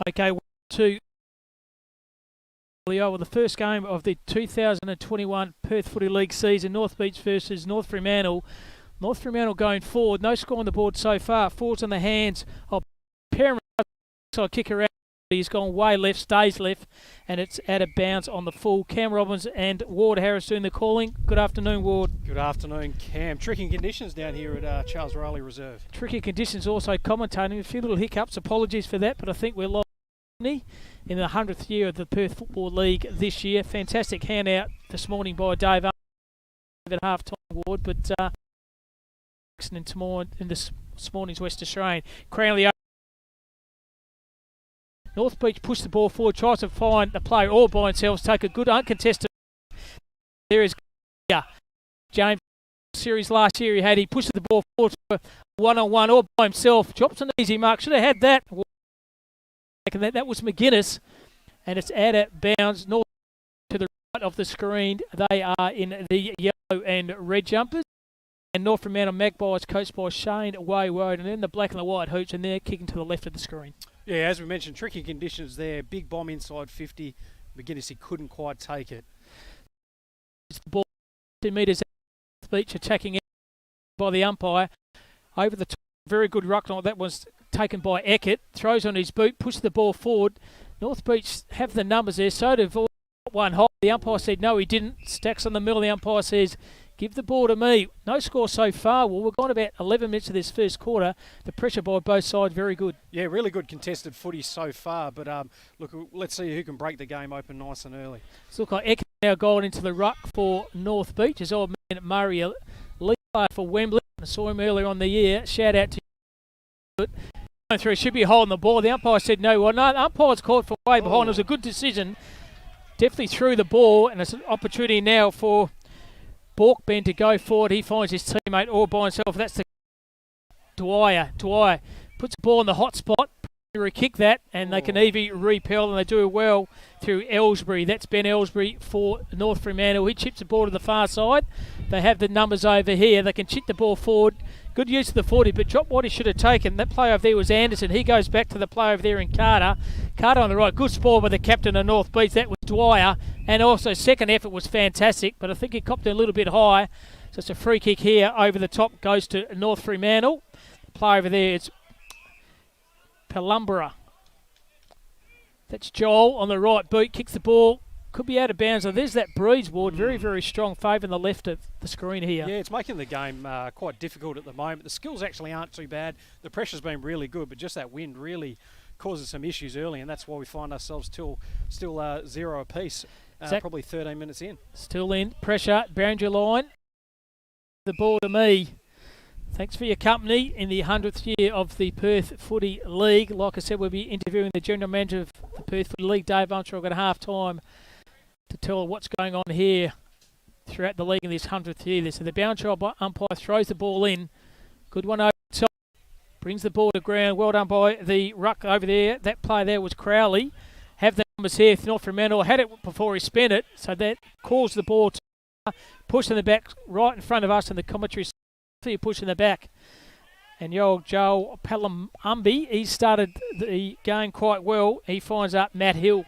Okay, 1-2. Well, the first game of the 2021 Perth Footy League season, North Beach versus North Fremantle. North Fremantle going forward, no score on the board so far. Forwards in the hands of Perth. So kicker out. He's gone way left, stays left, and it's out of bounds on the full. Cam Robbins and Ward Harris doing the calling. Good afternoon, Ward. Good afternoon, Cam. Tricky conditions down here at Charles Riley Reserve. Tricky conditions also commentating. A few little hiccups. Apologies for that, but I think we're live in the 100th year of the Perth Football League this year. Fantastic handout this morning by Dave at half-time, Ward, but excellent tomorrow in this morning's West Australian. Cranley. North Beach push the ball forward, tries to find the player all by themselves, take a good uncontested. There is James. Series last year he pushed the ball forward for one-on-one all by himself, drops an easy mark, should have had that. That was McGuinness, and it's out of bounds. North to the right of the screen, they are in the yellow and red jumpers. And North Fremantle Magpies coached by Shane Wayward, and then the black and the white hoops, and they're kicking to the left of the screen. Yeah, as we mentioned, tricky conditions there. Big bomb inside 50. McGuinness, he couldn't quite take it. It's the ball 2 metres out of the beach, attacking by the umpire. Over the top, very good ruck. That was taken by Eckert. Throws on his boot, pushes the ball forward. North Beach have the numbers there. So did one high. The umpire said no, he didn't. Stacks on the middle. The umpire says, give the ball to me. No score so far. Well, we've gone about 11 minutes of this first quarter. The pressure by both sides, very good. Yeah, really good contested footy so far. But look, let's see who can break the game open nice and early. It's looked like Eckert now gone into the ruck for North Beach. His old man Murray, lead player for Wembley. I saw him earlier on the year. Shout out to you. Going through, should be holding the ball. The umpire said no. Well, no, the umpire's caught from way behind. It was a good decision. Definitely threw the ball, and it's an opportunity now for Borkben to go forward. He finds his teammate all by himself. That's the Dwyer. Dwyer puts the ball in the hot spot. Kick that, and they can even repel, and they do well through Ellsbury. That's Ben Ellsbury for North Fremantle. He chips the ball to the far side. They have the numbers over here. They can chip the ball forward. Good use of the 40, but drop what he should have taken. That play over there was Anderson. He goes back to the play over there in Carter. Carter on the right. Good spoil by the captain of North Beach. That was Dwyer. And also second effort was fantastic, but I think he copped it a little bit high. So it's a free kick here over the top. Goes to North Fremantle. The play over there is Palumbra. That's Joel on the right boot. Kicks the ball. Could be out of bounds. So there's that Breeze, Ward. Very, very strong. Favouring the left of the screen here. Yeah, it's making the game quite difficult at the moment. The skills actually aren't too bad. The pressure's been really good, but just that wind really causes some issues early, and that's why we find ourselves still 0 apiece. Probably 13 minutes in. Still in. Pressure. Boundary line. The ball to me. Thanks for your company in the 100th year of the Perth Footy League. Like I said, we'll be interviewing the General Manager of the Perth Footy League, Dave Armstrong, at half-time to tell what's going on here throughout the league in this 100th year. So the boundary umpire throws the ball in. Good one over the top. Brings the ball to ground. Well done by the ruck over there. That play there was Crowley. Have the numbers here. North Fremantle had it before he spent it. So that caused the ball to push in the back right in front of us, and the commentary you push in the back. And Joel Palamumbi, he started the game quite well. He finds up Matt Hill.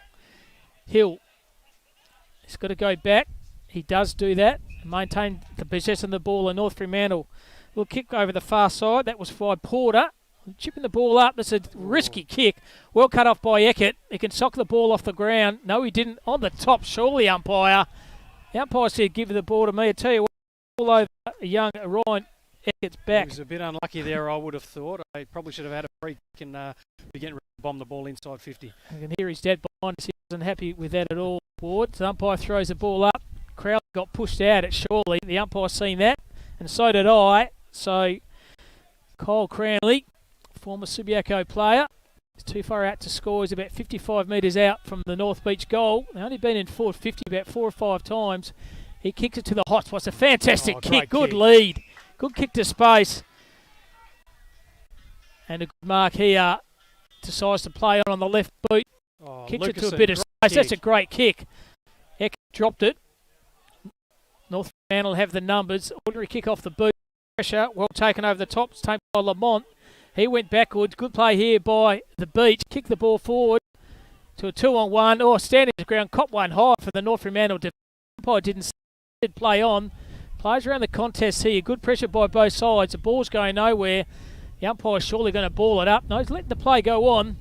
He's got to go back. He does do that. Maintain the possession of the ball. And North Fremantle will kick over the far side. That was by Porter. Chipping the ball up. That's a risky kick. Well cut off by Eckert. He can sock the ball off the ground. No, he didn't. On the top, surely, umpire. The umpire said, give the ball to me. I tell you what, all over young Ryan Eckert's back. He was a bit unlucky there, I would have thought. I probably should have had a free kick and be getting ready to bomb the ball inside 50. You can hear his dad behind us. He wasn't happy with that at all. Ward. The umpire throws the ball up. Crowley got pushed out at Shorley. The umpire seen that, and so did I. So Kyle Cranley, former Subiaco player, is too far out to score. He's about 55 metres out from the North Beach goal. They've only been in forward 50 about 4 or 5 times. He kicks it to the hot spot. It's a fantastic kick. Good lead. Good kick to space. And a good mark here. Decides to play on the left boot. Kicks it to a bit of space. That's a great kick. Eck dropped it. North Fremantle have the numbers. Ordinary kick off the boot. Pressure. Well taken over the top. It's taken by Lamont. He went backwards. Good play here by the Beach. Kick the ball forward. to a 2-on-1. Oh, standing the ground, cop one high for the North Fremantle. Umpire didn't play on. Players around the contest here. Good pressure by both sides. The ball's going nowhere. The umpire's surely going to ball it up. No, he's letting the play go on.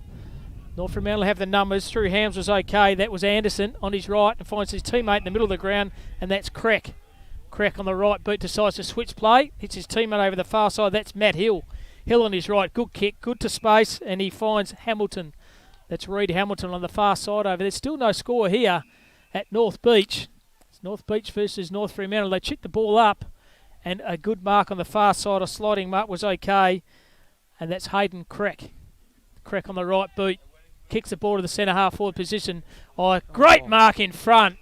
North Fremantle have the numbers. Through Hams was okay. That was Anderson on his right and finds his teammate in the middle of the ground, and that's Crack. Crack on the right boot decides to switch play. Hits his teammate over the far side. That's Matt Hill. Hill on his right. Good kick. Good to space. And he finds Hamilton. That's Reed Hamilton on the far side over there. Still no score here at North Beach. It's North Beach versus North Fremantle. They chipped the ball up, and a good mark on the far side. A sliding mark was okay. And that's Hayden Crack. Crack on the right boot. Kicks the ball to the centre half forward position. Oh, great mark in front.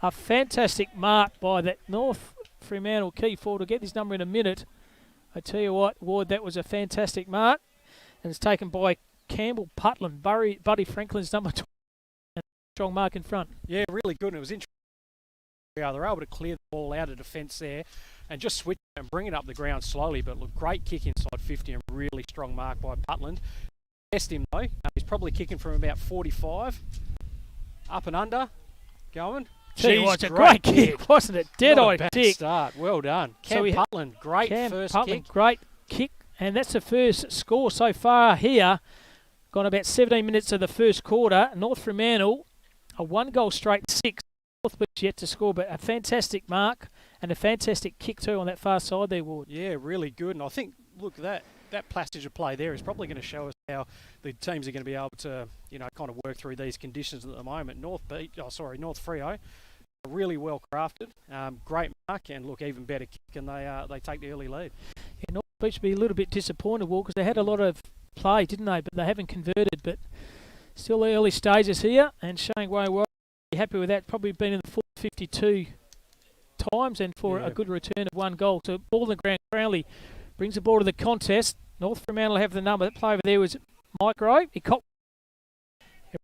A fantastic mark by that North Fremantle key forward. We'll get his number in a minute. I tell you what, Ward, that was a fantastic mark. And it's taken by Campbell Putland, Buddy Franklin's number 20. Strong mark in front. Yeah, really good. And it was interesting. They're able to clear the ball out of defence there and just switch and bring it up the ground slowly. But look, great kick inside 50 and really strong mark by Putland. Test him though. He's probably kicking from about 45. Up and under. Going. Tell you what, it's a great kick, wasn't it? Dead-eye kick. Start. Well done. Cam Putland, great first kick. Great kick. And that's the first score so far here. Gone about 17 minutes of the first quarter. North Fremantle, a one-goal straight 6. North Beach yet to score, but a fantastic mark and a fantastic kick too on that far side there, Ward. Yeah, really good. And I think, look, that passage of play there is probably going to show us how the teams are going to be able to, kind of work through these conditions at the moment. North Freo, really well crafted, great mark, and look, even better kick, and they take the early lead. Yeah, North Beach be a little bit disappointed, Ward, because they had a lot of play, didn't they? But they haven't converted. But still early stages here, and Shane Way happy with that. Probably been in the 52 times, and for a good return of one goal. So ball in the ground. Crowley brings the ball to the contest. North Fremantle have the number. That play over there was Micro. He copped a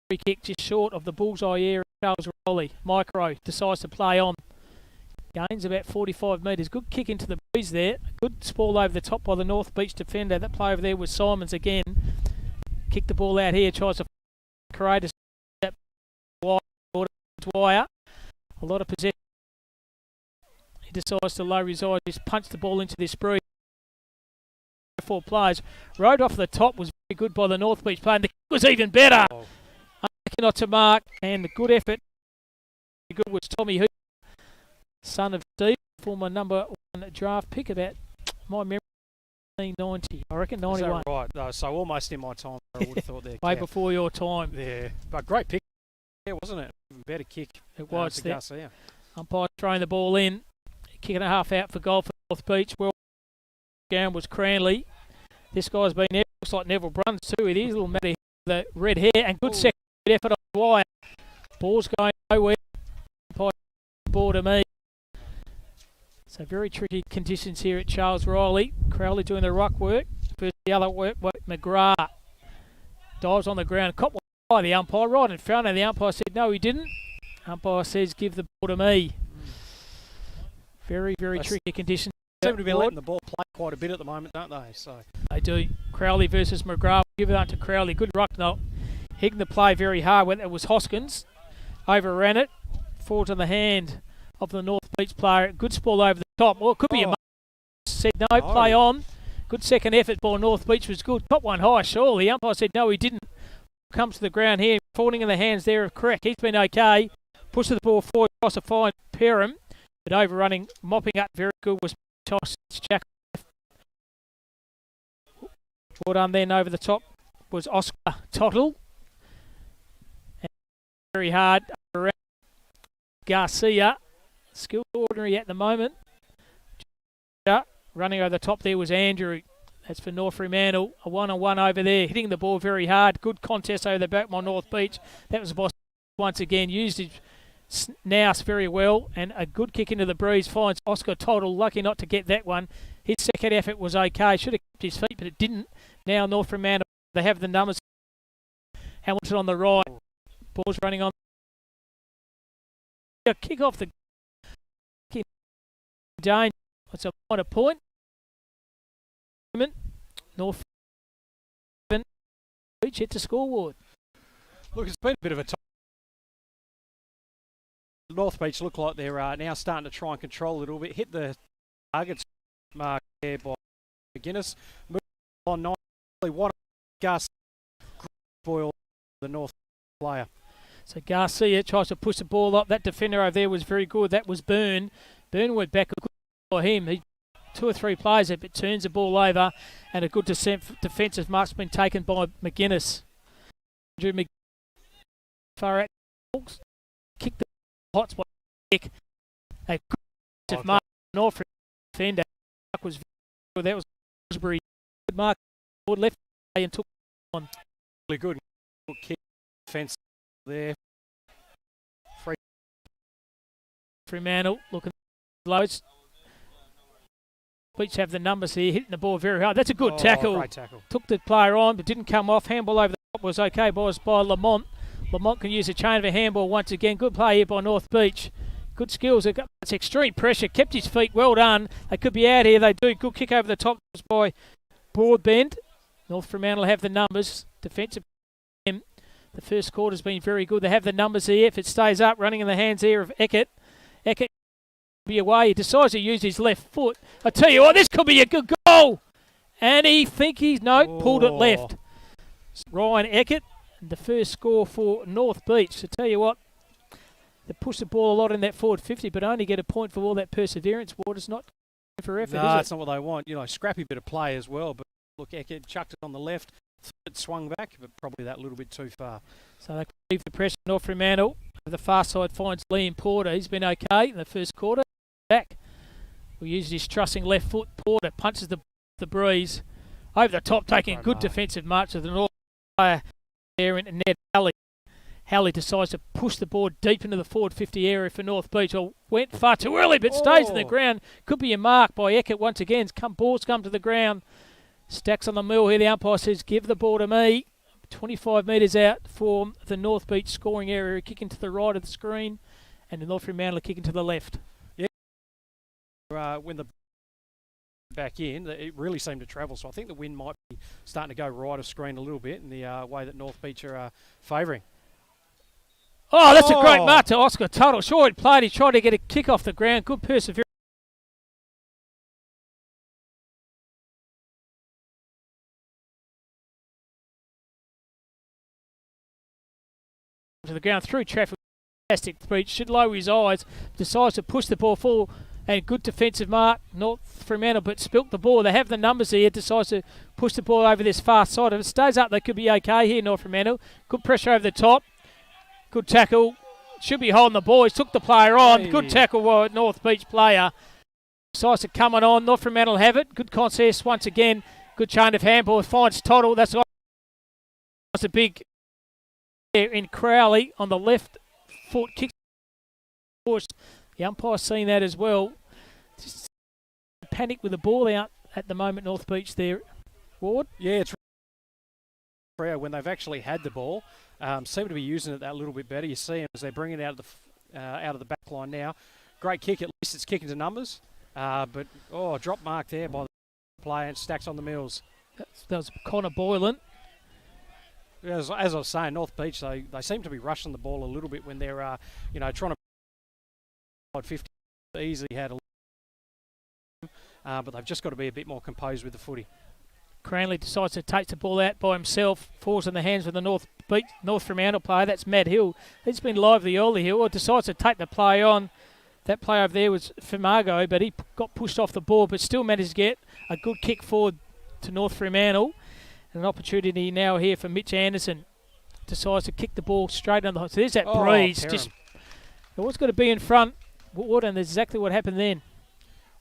free kick just short of the bullseye area. Charles Rowley. Micro decides to play on. Gains about 45 metres. Good kick into the breeze there. Good sprawl over the top by the North Beach defender. That play over there was Simons again. Kicked the ball out here. Tries to create a wire. A lot of possession. He decides to lower his eyes. Just punch the ball into this breeze. 4 players. Rode off the top was very good by the North Beach player. And the kick was even better. Not to mark, and a good effort. Good was Tommy Hooper, son of Steve, former number 1 draft pick, about my memory 1990. I reckon 91. Is that right? No, so almost in my time. I would have thought there. Way before your time. Yeah, but great pick. Yeah, wasn't it? Even better kick. It was. Garcia. Umpire throwing the ball in, kicking a half out for goal for North Beach. Well, down was Cranley. This guy's been there. Looks like Neville Bruns too. It is a little matter with the red hair and good second effort on the wire. Ball's going nowhere. Ball to me. So very tricky conditions here at Charles Riley. Crowley doing the ruck work. First the other work, McGrath dives on the ground. Caught by the umpire right in front, and the umpire said no, he didn't. Umpire says give the ball to me. Very tricky conditions. Seem to be letting the ball play quite a bit at the moment, don't they? So they do. Crowley versus McGrath. Give it up to Crowley. Good ruck knock. Hitting the play very hard when it was Hoskins. Overran it. Falls on the hand of the North Beach player. Good sprawl over the top. Well, it could be a said no, play on. Good second effort by North Beach was good. Top one high, surely. The umpire said no, he didn't. Comes to the ground here. Falling in the hands there of Crack. He's been okay. Pushes the ball forward. Tries to find Perham. But overrunning, mopping up very good was Toss Jack. Well done then over the top was Oscar Tottle. Very hard. Garcia, skilled ordinary at the moment. Running over the top there was Andrew. That's for North Fremantle. A one-on-one over there, hitting the ball very hard. Good contest over the back by North Beach. That was Boss once again. Used his nous very well, and a good kick into the breeze finds Oscar Tottle. Lucky not to get that one. His second effort was okay. Should have kept his feet, but it didn't. Now North Fremantle, they have the numbers. Hamilton on the right. Ball's running on. Kick off the danger. It's a minor point. North Beach hit the scoreboard. Look, it's been a bit of a time. North Beach look like they're now starting to try and control a little bit. Hit the targets mark there by McGuinness. Move on nicely. One Gus Boyle, the North player. So Garcia tries to push the ball up. That defender over there was very good. That was Byrne. Byrne went back a good for him. He 2 or 3 players there, but turns the ball over, and a good defensive mark's been taken by McGuinness. Andrew McGuinness far out, kicked the hot spot, kick. A good defensive mark. North defender was good. That was Osbury. Good mark. Left and took on. Really good kick defense there. Fremantle looking low. Beach have the numbers here, hitting the ball very hard. That's a good tackle. Great tackle. Took the player on, but didn't come off. Handball over the top was okay, boys, by Lamont. Lamont can use a chain of a handball once again. Good play here by North Beach. Good skills. It's extreme pressure. Kept his feet. Well done. They could be out here. They do. Good kick over the top by Broadbent. North Fremantle have the numbers. Defensive. The first quarter's been very good. They have the numbers here. If it stays up, running in the hands here of Eckert. Eckert be away. He decides to use his left foot. I tell you what, this could be a good goal. And pulled it left. Ryan Eckert, the first score for North Beach. So tell you what, they push the ball a lot in that forward 50, but only get a point for all that perseverance. It's not for effort, no, is it? that's not what they want. Scrappy bit of play as well. But look, Eckert chucked it on the left. It swung back, but probably that little bit too far. So they leave the pressure. North Fremantle. The far side finds Liam Porter. He's been okay in the first quarter. Back. We use his trussing left foot. Porter punches the breeze. Over the top, taking a good defensive march of the North player there and Ned Halley. Halley decides to push the ball deep into the forward 50 area for North Beach. Went far too early, but stays on the ground. Could be a mark by Eckert once again. Balls come to the ground. Stacks on the mill here. The umpire says, give the ball to me. 25 metres out for the North Beach scoring area. Kicking to the right of the screen. And the North Fremantle kicking to the left. When the back in, it really seemed to travel. So I think the wind might be starting to go right of screen a little bit in the way that North Beach are favouring. Oh, that's a great mark to Oscar Tuttle. Sure, he played. He tried to get a kick off the ground. Good perseverance. To the ground through traffic. Fantastic breach. Should lower his eyes. Decides to push the ball full. And good defensive mark, North Fremantle, but spilt the ball. They have the numbers here. Decides to push the ball over this far side. If it stays up, they could be okay here, North Fremantle. Good pressure over the top. Good tackle. Should be holding the ball. He took the player on. Hey. Good tackle by North Beach player. Decides to come on. North Fremantle have it. Good contest once again. Good chain of handball. Finds Toddle. That's a big in Crowley on the left foot. Kicks. The umpire's seen that as well. Just panic with the ball out at the moment, North Beach there. Ward? Yeah, it's Freo when they've actually had the ball. Seem to be using it that little bit better. You see them as they bring it out of the back line now. Great kick, at least it's kicking to numbers. But drop mark there by the player and Stacks on the mills. That was Connor Boylan. As I was saying, North Beach, they seem to be rushing the ball a little bit when they're trying to 50 easily had but they've just got to be a bit more composed with the footy. Cranley decides to take the ball out by himself, falls in the hands of the North Fremantle player. That's Matt Hill. He's been lively early here. Or decides to take the play on. That play over there was Fimargo, but he got pushed off the ball, but still managed to get a good kick forward to North Fremantle. And an opportunity now here for Mitch Anderson. Decides to kick the ball straight on the. So there's that breeze. Just it was going to be in front. And that's exactly what happened then.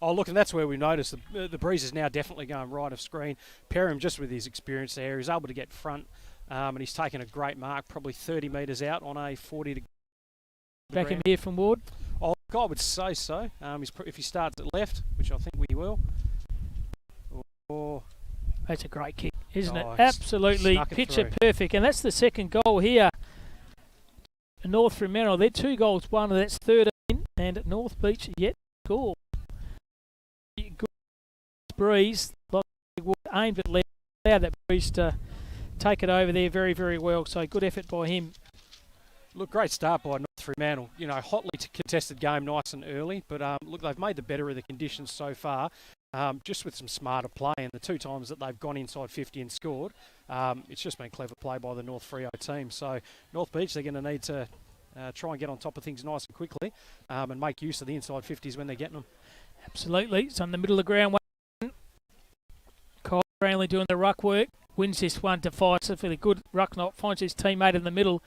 Oh, look, and that's where we noticed the breeze is now definitely going right of screen. Perham, just with his experience there, is able to get front, and he's taken a great mark, probably 30 metres out on a 40 to back him here from Ward. Oh, I would say so. If he starts at left, which I think we will. That's a great kick, isn't it? Absolutely picture perfect, and that's the second goal here. North Fremantle, they're 2 goals, one, and that's 13. And North Beach yet to score. Good breeze, aimed at left, allowed that breeze to take it over there very, very well. So good effort by him. Look, great start by North Fremantle. You know, hotly contested game nice and early, but look, they've made the better of the conditions so far, just with some smarter play. And the 2 times that they've gone inside 50 and scored, it's just been clever play by the North Freo team. So North Beach, they're going to need to try and get on top of things nice and quickly and make use of the inside 50s when they're getting them. Absolutely. So in the middle of the ground, Kyle Brownlee doing the ruck work. Wins this one decisively. Good ruck knock. Finds his teammate in the middle.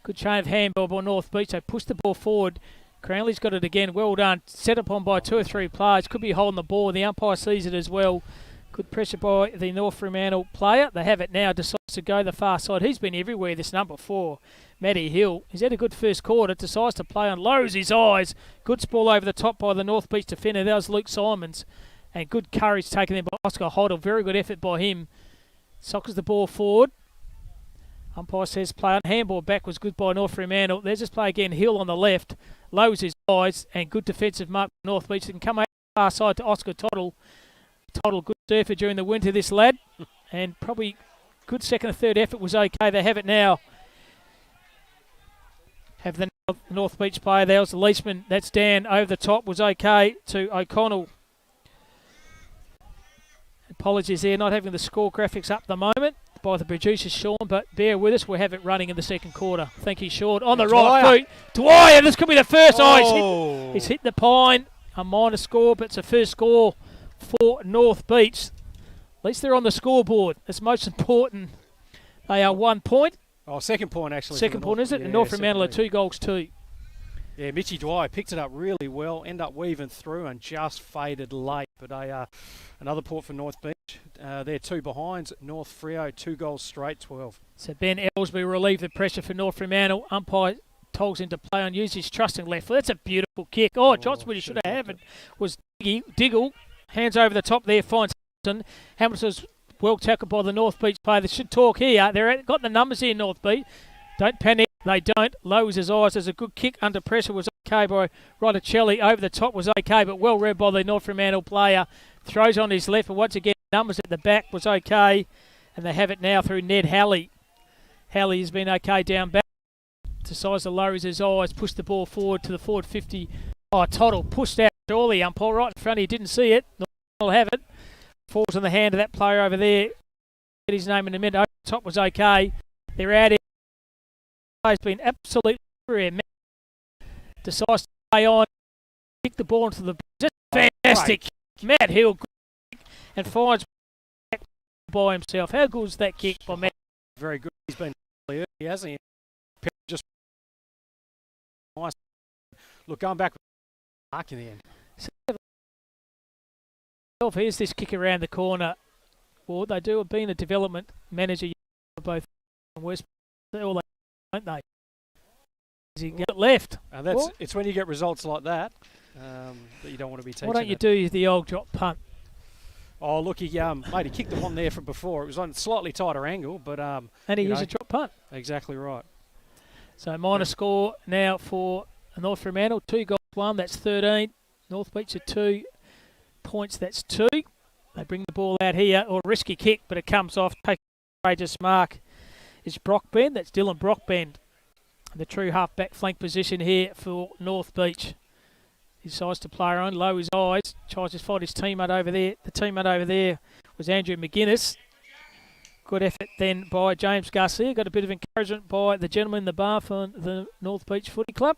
Good chain of handball by North Beach. They push the ball forward. Cranley's got it again. Well done. Set upon by 2 or 3 players. Could be holding the ball. The umpire sees it as well. Good pressure by the North Fremantle player. They have it now. Decides to go the far side. He's been everywhere, this number 4. Matty Hill. He's had a good first quarter. Decides to play on. Lowers his eyes. Good ball over the top by the North Beach defender. That was Luke Simons. And good courage taken in by Oscar Hoddle. Very good effort by him. Sockers the ball forward. Umpire says play on. Handball back was good by North Fremantle. There's this play again. Hill on the left. Lowers his eyes. And good defensive mark by North Beach. They can come out far side to Oscar Toddle. Toddle, good surfer during the winter, this lad. And probably good second or third effort was okay. They have it now. Have the North Beach player. There was the Leesman. That's down over the top. Was okay to O'Connell. Apologies there, not having the score graphics up at the moment by the producer, Sean, but bear with us. We'll have it running in the second quarter. Thank you, Sean. On the right foot. Dwyer, this could be the first. He's hit the pine. A minor score, but it's a first score for North Beach. At least they're on the scoreboard. That's most important. They are 1 point. Oh, second point, actually. Second point, is it? And North Fremantle are 2 goals, 2. Yeah, Mitchy Dwyer picked it up really well, ended up weaving through and just faded late. But another point for North Beach. They're 2 behinds. North Freo, 2 goals straight, 12. So Ben Ellsby relieved the pressure for North Fremantle. Umpire told him to play on, use his trusting left foot. That's a beautiful kick. Johnson, he should have it. Was Diggle. Hands over the top there, finds Hamilton. Hamilton's well tackled by the North Beach player. They should talk here. They've got the numbers here, North Beach. Don't panic. They don't. Lowers his eyes. There's a good kick under pressure. Was okay by Rotticelli. Over the top was okay, but well read by the North Fremantle player. Throws on his left, and once again, numbers at the back was okay. And they have it now through Ned Halley. Halley has been okay down back. Decides to lower his eyes, push the ball forward to the forward 50. Toddle pushed out surely. Umpire right in front. He didn't see it. Will have it. Falls in the hand of that player over there. Get his name in a minute. Over the top was okay. They're out here. He's been absolutely brilliant. Decides to play on. Kick the ball into the... Just fantastic. Matt Hill. And finds by himself. How good was that kick by Matt? Very good. He's been early, hasn't he? Just nice. Look, going back with Mark in the end. Here's this kick around the corner. Well, they do have been a development manager for both West. All they don't they? You get it left. And it's when you get results like that that you don't want to be teaching. Why don't you do the old drop punt? Oh, look, he kicked the one there from before. It was on a slightly tighter angle, but and he used a drop punt. Exactly right. So minor score now for North Fremantle. 2 goals, 1. That's 13. North Beach are 2 points. That's 2. They bring the ball out here, or risky kick, but it comes off. Take a courageous mark. It's Brockbend. That's Dylan Brockbend. The true half-back flank position here for North Beach. He decides to play on, lower his eyes, tries to find his teammate over there. The teammate over there was Andrew McGuinness. Good effort then by James Garcia. Got a bit of encouragement by the gentleman in the bar for the North Beach Footy Club.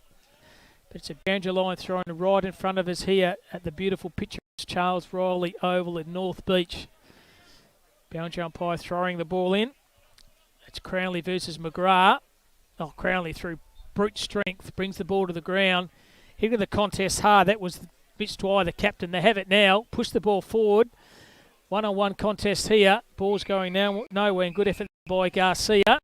But it's a boundary line thrown right in front of us here at the beautiful picturesque Charles Riley Oval in North Beach. Boundary umpire throwing the ball in. It's Crownley versus McGrath. Crownley through brute strength brings the ball to the ground. Here the contest hard. That was Mitch Dwyer, the captain. They have it now. Push the ball forward. One-on-one contest here. Ball's going now nowhere. And good effort by Garcia. And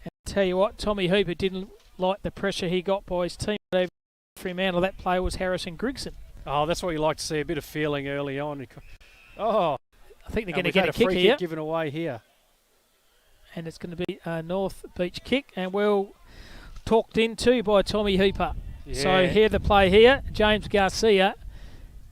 I'll tell you what, Tommy Hooper didn't like the pressure he got by his team over Fremantle. That player was Harrison Grigson. Oh, that's what you like to see. A bit of feeling early on. I think they're going to get a kick here. Kick given away here. And it's going to be a North Beach kick. And well talked into by Tommy Hooper. Yeah. So here the play here. James Garcia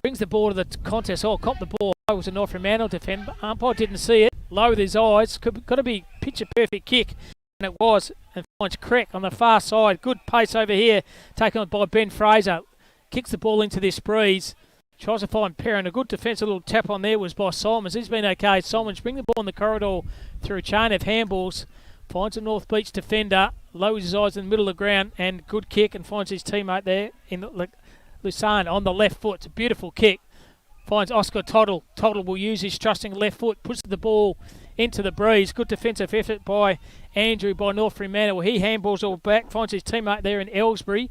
brings the ball to the contest. Caught the ball. It was a North Fremantle defender. Umpire didn't see it. low with his eyes. Got to be picture perfect kick, and it was. And finds Crack on the far side. Good pace over here, taken on by Ben Fraser. Kicks the ball into this breeze. Tries to find Perrin. A good defensive little tap on there was by Simons. He's been okay. Simons bring the ball in the corridor through a chain of handballs. Finds a North Beach defender. Lowers his eyes in the middle of the ground. And good kick, and finds his teammate there in Lusan on the left foot. It's a beautiful kick. Finds Oscar Toddle. Toddle will use his trusting left foot. Puts the ball into the breeze. Good defensive effort by Andrew by North Fremantle. He handballs all back. Finds his teammate there in Ellsbury.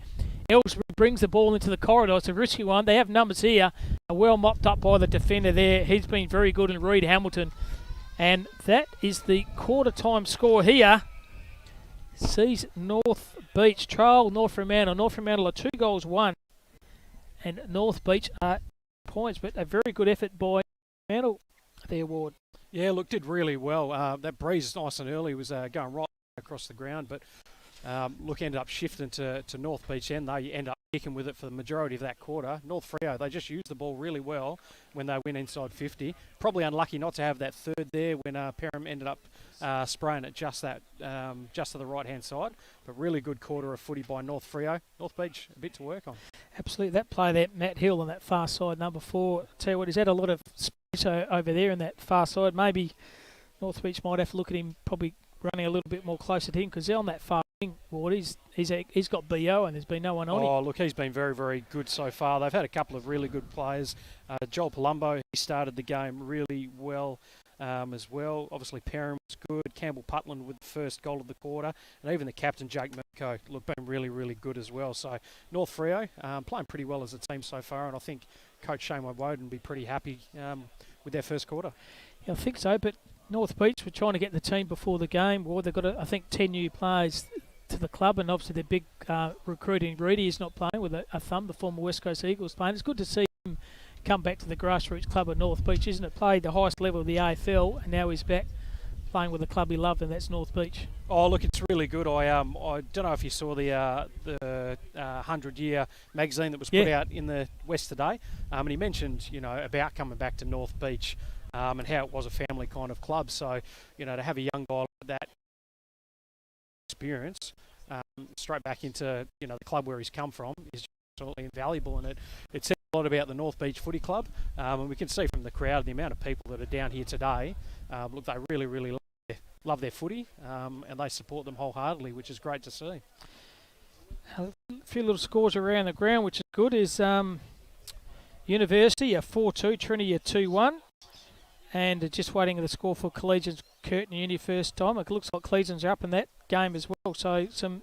Ellsbury brings the ball into the corridor. It's a risky one. They have numbers here. Well mopped up by the defender there. He's been very good in Reed Hamilton. And that is the quarter time score here. Sees North Beach trail North Fremantle. North Fremantle are 2 goals, 1. And North Beach are points, but a very good effort by Fremantle, the award. Yeah, look, did really well. That breeze is nice and early. Was going right across the ground, but look, ended up shifting to North Beach end. They end up kicking with it for the majority of that quarter. North Freo, they just used the ball really well when they went inside 50. Probably unlucky not to have that third there when Perham ended up spraying it just to the right-hand side. But really good quarter of footy by North Freo. North Beach, a bit to work on. Absolutely. That play there, Matt Hill on that far side, number 4. I'll tell you what, he's had a lot of space over there in that far side. Maybe North Beach might have to look at him probably running a little bit more closer to him, because they're on that far wing. He's got BO and there's been no one on him. Oh, look, he's been very, very good so far. They've had a couple of really good players. Joel Palumbo, he started the game really well as well. Obviously, Perham was good. Campbell Putland with the first goal of the quarter. And even the captain, Jake Mirko, look, been really, really good as well. So, North Freo playing pretty well as a team so far. And I think Coach Shane Woden will be pretty happy with their first quarter. Yeah, I think so, but North Beach were trying to get the team before the game. Well, they've got, I think, 10 new players to the club, and obviously their big recruiting Reedy is not playing with a thumb, the former West Coast Eagles playing. It's good to see him come back to the grassroots club at North Beach, isn't it? Played the highest level of the AFL, and now he's back playing with the club he loved, and that's North Beach. Oh, look, it's really good. I don't know if you saw the 100-year magazine that was put out in the West today, and he mentioned, about coming back to North Beach. And how it was a family kind of club. So, to have a young guy like that experience straight back into, the club where he's come from is absolutely invaluable. And it says a lot about the North Beach Footy Club. And we can see from the crowd, the amount of people that are down here today, look, they really, really love their footy and they support them wholeheartedly, which is great to see. A few little scores around the ground, which is good, is University, a 4-2, Trinity, a 2-1. And just waiting for the score for Collegians Curtin Uni first time. It looks like Collegians are up in that game as well. So some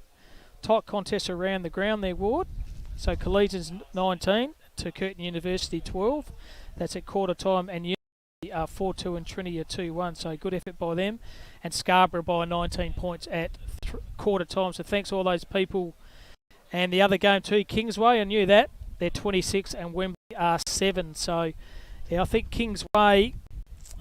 tight contests around the ground there, Ward. So Collegians 19 to Curtin University 12. That's at quarter time. And University are 4-2 and Trinity are 2-1. So good effort by them. And Scarborough by 19 points at quarter time. So thanks to all those people. And the other game too, Kingsway, I knew that. They're 26 and Wembley are 7. So yeah, I think Kingsway,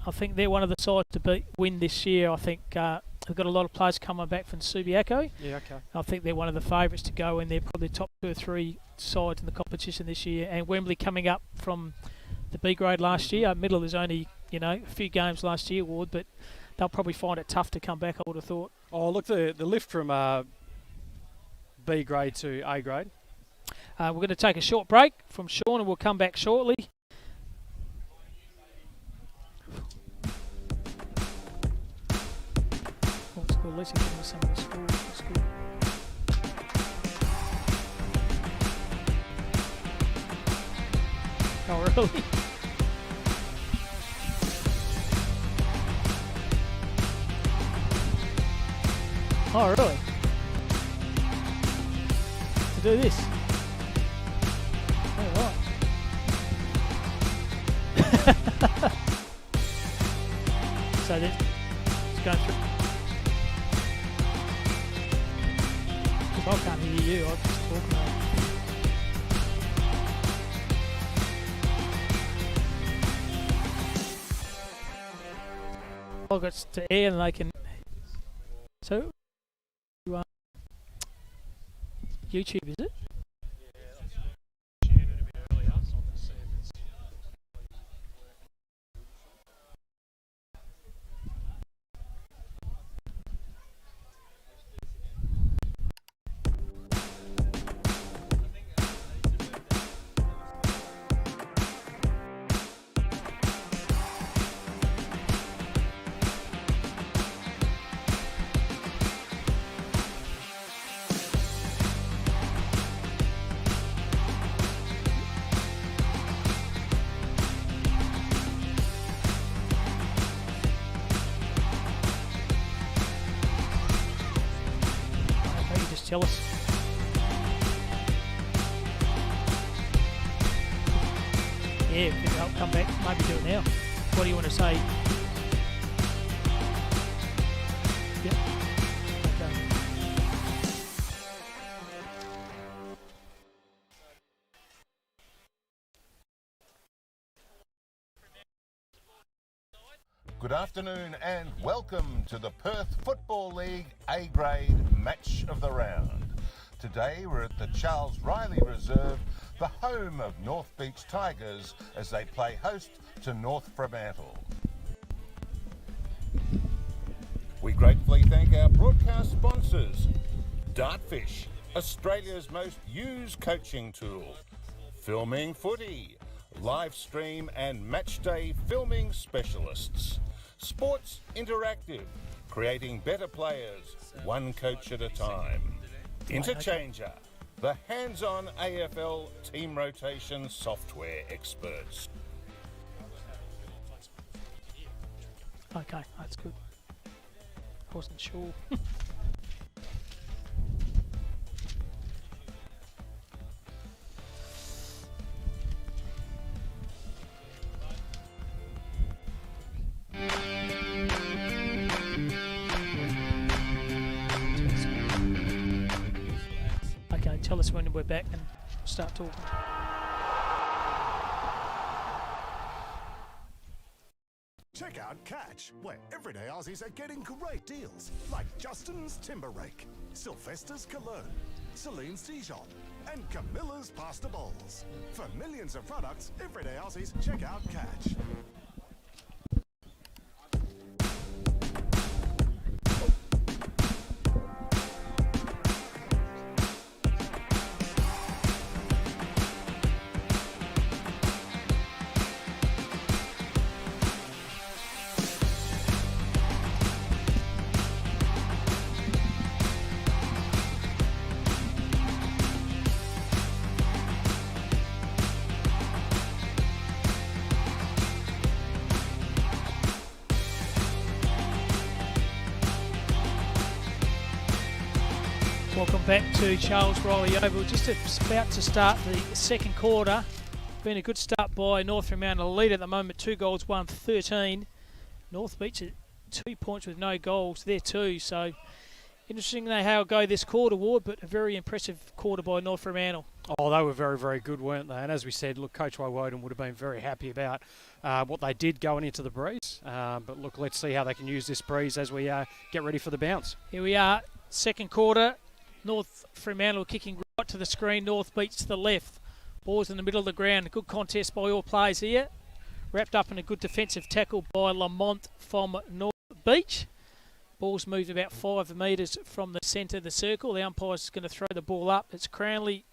I think they're one of the sides to win this year. I think they've got a lot of players coming back from Subiaco. Yeah, okay. I think they're one of the favourites to go, and they're probably top 2 or 3 sides in the competition this year. And Wembley coming up from the B grade last year. Middle was only, a few games last year, Ward, but they'll probably find it tough to come back, I would have thought. Oh, look, the lift from B grade to A grade. We're going to take a short break from Sean, and we'll come back shortly. At least give me some of the scores. That's good. Oh, really? Oh, really? To do this? Oh, right. So it's going through. I can't hear you, I'm just talking on. I'll get to air and they can. So, YouTube, is it? tell us. Yeah, if it'll come back, maybe do it now. What do you want to say? Yep. Okay. Good afternoon and welcome to the Perth Football League A-grade match of the round. Today we're at the Charles Riley Reserve, the home of North Beach Tigers, as they play host to North Fremantle. We gratefully thank our broadcast sponsors: Dartfish, Australia's most used coaching tool; Filming Footy, live stream and matchday filming specialists; Sports Interactive, creating better players, one coach at a time; Interchanger, the hands-on AFL team rotation software experts. Okay, that's good. Wasn't sure. Okay, tell us when we're back and start talking. Check out Catch, where everyday Aussies are getting great deals, like Justin's Timber Rake, Sylvester's Cologne, Celine's Dijon, and Camilla's Pasta Bowls. For millions of products, everyday Aussies, check out Catch. Welcome back to Charles Riley Oval. Just about to start the second quarter. Been a good start by North Fremantle. Lead at the moment, 2 goals, 1-13. North Beach at 2 points with no goals there too. So interesting how it'll go this quarter, Ward, but a very impressive quarter by North Fremantle. Oh, they were very, very good, weren't they? And as we said, look, Coach Woden would have been very happy about what they did going into the breeze. But look, let's see how they can use this breeze as we get ready for the bounce. Here we are, second quarter. North Fremantle kicking right to the screen. North Beach to the left. Ball's in the middle of the ground. A good contest by all players here. Wrapped up in a good defensive tackle by Lamont from North Beach. Ball's moved about 5 metres from the centre of the circle. The umpire's going to throw the ball up. It's Cranley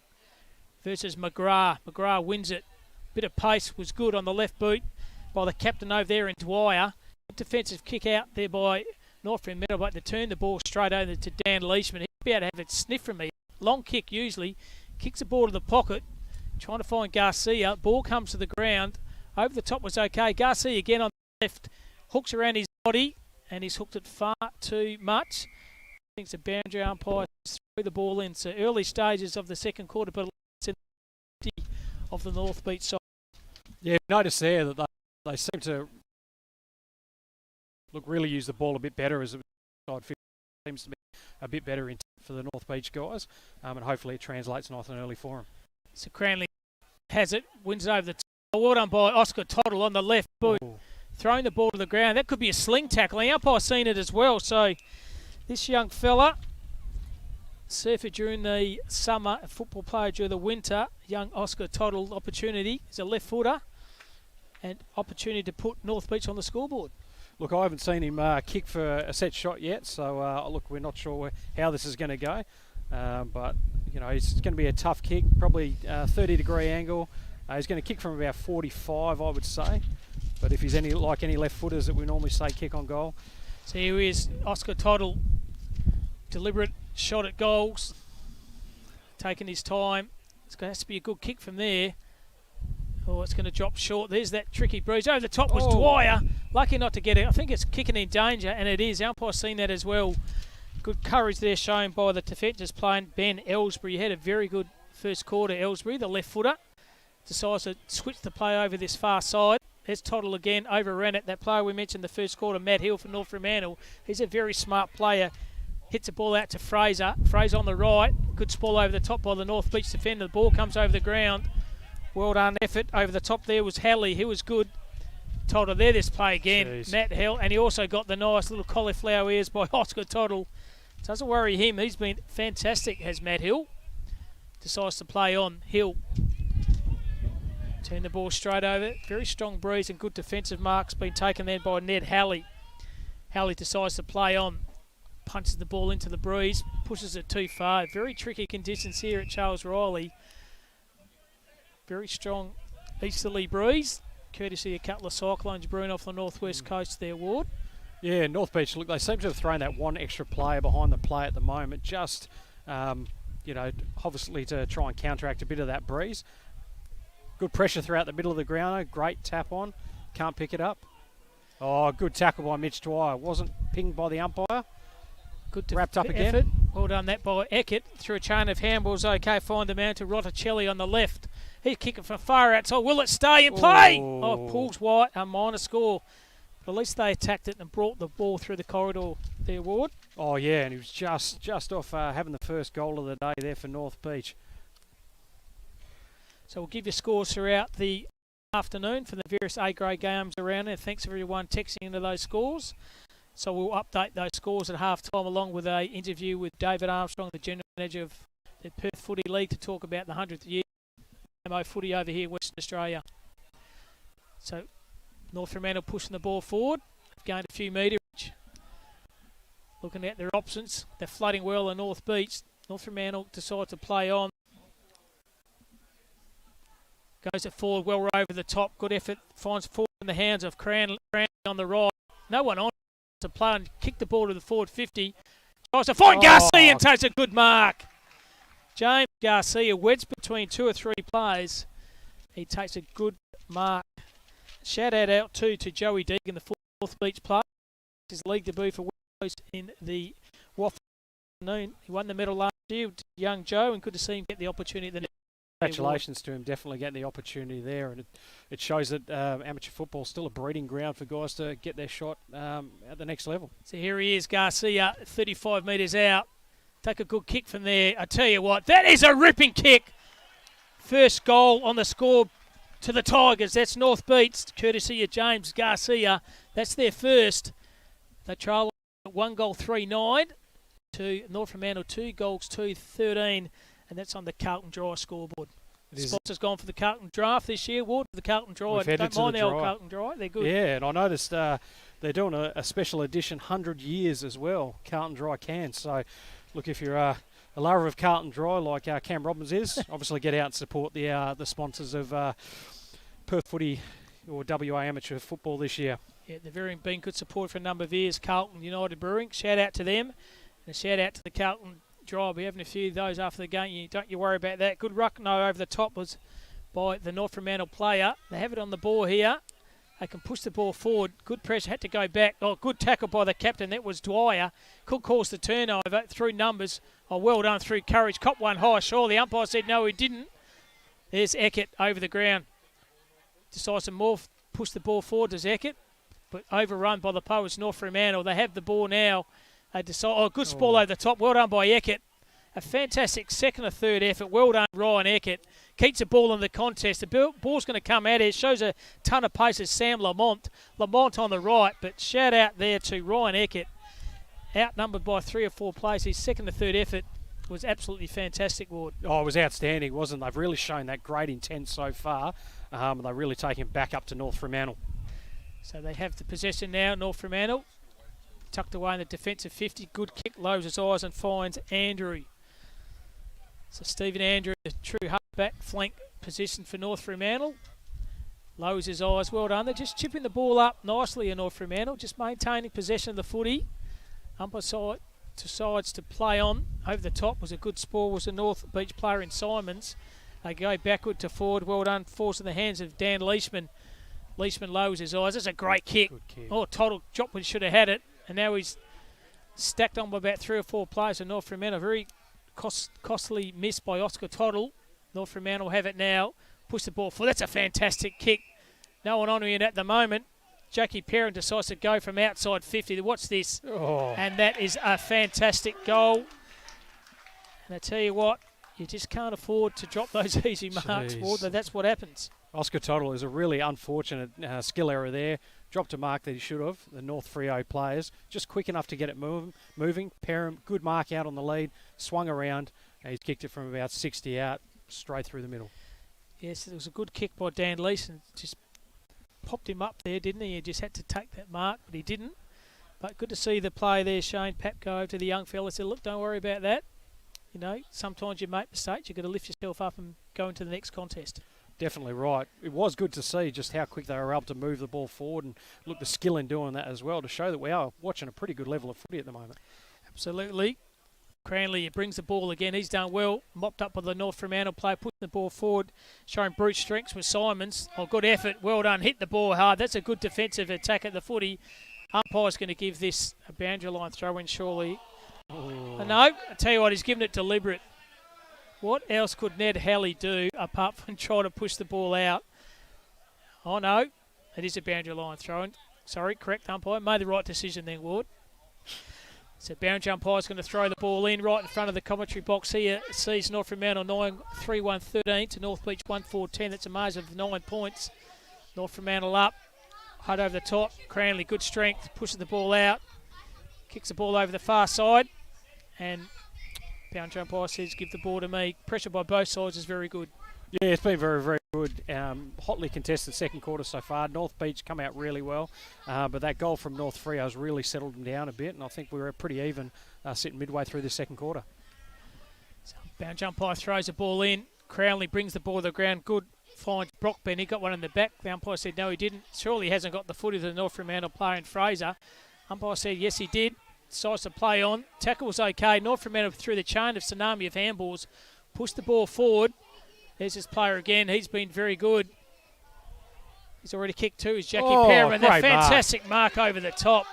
versus McGrath. McGrath wins it. Bit of pace was good on the left boot by the captain over there in Dwyer. Defensive kick out there by North Fremantle, but to turn the ball straight over to Dan Leishman. He'd be able to have it sniffed from me. Long kick usually. Kicks the ball to the pocket. Trying to find Garcia. Ball comes to the ground. Over the top was okay. Garcia again on the left. Hooks around his body. And he's hooked it far too much. I think it's a boundary umpire threw the ball in. So early stages of the second quarter, but it's in the of the North Beach side. Yeah, notice there that they seem to really use the ball a bit better as it seems to be a bit better for the North Beach guys, and hopefully it translates nice and early for them. So Cranley has it, wins it over the top. Well done by Oscar Toddle on the left boot, throwing the ball to the ground. That could be a sling tackle. The umpire's seen it as well. So this young fella, surfer during the summer, a football player during the winter, young Oscar Toddle opportunity. He's a left footer and opportunity to put North Beach on the scoreboard. Look, I haven't seen him kick for a set shot yet, so look, we're not sure how this is going to go. But, you know, it's going to be a tough kick, probably 30-degree angle. He's going to kick from about 45, I would say. But if he's like any left footers that we normally say kick on goal. So here is Oscar Toddle, deliberate shot at goals, taking his time. It's going to have to be a good kick from there. Oh, it's going to drop short. There's that tricky breeze. Over the top was Dwyer. Lucky not to get it. I think it's kicking in danger, and it is. Umpire's seen that as well. Good courage there shown by the defenders playing Ben Ellsbury. He had a very good first quarter, Ellsbury, the left footer. Decides to switch the play over this far side. There's Toddle again, overran it. That player we mentioned the first quarter, Matt Hill for North Fremantle. He's a very smart player. Hits the ball out to Fraser. Fraser on the right. Good spoil over the top by the North Beach defender. The ball comes over the ground. Well done effort. Over the top there was Halley. He was good. Toddle there, this play again. Jeez. Matt Hill. And he also got the nice little cauliflower ears by Oscar Toddle. Doesn't worry him. He's been fantastic, has Matt Hill. Decides to play on. Hill. Turn the ball straight over. Very strong breeze and good defensive marks been taken there by Ned Halley. Halley decides to play on. Punches the ball into the breeze, pushes it too far. Very tricky conditions here at Charles Riley. Very strong easterly breeze, courtesy of a couple of cyclones brewing off the northwest coast there, Ward. Yeah, North Beach, look, they seem to have thrown that one extra player behind the play at the moment, just, obviously to try and counteract a bit of that breeze. Good pressure throughout the middle of the ground, great tap on, can't pick it up. Oh, good tackle by Mitch Dwyer, wasn't pinged by the umpire. Good wrapped up again. Effort. Well done that by Eckert. Through a chain of handballs, okay. Find the man to Rotticelli on the left. He's kicking from far outside. Will it stay in play? Oh, pulls wide. A minor score. But at least they attacked it and brought the ball through the corridor there, Ward. Oh, yeah, and he was just off having the first goal of the day there for North Beach. So we'll give you scores throughout the afternoon for the various A-grade games around there. Thanks everyone texting into those scores. So we'll update those scores at half-time along with an interview with David Armstrong, the General Manager of the Perth Footy League, to talk about the 100th year MO footy over here in Western Australia. So North Fremantle pushing the ball forward, gained a few metres. Looking at their options, they're flooding well in North Beach. North Fremantle decide to play on. Goes it forward, well over the top, good effort, finds forward in the hands of Cranley on the right. No one on to play and kick the ball to the forward 50. Tries to find Garcia and takes a good mark. James Garcia wedged between two or three players. He takes a good mark. Shout out too to Joey Deegan, the North Beach player. His league debut for West Coast in the WAF afternoon. He won the medal last year with young Joe, and good to see him get the opportunity at the next. Congratulations to him, definitely getting the opportunity there, and it shows that amateur football is still a breeding ground for guys to get their shot at the next level. So here he is, Garcia, 35 metres out. Take a good kick from there. I tell you what, that is a ripping kick. First goal on the score to the Tigers. That's North Beach, courtesy of James Garcia. That's their first. They trail 1 goal 3-9 to North Fremantle, 2 goals 2-13. And that's on the Carlton Dry scoreboard. Sponsors gone for the Carlton Draft this year, Ward, for the Carlton Dry. Don't mind the old Carlton Dry, they're good. Yeah, and I noticed they're doing a special edition 100 years as well, Carlton Dry cans. So, look, if you're a lover of Carlton Dry like Cam Robbins is, obviously get out and support the sponsors of Perth Footy or WA Amateur Football this year. Yeah, they've been good support for a number of years. Carlton United Brewing, shout out to them. And a shout out to the Carlton Dry. We're having a few of those after the game. Don't you worry about that. Good ruck over the top was by the North Fremantle player. They have it on the ball here. They can push the ball forward. Good pressure. Had to go back. Oh, good tackle by the captain. That was Dwyer. Could cause the turnover through numbers. Oh, well done through courage. Cop one high. Sure, the umpire said no, he didn't. There's Eckert over the ground. Decides to push the ball forward. Does Eckert, but overrun by the poets North Fremantle. They have the ball now. They decide, good ball over the top. Well done by Eckert. A fantastic second or third effort. Well done, Ryan Eckert. Keeps the ball in the contest. The ball's going to come out here. Shows a ton of pace as Sam Lamont. Lamont on the right, but shout out there to Ryan Eckert. Outnumbered by 3 or 4 players. His second or third effort was absolutely fantastic, Ward. Oh, it was outstanding, wasn't it? They've really shown that great intent so far. They're really taking him back up to North Fremantle. So they have the possession now, North Fremantle. Tucked away in the defensive 50. Good kick, lowers his eyes and finds Andrew. So Stephen Andrew, the true halfback flank position for North Fremantle. Lowers his eyes. Well done. They're just chipping the ball up nicely in North Fremantle. Just maintaining possession of the footy. Umpire side to sides to play on. Over the top was a good spoil. Was a North Beach player in Simons. They go backward to forward. Well done. Force in the hands of Dan Leishman. Leishman lowers his eyes. That's a great kick. Good kick. Oh, Toddle Jopwood should have had it. And now he's Stacked on by about 3 or 4 players of North Fremantle. Very costly miss by Oscar Toddle. North Fremantle have it now. Push the ball forward. That's a fantastic kick. No one on it at the moment. Jackie Perrin decides to go from outside 50. Watch this. Oh. And that is a fantastic goal. And I tell you what, you just can't afford to drop those easy marks, Ward. That's what happens. Oscar Toddle is a really unfortunate skill error there. Dropped a mark that he should have. The North Freo players just quick enough to get it moving. Perham, good mark out on the lead, swung around, and he's kicked it from about 60 out, straight through the middle. Yes, it was a good kick by Dan Leeson. Just popped him up there, didn't he? He just had to take that mark, but he didn't. But good to see the play there, Shane. Pap go over to the young fella, said, look, don't worry about that. You know, sometimes you make mistakes. You've got to lift yourself up and go into the next contest. Definitely right. It was good to see just how quick they were able to move the ball forward, and look, the skill in doing that as well, to show that we are watching a pretty good level of footy at the moment. Absolutely. Cranley brings the ball again. He's done well. Mopped up by the North Fremantle player, putting the ball forward, showing brute strengths with Simons. Oh, good effort. Well done. Hit the ball hard. That's a good defensive attack at the footy. Umpire's going to give this a boundary line throw-in, surely. Oh. No, I tell you what, he's given it deliberate. What else could Ned Halley do apart from try to push the ball out? Oh, no. It is a boundary line throw-in. Sorry, correct umpire. Made the right decision there, Ward. So boundary umpire's going to throw the ball in right in front of the commentary box here. Sees North Fremantle 3-1-13 to North Beach 1-4-10. That's a margin of 9 points. North Fremantle up. Hard over the top. Cranley, good strength. Pushes the ball out. Kicks the ball over the far side. And boundary umpire says, give the ball to me. Pressure by both sides is very good. Yeah, it's been very, very good. Hotly contested second quarter so far. North Beach come out really well, but that goal from North Freo has really settled them down a bit, and I think we were pretty even sitting midway through the second quarter. So boundary umpire throws the ball in. Crowley brings the ball to the ground. Good finds Brockben. He got one in the back. The umpire said no, he didn't. Surely he hasn't got the footy of the North Fremantle player in Fraser. Umpire said yes, he did. Decides to play on. Tackle was okay. North Fremantle through the chain of tsunami of handballs. Pushed the ball forward. There's this player again. He's been very good. He's already kicked two. Is Jackie Perriman. That fantastic mark over the top.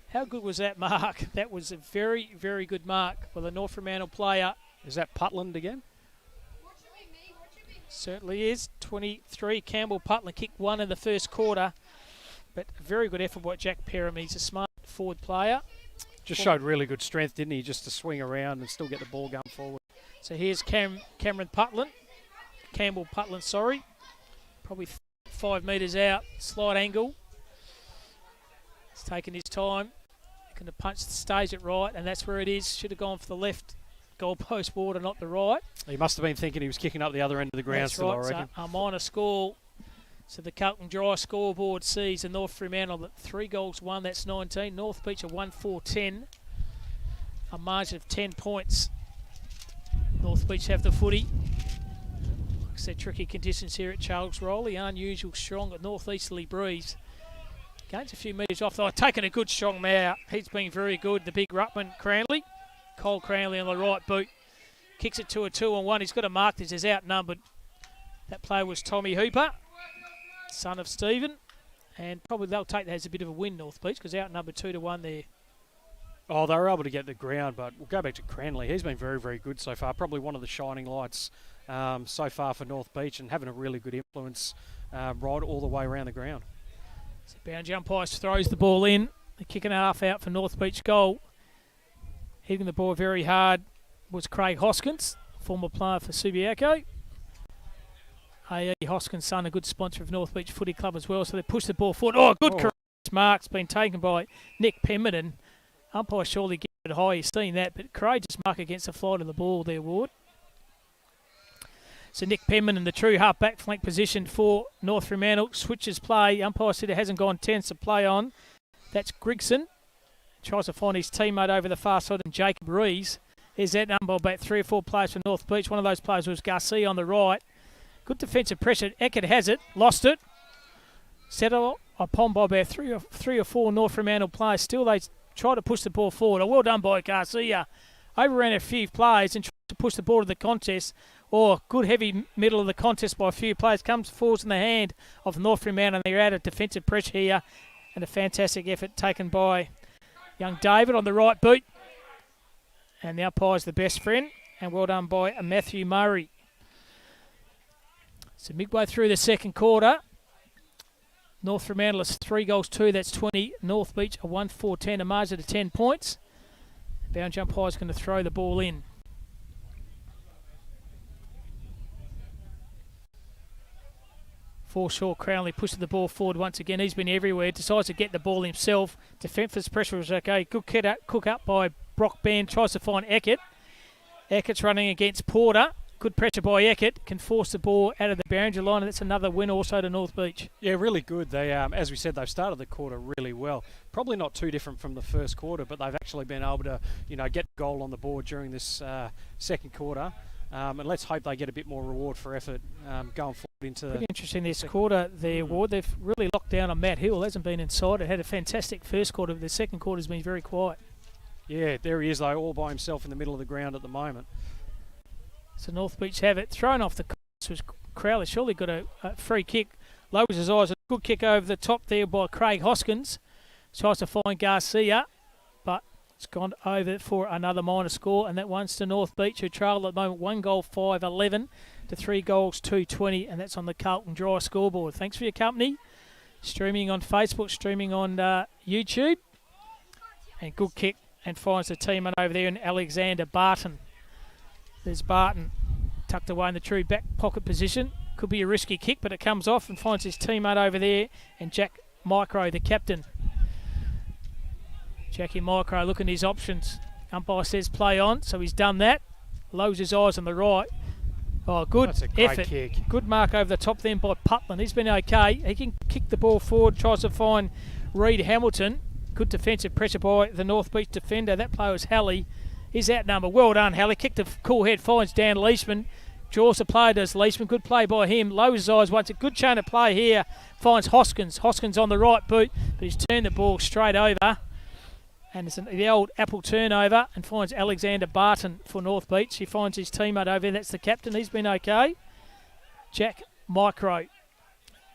How good was that mark? That was a very, very good mark by the North Fremantle player. Is that Putland again? Certainly is. 23. Campbell Putland kicked one in the first quarter. But a very good effort by Jack Perriman. He's a smart forward player. Just showed really good strength, didn't he? Just to swing around and still get the ball going forward. So here's Cameron Putland. Campbell Putland, sorry. Probably 5 metres out. Slight angle. He's taking his time. Going to punch, stays it right, and that's where it is. Should have gone for the left goalpost border, not the right. He must have been thinking he was kicking up the other end of the ground. That's still, right. I reckon. So a minor score. So the Carlton Dry scoreboard sees the North Fremantle at 3 goals, 1. That's 19. North Beach are 1-4-10. A margin of 10 points. North Beach have the footy. Like I said, tricky conditions here at Charles Rowley. Unusual strong northeasterly breeze. Gains a few metres off, though. Taking a good strong man out. He's been very good. The big ruckman, Cranley. Cole Cranley on the right boot. Kicks it to a 2-on-1. He's got a mark that is outnumbered. That player was Tommy Hooper, son of Stephen. And probably they'll take that as a bit of a win, North Beach, because outnumbered 2-1 there. Oh, they were able to get the ground, but we'll go back to Cranley. He's been very, very good so far. Probably one of the shining lights so far for North Beach, and having a really good influence right all the way around the ground. So boundary umpire throws the ball in. The kick and a half out for North Beach goal. Hitting the ball very hard was Craig Hoskins, former player for Subiaco. A.E. Hoskins' son, a good sponsor of North Beach Footy Club as well. So they push the ball forward. Oh, good courageous mark's been taken by Nick Pemberton. Umpire surely get it high. You've seen that, but courageous mark against the flight of the ball there, Ward. So Nick Pemberton, the true half-back flank position for North Fremantle, switches play. Umpire said it hasn't gone 10, so play on. That's Grigson. Tries to find his teammate over the far side, and Jacob Rees. Here's that number about 3 or 4 players for North Beach. One of those players was Garcia on the right. Good defensive pressure. Eckert has it. Lost it. Settled upon by about three or four North Fremantle players. Still, they try to push the ball forward. Oh, well done by Garcia. Overran a few players and tried to push the ball to the contest. Or good heavy middle of the contest by a few players. Comes forwards in the hand of North Fremantle, and they're out of defensive pressure here. And a fantastic effort taken by Young David on the right boot. And the umpire's the best friend. And well done by Matthew Murray. So midway through the second quarter, North Fremantle is 3-2, that's 20. North Beach a 1-4-10, a margin of 10 points. Boundary umpire's going to throw the ball in. Foreshore Crowley pushes the ball forward once again. He's been everywhere. Decides to get the ball himself. Defensive pressure was okay. Good cook up by Brock Band. Tries to find Eckert. Eckert's running against Porter. Good pressure by Eckert. Can force the ball out of the boundary line. And that's another win also to North Beach. Yeah, really good. They, as we said, they've started the quarter really well. Probably not too different from the first quarter, but they've actually been able to, get a goal on the board during this second quarter. And let's hope they get a bit more reward for effort going forward into... Pretty interesting this quarter, the award. They've really locked down on Matt Hill. Hasn't been inside. It had a fantastic first quarter. The second quarter's been very quiet. Yeah, there he is, though, all by himself in the middle of the ground at the moment. So North Beach have it. Thrown off the course was Crowley. Surely got a free kick. Lowers his eyes. A good kick over the top there by Craig Hoskins. Tries to find Garcia, but it's gone over for another minor score, and that one's to North Beach, who trail at the moment 1 goal 5-11 to 3 goals 2-20, and that's on the Carlton Dry scoreboard. Thanks for your company. Streaming on Facebook, streaming on YouTube. And good kick, and finds the teammate over there in Alexander Barton. There's Barton tucked away in the true back pocket position. Could be a risky kick, but it comes off and finds his teammate over there, and Jack Micro, the captain. Jackie Micro looking at his options. Umpire says play on, so he's done that. Lowers his eyes on the right. Oh, good That's a great effort. Kick. Good mark over the top then by Putland. He's been okay. He can kick the ball forward, tries to find Reed Hamilton. Good defensive pressure by the North Beach defender. That player was Halley. He's outnumbered. Well done, Halley. Kicked a cool head, finds Dan Leishman. Draws the play, does Leishman. Good play by him. Lowers his eyes once. A good chain of play here. Finds Hoskins. Hoskins on the right boot, but he's turned the ball straight over. And it's the old apple turnover, and finds Alexander Barton for North Beach. He finds his teammate over there. That's the captain. He's been okay. Jack Micro.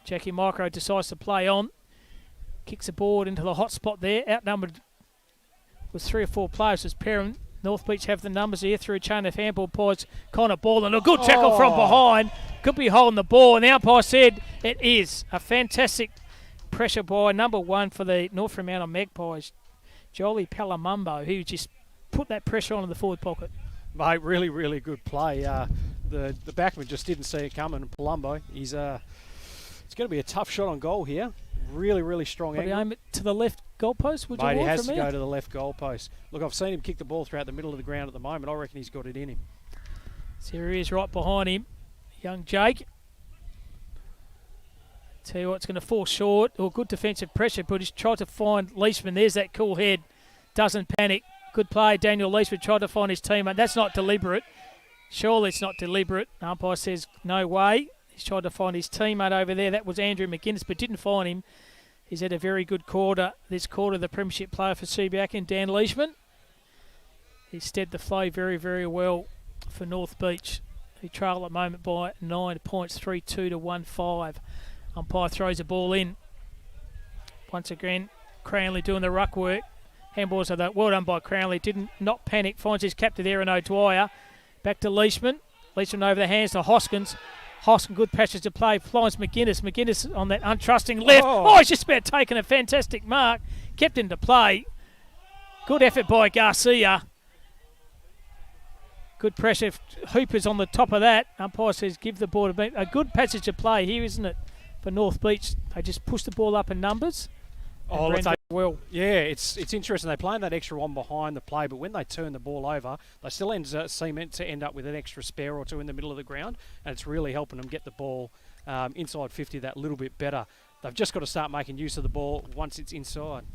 Jackie Micro decides to play on. Kicks the board into the hot spot there. Outnumbered with 3 or 4 players as Perham. North Beach have the numbers here through a chain of handball pies. Connor Ball, and a good tackle from behind. Could be holding the ball, and the umpire said it is. A fantastic pressure by number 1 for the North Fremantle Magpies, Jolie Palamumbo, who just put that pressure on in the forward pocket. Mate, really, really good play. The backman just didn't see it coming. Palumbo, it's going to be a tough shot on goal here. Really, really strong Probably angle. aim it to the left goalpost, would you Mate, he want has from to here? go to the left goalpost. Look, I've seen him kick the ball throughout the middle of the ground at the moment. I reckon he's got it in him. So here he is right behind him. Young Jake. Tell you what, it's going to fall short. Or good defensive pressure, but he's tried to find Leishman. There's that cool head. Doesn't panic. Good play. Daniel Leishman tried to find his teammate. That's not deliberate. Surely it's not deliberate. Umpire says no way. He's tried to find his teammate over there. That was Andrew McGuinness, but didn't find him. He's had a very good quarter. This quarter, the premiership player for CBAC in Dan Leishman. He steadied the flow very, very well for North Beach. He trail at the moment by 9 points, 3-2 to 1-5. Umpire throws the ball in. Once again, Cranley doing the ruck work. Handballs are that. Well done by Cranley. Didn't not panic. Finds his captain there in O'Dwyer. Back to Leishman. Leishman over the hands to Hoskins. Hoskins, good passage to play. Finds McGuinness. McGuinness on that untrusting left. Oh, he's just about taken a fantastic mark. Kept into play. Good effort by Garcia. Good pressure. Hooper's on the top of that. Umpire says give the ball a good passage to play here, isn't it? For North Beach, they just push the ball up in numbers. Oh, let's say, well. Yeah, it's interesting. They're playing that extra one behind the play, but when they turn the ball over, they still seem to end up with an extra spare or two in the middle of the ground, and it's really helping them get the ball inside 50 that little bit better. They've just got to start making use of the ball once it's inside.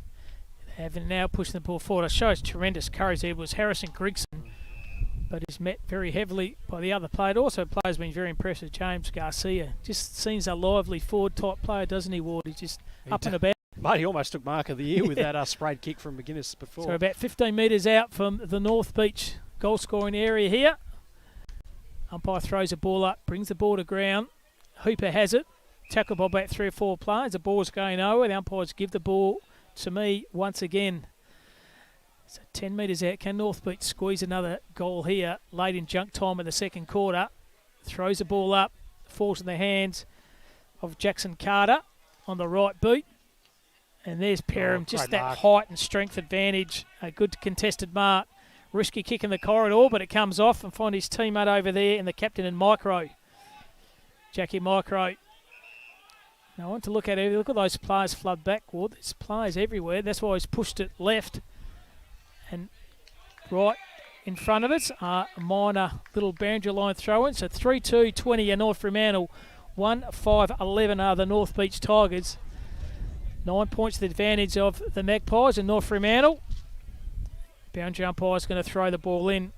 They have now pushing the ball forward. It shows tremendous courage there. It was Harrison Grigson, but he's met very heavily by the other player. Also, player's been very impressive. James Garcia just seems a lively forward type player, doesn't he, Ward? He's just up and about. Mate, he almost took mark of the year with that sprayed kick from McGuinness before. So about 15 metres out from the North Beach goal scoring area here. Umpire throws the ball up, brings the ball to ground. Hooper has it. Tackled by about 3 or 4 players. The ball's going over. The umpires give the ball to me once again. So 10 metres out. Can North Beach squeeze another goal here late in junk time of the second quarter? Throws the ball up, falls in the hands of Jackson Carter on the right boot. And there's Perham, just that mark. height and strength advantage. A good contested mark. Risky kick in the corridor, but it comes off and find his teammate over there and the captain in Micro. Jackie Micro. Now I want to look at it. Look at those players flood backward. There's players everywhere. That's why he's pushed it left. And right in front of us are a minor little boundary line throw-in. So 3-2-20 are North Fremantle. 1-5-11 are the North Beach Tigers. 9 points to the advantage of the Magpies and North Fremantle. Boundary umpire's going to throw the ball in.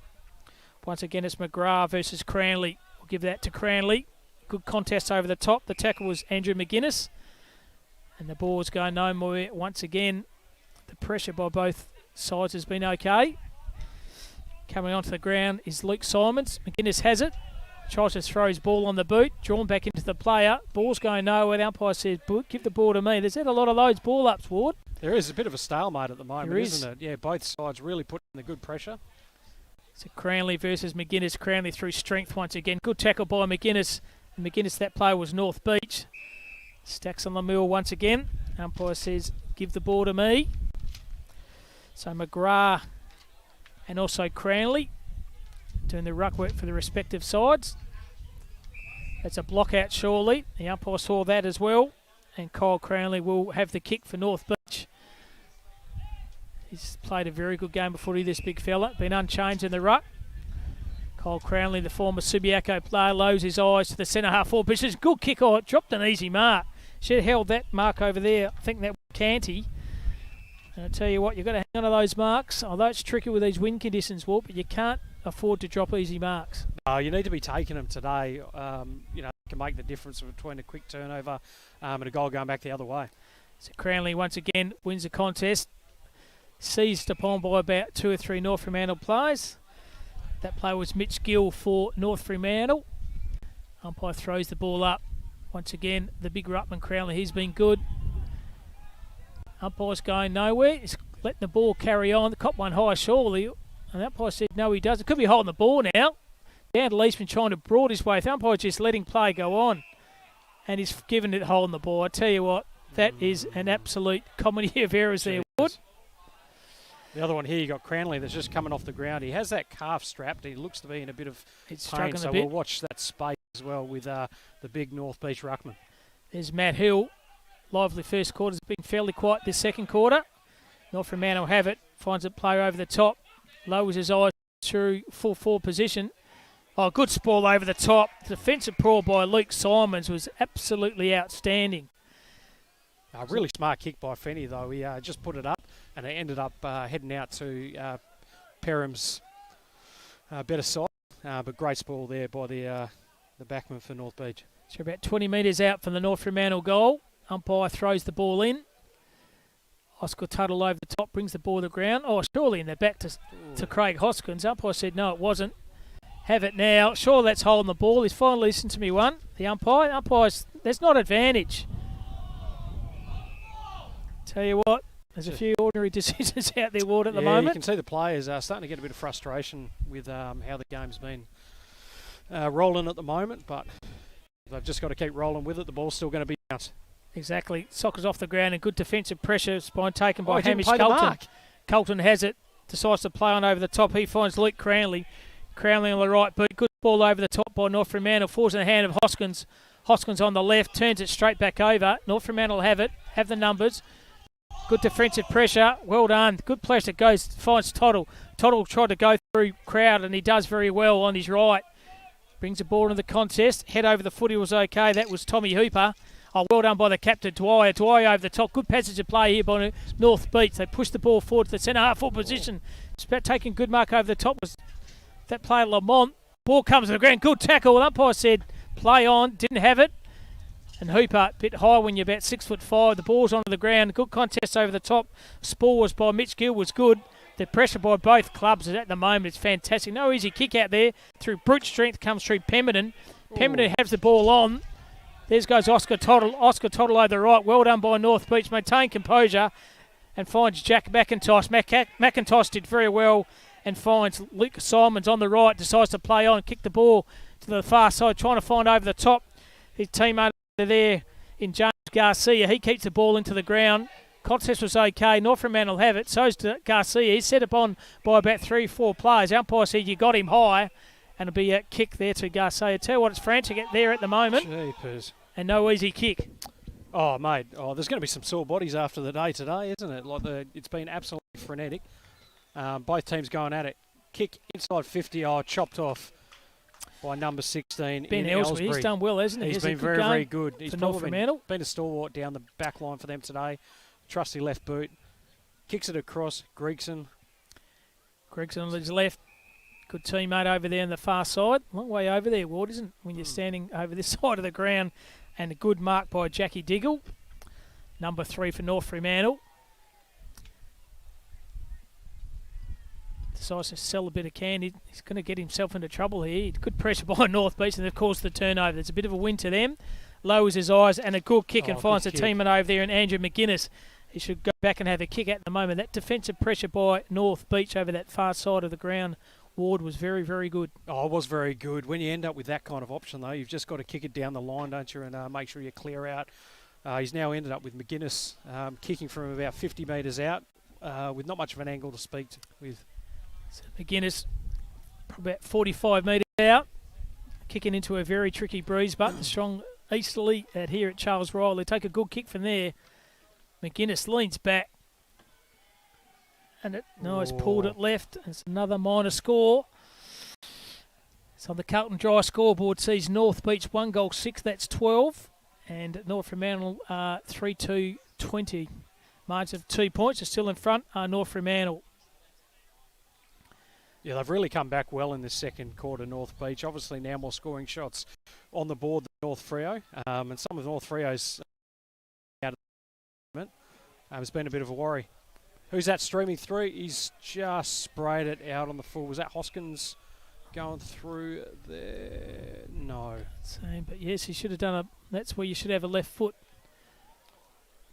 Once again, it's McGrath versus Cranley. We'll give that to Cranley. Good contest over the top. The tackle was Andrew McGuinness. And the ball's going no more. Once again, the pressure by both sides has been okay. Coming onto the ground is Luke Simons. McGuinness has it. Tries to throw his ball on the boot. Drawn back into the player. Ball's going nowhere. The umpire says, give the ball to me. There's had a lot of those ball ups, Ward. There is a bit of a stalemate at the moment, There is. isn't it? Yeah, both sides really put in the good pressure. So Cranley versus McGuinness. Cranley through strength once again. Good tackle by McGuinness. And McGuinness, that player was North Beach. Stacks on the mill once again. Umpire says, give the ball to me. So McGrath and also Cranley doing the ruck work for the respective sides. That's a block out surely. The umpire saw that as well. And Kyle Cranley will have the kick for North Beach. He's played a very good game of footy, this big fella. Been unchanged in the ruck. Kyle Cranley, the former Subiaco player, lowers his eyes to the centre half forward position. Good kick. Oh, it dropped an easy mark. Should have held that mark over there. I think that was Canty. And I tell you what, you've got to hang on to those marks. Although it's tricky with these wind conditions, Walt, but you can't afford to drop easy marks. You need to be taking them today. Can make the difference between a quick turnover and a goal going back the other way. So Cranley once again wins the contest. Seized upon by about 2 or 3 North Fremantle players. That play was Mitch Gill for North Fremantle. Umpire throws the ball up. Once again, the big ruckman Cranley, he's been good. Umpire's going nowhere. He's letting the ball carry on. The cop one high surely. And the umpire said no, he doesn't. Could be holding the ball now. Down to Leesman trying to broad his way. The umpire's just letting play go on. And he's given it holding the ball. I tell you what, that is an absolute comedy of errors there, Wood. The other one here, you got Cranley that's just coming off the ground. He has that calf strapped. He looks to be in a bit of pain, so we'll watch that space as well with the big North Beach ruckman. There's Matt Hill. Lively first quarter. Has been fairly quiet this second quarter. North Fremantle have it. Finds a player over the top. Lowers his eyes through full forward position. Oh, good spoil over the top. Defensive brawl by Luke Simons was absolutely outstanding. A really smart kick by Fenny, though. He just put it up, and it ended up heading out to Perham's better side. But great spoil there by the backman for North Beach. So about 20 metres out from the North Fremantle goal. Umpire throws the ball in. Oscar Tuttle over the top, brings the ball to the ground. Oh, surely in the back to Craig Hoskins. Umpire said no, it wasn't. Have it now. Sure, that's holding the ball. He's finally listened to me one. The umpire's, there's not advantage. Tell you what, there's a few ordinary decisions out there, Ward, at the moment. You can see the players are starting to get a bit of frustration with how the game's been rolling at the moment, but they've just got to keep rolling with it. The ball's still going to be bounced. Exactly. Soccer's off the ground and good defensive pressure. Spine taken by Hamish Colton. Colton. Colton has it. Decides to play on over the top. He finds Luke Cranley. Cranley on the right boot. Good ball over the top by North Fremantle. Falls in the hand of Hoskins. Hoskins on the left. Turns it straight back over. North Fremantle have it. Have the numbers. Good defensive pressure. Well done. Good pressure. Goes, finds Toddle. Toddle tried to go through crowd and he does very well on his right. Brings the ball into the contest. Head over the footy was okay. That was Tommy Hooper. Oh, well done by the captain, Dwyer. Dwyer over the top. Good passage of play here by North Beach. They push the ball forward to the centre half forward position. It's about taking good mark over the top was that player Lamont. Ball comes to the ground. Good tackle. The umpire said play on. Didn't have it. And Hooper, a bit high when you're about 6'5". The ball's onto the ground. Good contest over the top. Spoil was by Mitch Gill was good. The pressure by both clubs at the moment is fantastic. No easy kick out there. Through brute strength comes through Pemberton. Pemberton has the ball on. There goes Oscar Toddle. Oscar Toddle over the right. Well done by North Beach. Maintain composure. and finds Jack McIntosh. McIntosh did very well and finds Luke Simons on the right, decides to play on, kick the ball to the far side, trying to find over the top his teammate over there in James Garcia. He keeps the ball into the ground. Contest was okay. North Fremantle have it. So's Garcia. He's set upon by about 3-4 players. Umpire said you got him high, and it'll be a kick there to Garcia. Tell you what, it's frantic there at the moment. Jeepers. And no easy kick. Oh, mate. Oh, there's going to be some sore bodies after the day today, isn't it? It's been absolutely frenetic. Both teams going at it. Kick inside 50. Oh, chopped off by number 16. Ben Ellsbury. He's done well, hasn't he? He's been very, very good. He's North Fremantle. Been a stalwart down the back line for them today. Trusty left boot. Kicks it across. Gregson on his left. Good teammate over there on the far side. Long way over there, Ward, isn't it? When you're standing over this side of the ground. And a good mark by Jackie Diggle. Number 3 for North Fremantle. Decides to sell a bit of candy. He's going to get himself into trouble here. Good pressure by North Beach, and of course the turnover. There's a bit of a win to them. Lowers his eyes and a good kick and finds a teammate over there in Andrew McGuinness. He should go back and have a kick at the moment. That defensive pressure by North Beach over that far side of the ground, Ward, was very, very good. Oh, it was very good. When you end up with that kind of option, though, you've just got to kick it down the line, don't you, and make sure you clear out. He's now ended up with McGuinness kicking from about 50 metres out with not much of an angle to speak with. So McGuinness, probably about 45 metres out, kicking into a very tricky breeze, but the strong easterly here at Charles Riley. Take a good kick from there. McGuinness leans back. And it's pulled it left. It's another minor score. So the Carlton Dry scoreboard sees North Beach 1 goal 6. That's 12. And North Fremantle 3-2-20. Margin of 2 points are still in front. North Fremantle. Yeah, they've really come back well in this second quarter, North Beach. Obviously now more scoring shots on the board than North Freo. And some of North Freo's out of the moment. It's been a bit of a worry. Who's that streaming through? He's just sprayed it out on the full. Was that Hoskins going through there? No. Same, but yes, he should have done that's where you should have a left foot.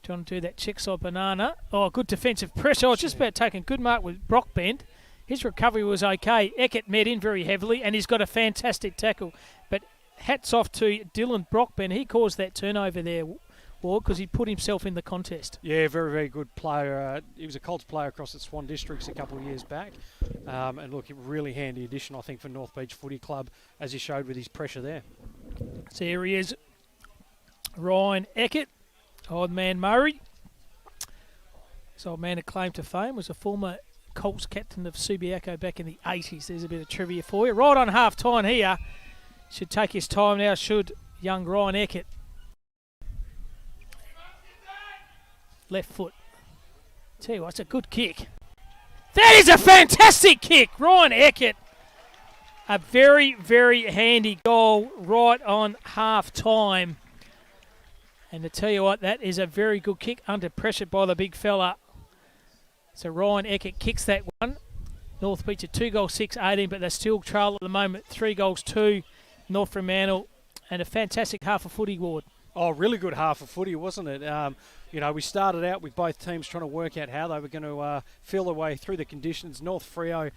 Trying to do that check side banana. Oh, good defensive pressure. I was just about taking good mark with Brockbent. His recovery was okay. Eckert met in very heavily, and he's got a fantastic tackle. But hats off to Dylan Brockbent. He caused that turnover there, Ward, because he put himself in the contest. Yeah, very, very good player. He was a Colts player across at Swan Districts a couple of years back. And look, a really handy addition, I think, for North Beach Footy Club, as he showed with his pressure there. So here he is, Ryan Eckert, old man Murray. His old man of claim to fame was a former Colts captain of Subiaco back in the 80s. There's a bit of trivia for you. Right on half-time here. Should take his time now, should young Ryan Eckert. Left foot. Tell you what, it's a good kick. That is a fantastic kick, Ryan Eckert. A very, very handy goal right on half-time. And to tell you what, that is a very good kick under pressure by the big fella. So Ryan Eckert kicks that one. North Beach are 2 goals 6, 18, but they still trail at the moment. 3 goals 2, North Fremantle, and a fantastic half of footy, Ward. Oh, really good half of footy, wasn't it? We started out with both teams trying to work out how they were going to feel their way through the conditions. North Freo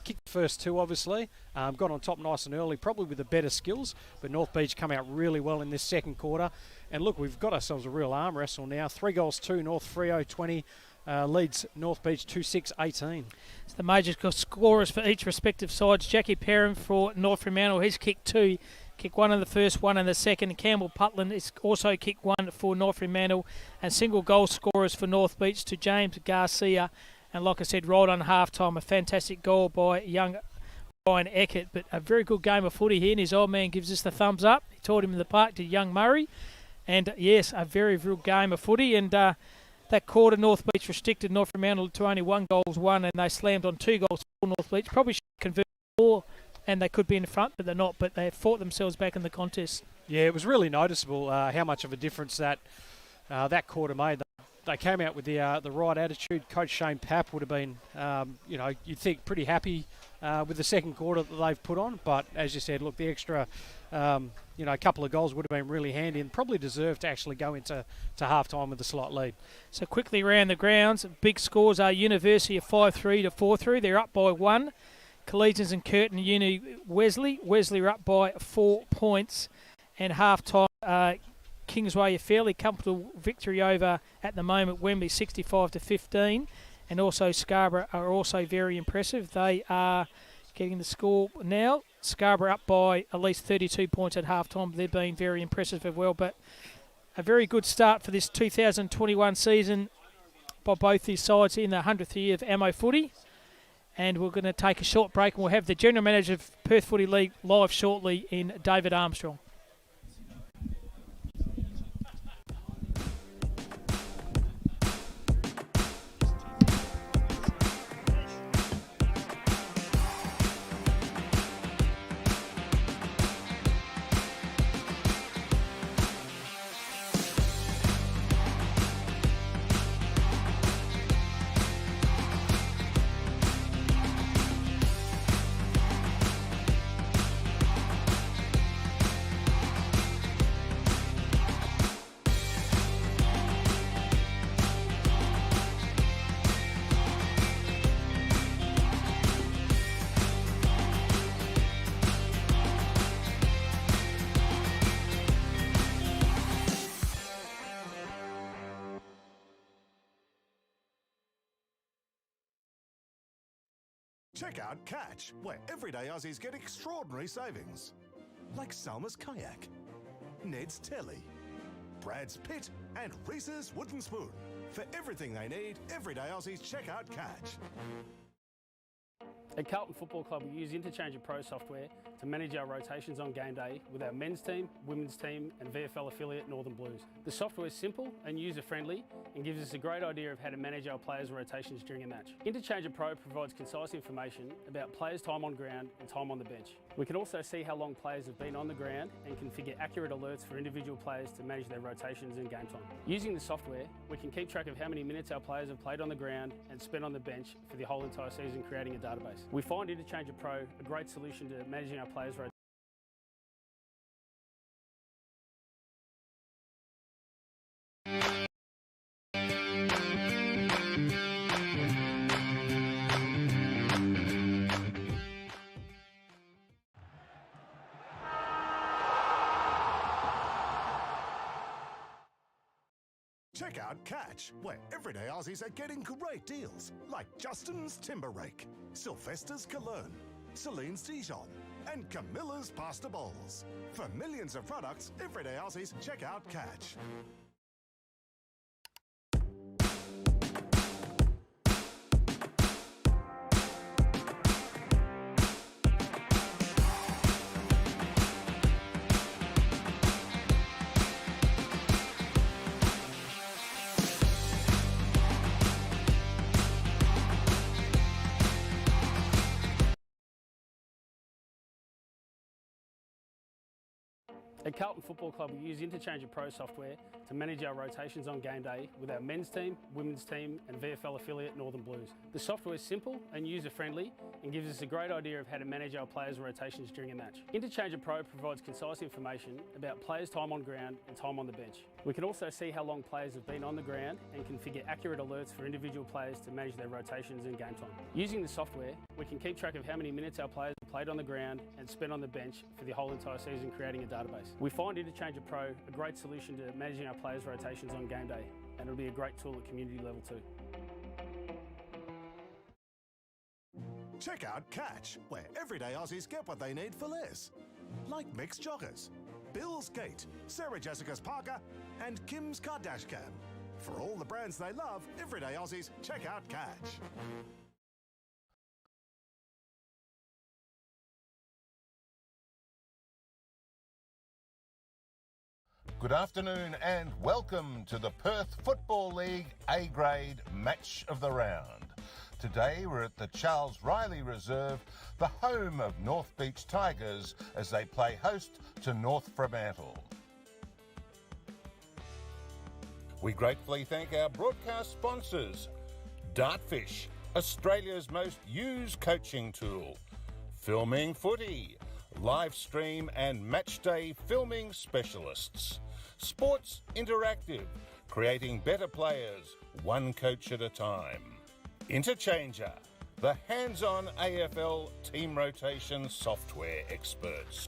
kicked the first 2, obviously. Got on top nice and early, probably with the better skills. But North Beach come out really well in this second quarter. And look, we've got ourselves a real arm wrestle now. 3 goals 2, North Freo 20. Leads North Beach 2-6-18. It's the major scorers for each respective sides. Jackie Perrin for North Fremantle, he's kicked 2. Kick 1 in the first, 1 in the second. Campbell Putland is also kicked 1 for North Fremantle. And single goal scorers for North Beach to James Garcia. And like I said, right on half-time, a fantastic goal by young Ryan Eckert. But a very good game of footy here, and his old man gives us the thumbs up. He taught him in the park to young Murray. And yes, a very, very good game of footy. And that quarter, North Beach restricted North Fremantle to only 1 goal 1, and they slammed on 2 goals for North Beach. Probably should convert 4, and they could be in front, but they're not. But they fought themselves back in the contest. Yeah, it was really noticeable how much of a difference that quarter made. They came out with the right attitude. Coach Shane Papp would have been, you'd think, pretty happy with the second quarter that they've put on. But as you said, look, the extra, a couple of goals would have been really handy and probably deserved to actually go into half-time with a slight lead. So quickly around the grounds, big scores are University of 5-3 to 4-3. They're up by 1. Collegians and Curtin Uni Wesley. Wesley are up by 4 points. And half-time, Kingsway, a fairly comfortable victory over, at the moment, Wembley 65 to 15. And also Scarborough are also very impressive. They are getting the score now. Scarborough up by at least 32 points at half-time. They've been very impressive as well. But a very good start for this 2021 season by both these sides in the 100th year of Ammo Footy. And we're going to take a short break and we'll have the General Manager of Perth Footy League live shortly in David Armstrong. Check out Catch, where everyday Aussies get extraordinary savings. Like Salma's Kayak, Ned's Telly, Brad's Pit, and Reese's Wooden Spoon. For everything they need, everyday Aussies check out Catch. At Carlton Football Club, we use Interchange Pro software to manage our rotations on game day with our men's team, women's team and VFL affiliate Northern Blues. The software is simple and user-friendly and gives us a great idea of how to manage our players' rotations during a match. Interchange Pro provides concise information about players' time on ground and time on the bench. We can also see how long players have been on the ground and configure accurate alerts for individual players to manage their rotations and game time. Using the software, we can keep track of how many minutes our players have played on the ground and spent on the bench for the whole entire season, creating a database. We find Interchange Pro a great solution to managing our players' rotations. Check out Catch, where everyday Aussies are getting great deals. Like Justin's Timber Rake, Sylvester's Cologne, Celine's Dijon, and Camilla's Pasta Bowls. For millions of products, everyday Aussies check out Catch. At Carlton Football Club, we use Interchange Pro software to manage our rotations on game day with our men's team, women's team and VFL affiliate Northern Blues. The software is simple and user-friendly and gives us a great idea of how to manage our players' rotations during a match. Interchange Pro provides concise information about players' time on ground and time on the bench. We can also see how long players have been on the ground and configure accurate alerts for individual players to manage their rotations and game time. Using the software, we can keep track of how many minutes our players have played on the ground and spent on the bench for the whole entire season, creating a database. We find Interchange Pro a great solution to managing our players' rotations on game day, and it'll be a great tool at community level too. Check out Catch, where everyday Aussies get what they need for less. Like Mixed Joggers, Bill's Gate, Sarah Jessica's Parker, and Kim's Kardashcam. For all the brands they love, everyday Aussies check out Catch. Good afternoon and welcome to the Perth Football League A-grade match of the round. Today we're at the Charles Riley Reserve, the home of North Beach Tigers, as they play host to North Fremantle. We gratefully thank our broadcast sponsors: Dartfish, Australia's most used coaching tool, Filming Footy, live stream and match day filming specialists. Sports Interactive, creating better players, one coach at a time. Interchanger, the hands-on AFL team rotation software experts.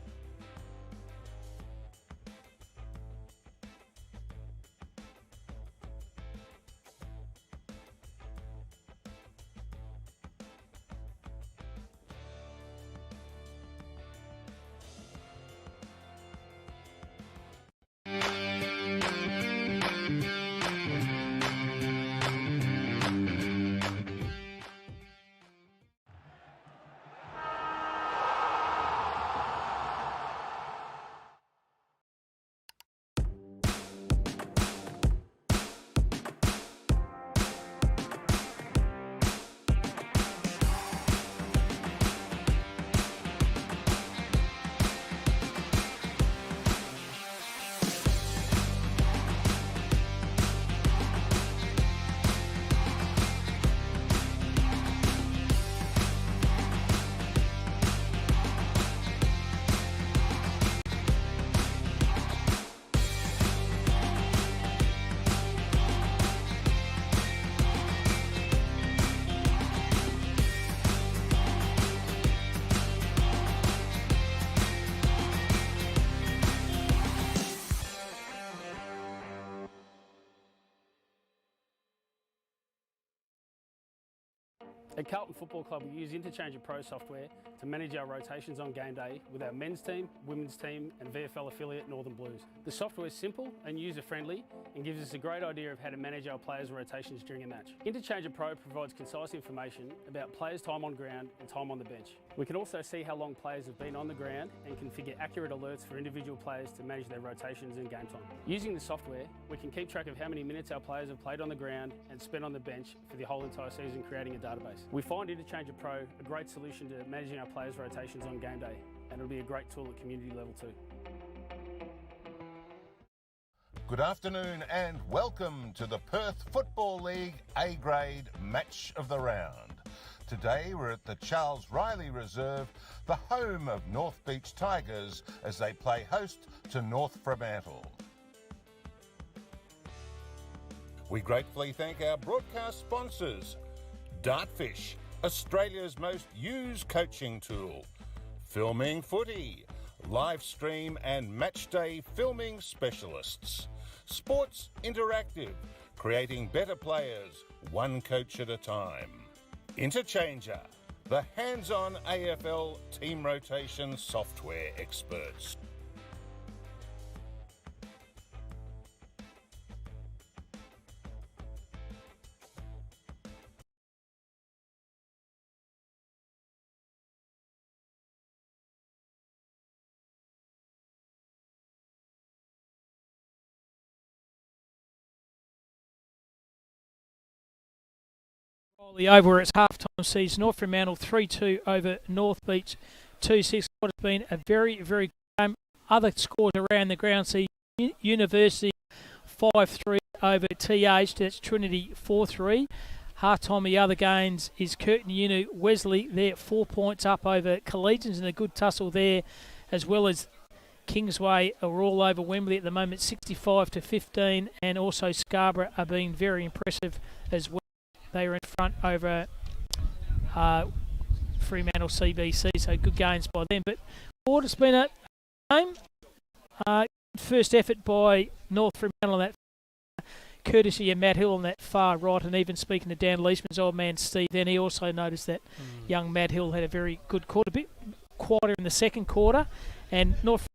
At Carlton Football Club, we use Interchanger Pro software to manage our rotations on game day with our men's team, women's team and VFL affiliate Northern Blues. The software is simple and user-friendly and gives us a great idea of how to manage our players' rotations during a match. Interchanger Pro provides concise information about players' time on ground and time on the bench. We can also see how long players have been on the ground and configure accurate alerts for individual players to manage their rotations and game time. Using the software, we can keep track of how many minutes our players have played on the ground and spent on the bench for the whole entire season, creating a database. We find Interchanger Pro a great solution to managing our players' rotations on game day, and it'll be a great tool at community level too. Good afternoon and welcome to the Perth Football League A-grade match of the round. Today we're at the Charles Riley Reserve, the home of North Beach Tigers, as they play host to North Fremantle. We gratefully thank our broadcast sponsors: Dartfish, Australia's most used coaching tool; Filming Footy, live stream and match day filming specialists; Sports Interactive, creating better players, one coach at a time; Interchanger, the hands-on AFL team rotation software experts. Over its half-time sees North Fremantle 3-2 over North Beach 2-6. What has been a very, very good game. Other scores around the ground see University 5-3 over TH. That's Trinity 4-3. Half-time the other games is Curtin Uni Wesley. They're 4 points up over Collegians, and a good tussle there, as well as Kingsway are all over Wembley at the moment, 65-15, and also Scarborough are being very impressive as well. They are in front over Fremantle CBC, so good gains by them. But Ford, it's been a game. First effort by North Fremantle, that courtesy of Matt Hill on that far right, and even speaking to Dan Leishman's old man Steve, then he also noticed that young Matt Hill had a very good quarter, a bit quieter in the second quarter, and North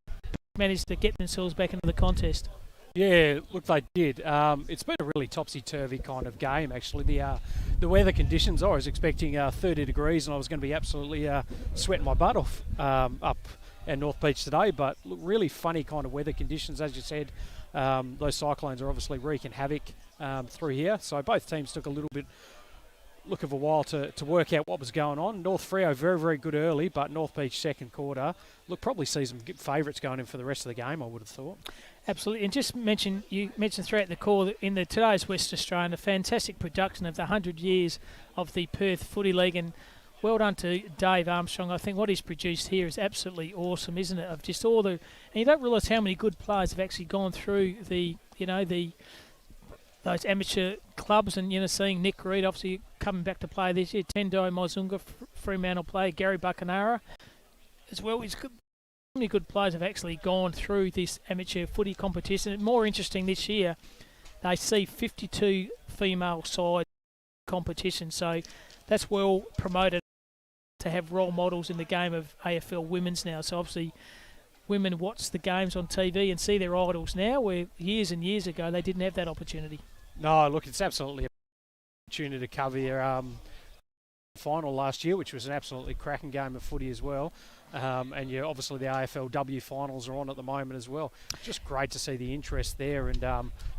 managed to get themselves back into the contest. Yeah, look, they did. It's been a really topsy-turvy kind of game, actually. The weather conditions, I was expecting 30 degrees and I was going to be absolutely sweating my butt off up at North Beach today, but look, really funny kind of weather conditions, as you said. Those cyclones are obviously wreaking havoc through here, so both teams took a little bit of a while to work out what was going on. North Freo very, very good early, but North Beach second quarter, look, probably sees some favourites going in for the rest of the game, I would have thought. Absolutely, and you mentioned throughout the call that in today's West Australian, a fantastic production of the 100 years of the Perth Footy League, and well done to Dave Armstrong. I think what he's produced here is absolutely awesome, isn't it? Of just all the, and you don't realise how many good players have actually gone through those amateur clubs, and seeing Nick Reid obviously coming back to play this year, Tendai Mozunga, Fremantle player, Gary Buchanara as well. He's good. So many good players have actually gone through this amateur footy competition. And more interesting this year, they see 52 female side competition, so that's well promoted to have role models in the game of AFL women's now. So obviously women watch the games on TV and see their idols now, where years and years ago they didn't have that opportunity. No, look, it's absolutely an opportunity to cover your final last year, which was an absolutely cracking game of footy as well. And obviously the AFLW finals are on at the moment as well. Just great to see the interest there, and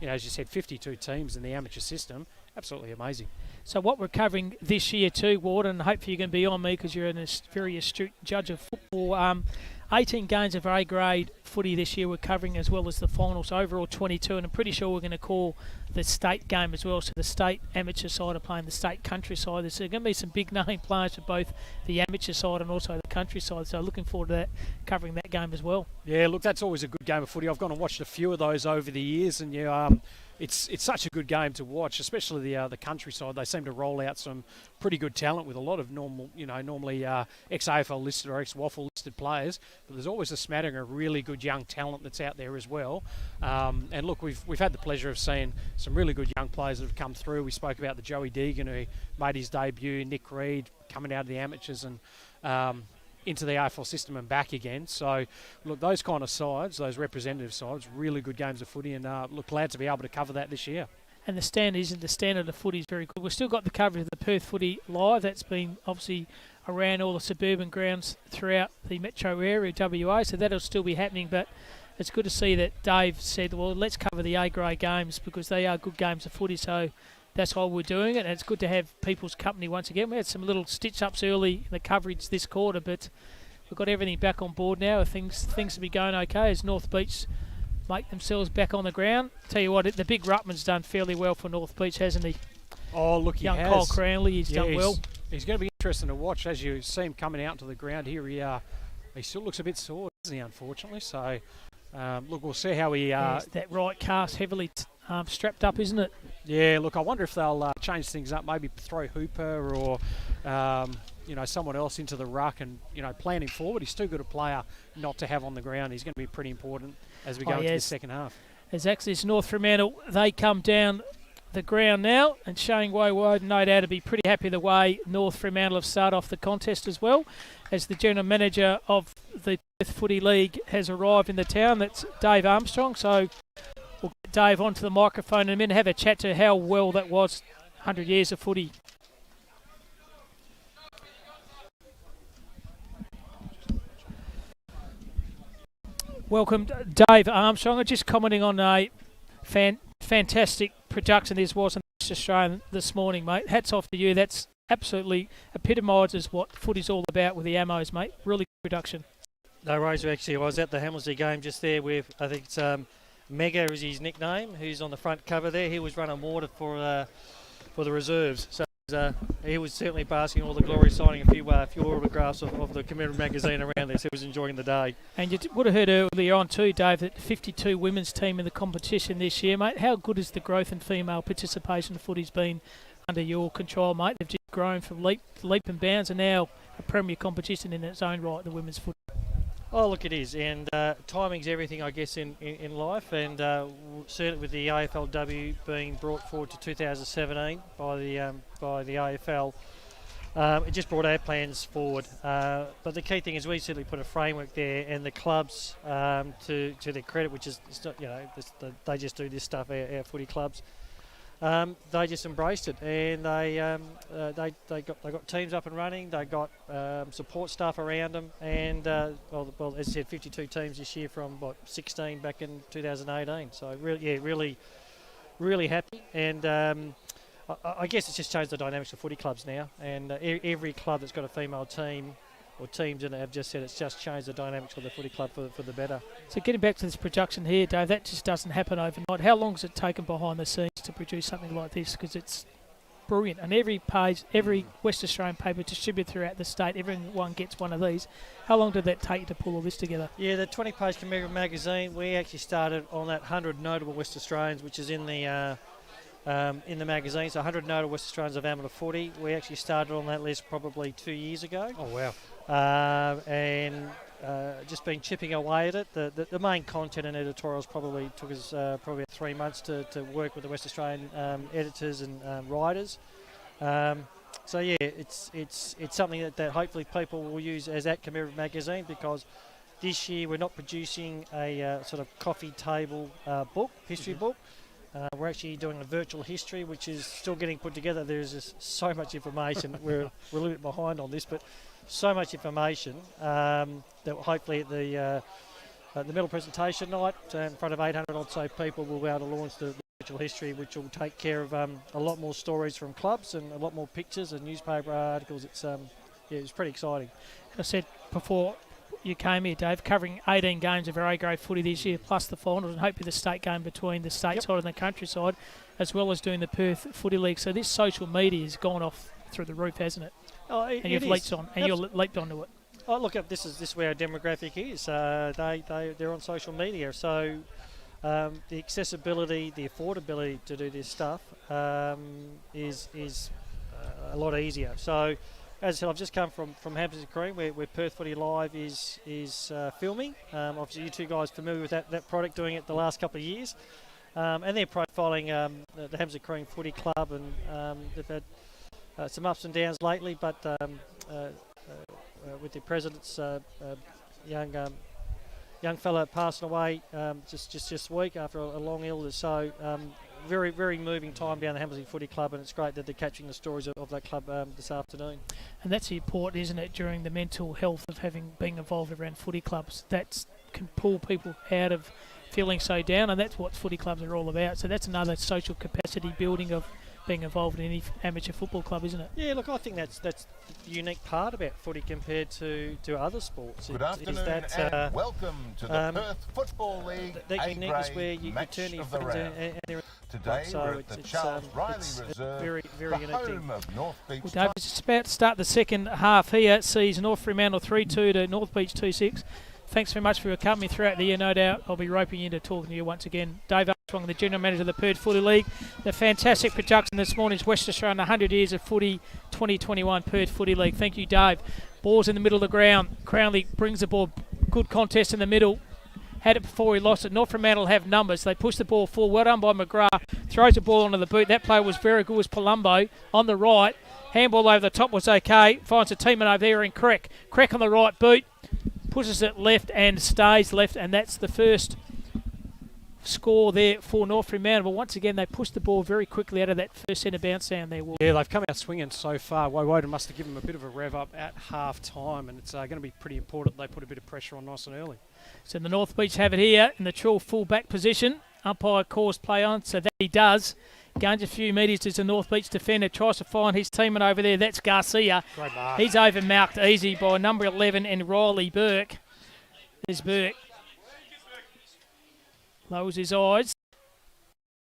as you said, 52 teams in the amateur system, absolutely amazing. So what we're covering this year too, Ward, and hopefully you can be on me because you're a very astute judge of football. 18 games of A-grade footy this year we're covering, as well as the finals. Overall 22, and I'm pretty sure we're going to call the state game as well. So the state amateur side are playing the state country side. There's going to be some big name players for both the amateur side and also the country side. So looking forward to that, covering that game as well. Yeah, look, that's always a good game of footy. I've gone and watched a few of those over the years, and it's such a good game to watch, especially the countryside. They seem to roll out some pretty good talent with a lot of normally ex-AFL listed or ex-WAFL listed players, but there's always a smattering of really good young talent that's out there as well. And look, we've had the pleasure of seeing some really good young players that have come through. We spoke about the Joey Deegan who made his debut, Nick Reid coming out of the amateurs and into the AFL system and back again. So, look, those kind of sides, those representative sides, really good games of footy, and look, glad to be able to cover that this year. And the standard of footy is very good. We've still got the coverage of the Perth footy live. That's been obviously around all the suburban grounds throughout the metro area, WA, so that'll still be happening. But it's good to see that Dave said, well, let's cover the A-grade games because they are good games of footy. So that's why we're doing it, and it's good to have people's company once again. We had some little stitch-ups early in the coverage this quarter, but we've got everything back on board now. Things will be going okay as North Beach make themselves back on the ground. Tell you what, the big Ruttman's done fairly well for North Beach, hasn't he? Oh, look, he Young has. Kyle Cranley, he's done well. He's going to be interesting to watch. As you see him coming out to the ground here, he still looks a bit sore, doesn't he, unfortunately? So, look, we'll see how he... that right calf heavily strapped up, isn't it? Yeah, look, I wonder if they'll change things up, maybe throw Hooper or, someone else into the ruck and, plan him forward. He's too good a player not to have on the ground. He's going to be pretty important as we go into the second half. Exactly. It's North Fremantle. They come down the ground now, and Shane Woden no doubt to be pretty happy the way North Fremantle have started off the contest as well, as the general manager of the Perth Footy League has arrived in the town. That's Dave Armstrong. So we'll get Dave onto the microphone in a minute, have a chat to how well that was, 100 years of footy. Welcome, Dave Armstrong. Just commenting on a fantastic production this was in the Australian this morning, mate. Hats off to you. That's absolutely epitomises what footy's all about with the ammos, mate. Really good production. No worries, actually. I was at the Hammersley game just there with, I think it's Mega is his nickname, who's on the front cover there. He was running water for the reserves. So he was certainly basking all the glory, signing a few autographs of the commemorative magazine around there, so he was enjoying the day. And you would have heard earlier on too, Dave, that 52 women's team in the competition this year, mate. How good is the growth in female participation in footy's been under your control, mate? They've just grown from leap and bounds, and now a premier competition in its own right, the women's footy. Oh, look, it is, and timing's everything, I guess, in life, and certainly with the AFLW being brought forward to 2017 by the AFL, it just brought our plans forward. But the key thing is we certainly put a framework there, and the clubs, to their credit, which is they just do this stuff, our footy clubs. They just embraced it, and they got teams up and running. They got support staff around them, and well, as I said, 52 teams this year from 16 back in 2018. So really happy, and I guess it's just changed the dynamics of footy clubs now, and every club that's got a female team or teams in it have just said it's just changed the dynamics of the footy club for the better. So getting back to this production here, Dave, that just doesn't happen overnight. How long has it taken behind the scenes to produce something like this? Because it's brilliant. And every page, every West Australian paper distributed throughout the state, everyone gets one of these. How long did that take to pull all this together? Yeah, the 20-page commemorative magazine, we actually started on that 100 notable West Australians, which is in the magazine. So 100 notable West Australians of amateur footy. We actually started on that list probably 2 years ago. Oh, wow. And just been chipping away at it. The main content and editorials probably took us probably 3 months to work with the West Australian editors and writers. So yeah, it's something that hopefully people will use as that commemorative magazine, because this year we're not producing a sort of coffee table book, history book. We're actually doing a virtual history, which is still getting put together. There's just so much information. We're a little bit behind on this, but so much information that hopefully at the middle presentation night, in front of 800 odd so people, will be able to launch the virtual history, which will take care of a lot more stories from clubs and a lot more pictures and newspaper articles. It's pretty exciting. I said before you came here, Dave, covering 18 games of our A-grade footy this year, plus the finals, and hopefully the state game between the state side and the countryside, as well as doing the Perth Footy League. So this social media has gone off through the roof, hasn't it? Oh, and you've leaped on, and you're leaped onto it. Oh, look, this is where our demographic is. They're on social media, so the accessibility, the affordability to do this stuff is a lot easier. So, as I said, I've just come from Hamptons and Cream, where Perth Footy Live is filming. Obviously, you two guys are familiar with that product, doing it the last couple of years. And they're profiling the Hamptons and Cream Footy Club, and they've had some ups and downs lately, but with the president's young fella passing away just this week after a long illness. So very, very moving time down the Hamilton Footy Club, and it's great that they're catching the stories of that club this afternoon. And that's important, isn't it, during the mental health of being involved around footy clubs. That can pull people out of feeling so down, and that's what footy clubs are all about. So that's another social capacity building of being involved in any amateur football club, isn't it? Yeah, look, I think that's the unique part about footy compared to other sports. Good afternoon and welcome to the Perth Football League A-grade match of the round. Today we're at the Charles Riley Reserve, very, very the unique home of North Beach. Well, David, it's about to start the second half here. Sees North Fremantle 3-2 to North Beach 2-6. Thanks very much for your company throughout the year, no doubt. I'll be roping you into talking to you once again. Dave Armstrong, the General Manager of the Perth Footy League. The fantastic production this morning is West Australian 100 Years of Footy 2021 Perth Footy League. Thank you, Dave. Ball's in the middle of the ground. Crownley brings the ball. Good contest in the middle. Had it before he lost it. North Fremantle have numbers. They push the ball forward. Well done by McGrath. Throws the ball onto the boot. That play was very good. Was Palumbo on the right. Handball over the top was okay. Finds a teammate over there in Creck. Creck on the right boot. Pushes it left and stays left, and that's the first score there for North Fremantle. But once again, they pushed the ball very quickly out of that first centre bounce down there. Yeah, they've come out swinging so far. Woden must have given them a bit of a rev up at half time, and it's going to be pretty important they put a bit of pressure on nice and early. So the North Beach have it here in the true full-back position. Umpire calls play on, so that he does. Gains a few metres as the North Beach defender tries to find his teammate over there. That's Garcia. Great mark. He's over-marked easy by number 11 and Riley Burke. There's Burke. Lowers his eyes.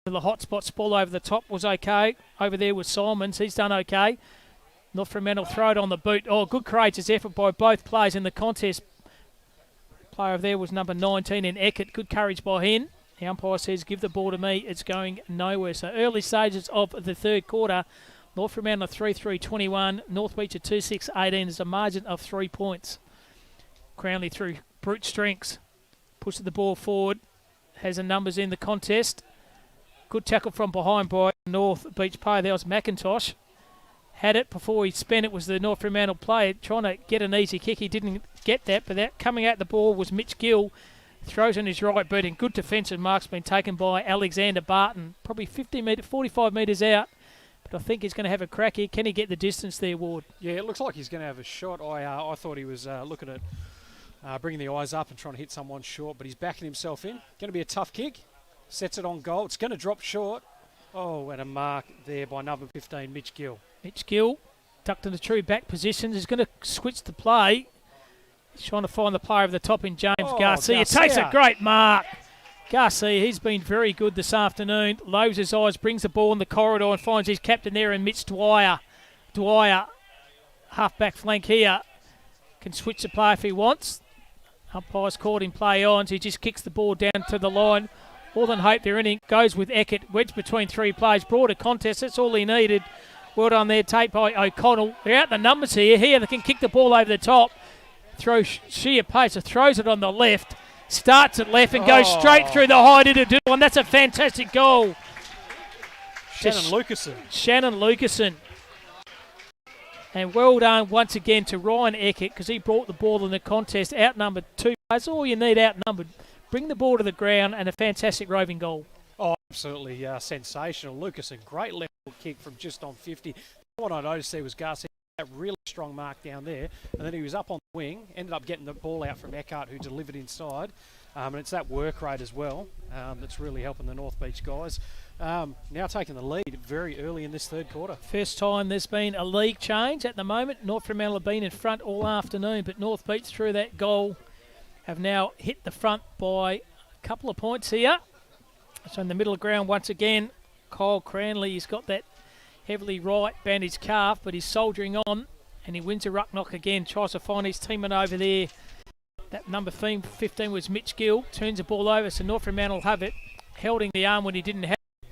The hot spot spoil over the top was okay. Over there was Simons. He's done okay. North Fremantle throw it on the boot. Oh, good courageous effort by both players in the contest. Player over there was number 19 in Eckert. Good courage by him. The umpire says, give the ball to me. It's going nowhere. So early stages of the third quarter. North Fremantle 3-3-21. North Beach at 2-6-18. There's a margin of 3 points. Crownley through brute strengths. Pushes the ball forward. Has the numbers in the contest. Good tackle from behind by North Beach player. There was McIntosh. Had it before he spent it was the North Fremantle player trying to get an easy kick. He didn't get that, but that coming out the ball was Mitch Gill. Throws on his right boot, and good defensive marks been taken by Alexander Barton. Probably 45 metres out, but I think he's going to have a crack here. Can he get the distance there, Ward? Yeah, it looks like he's going to have a shot. I thought he was looking at bringing the eyes up and trying to hit someone short, but he's backing himself in. Going to be a tough kick. Sets it on goal. It's going to drop short. Oh, and a mark there by number 15, Mitch Gill. Mitch Gill, tucked in the true back position. He's going to switch the play. He's trying to find the player over the top in James Garcia. Takes a great mark. Garcia, he's been very good this afternoon. Lowers his eyes, brings the ball in the corridor and finds his captain there in Mitch Dwyer. Dwyer, half-back flank here, can switch the play if he wants. Umpire's caught him play on, so he just kicks the ball down to the line. More than hope they're in it. Goes with Eckert, wedged between three players. Broader contest, that's all he needed. Well done there, take by O'Connell. They're out the numbers here. Here they can kick the ball over the top. Throw sheer pace, throws it on the left. Starts at left and goes straight through the high to do one. That's a fantastic goal. Shannon Lucasen. Shannon Lucasen. And well done once again to Ryan Eckert because he brought the ball in the contest. Outnumbered two players. All you need outnumbered. Bring the ball to the ground and a fantastic roving goal. Oh, absolutely sensational. Lucasen, great left foot kick from just on 50. What I noticed there was Garcia, that really strong mark down there, and then he was up on the wing, ended up getting the ball out from Eckhart, who delivered inside. And it's that work rate as well that's really helping the North Beach guys. Now taking the lead very early in this third quarter. First time there's been a league change at the moment. North Fremantle have been in front all afternoon, but North Beach through that goal have now hit the front by a couple of points here. So in the middle of the ground once again, Kyle Cranley, he's got that heavily right bandaged calf, but he's soldiering on, and he wins a ruck knock again, tries to find his teammate over there. That number 15 was Mitch Gill, turns the ball over, so North Fremantle have it, holding the arm when he didn't have it.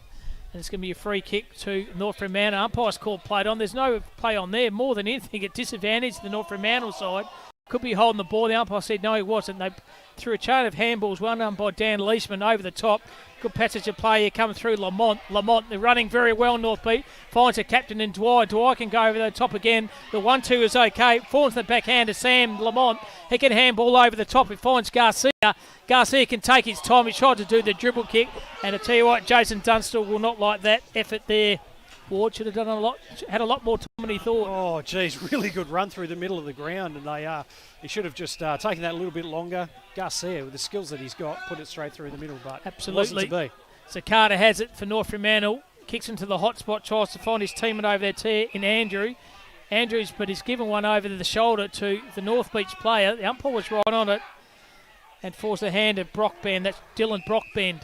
And it's going to be a free kick to North Fremantle. Umpire's called played on. There's no play on there. More than anything, at disadvantage to the North Fremantle side. Could be holding the ball. The umpire said no, he wasn't. They threw a chain of handballs, one done by Dan Leishman over the top. Good passage of play here coming through Lamont. They're running very well, North Beach. Finds the captain in Dwyer. Dwyer can go over the top again. The 1-2 is okay. Falls the backhand to Sam Lamont. He can handball over the top. He finds Garcia. Garcia can take his time. He tried to do the dribble kick. And I tell you what, Jason Dunstall will not like that effort there. Ward should have done had a lot more time than he thought. Oh, geez, really good run through the middle of the ground, and he should have just taken that a little bit longer. Garcia, with the skills that he's got, put it straight through the middle, but absolutely. It wasn't to be. So Carter has it for North Fremantle, kicks into the hot spot, tries to find his teammate over there in Andrews, but he's given one over the shoulder to the North Beach player. The umpire was right on it and forced a hand at Brockbend. That's Dylan Brockbend.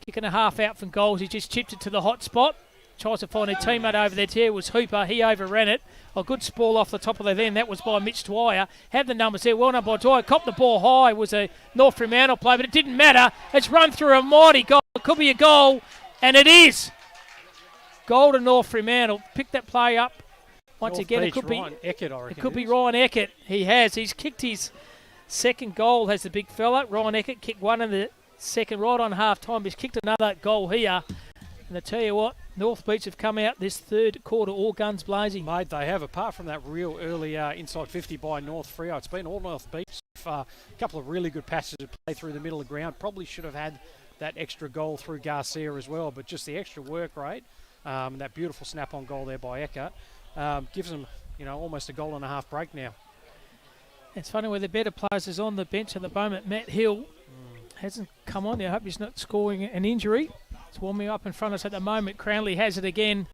Kicking a half out from goals. He just chipped it to the hot spot. Tries to find a teammate over there. Here was Hooper. He overran it. A good sprawl off the top of the then. That was by Mitch Dwyer. Had the numbers there. Well done by Dwyer. Copped the ball high. It was a North Fremantle play, but it didn't matter. It's run through a mighty goal. It could be a goal, and it is. Goal to North Fremantle. Pick that play up. Once North again, Beach, it could be Ryan Eckert, I reckon it could be Ryan Eckert. He has. He's kicked his second goal, has the big fella. Ryan Eckert kicked one in the second right on half-time. He's kicked another goal here. And I tell you what, North Beach have come out this third quarter all guns blazing. Mate, they have, apart from that real early inside 50 by North Freo. It's been all North Beach so far. A couple of really good passes to play through the middle of the ground. Probably should have had that extra goal through Garcia as well, but just the extra work rate, that beautiful snap-on goal there by Eckert, gives them, almost a goal and a half break now. It's funny where the better players is on the bench at the moment. Matt Hill hasn't come on. I hope he's not scoring an injury. It's warming up in front of us at the moment. Cranley has it again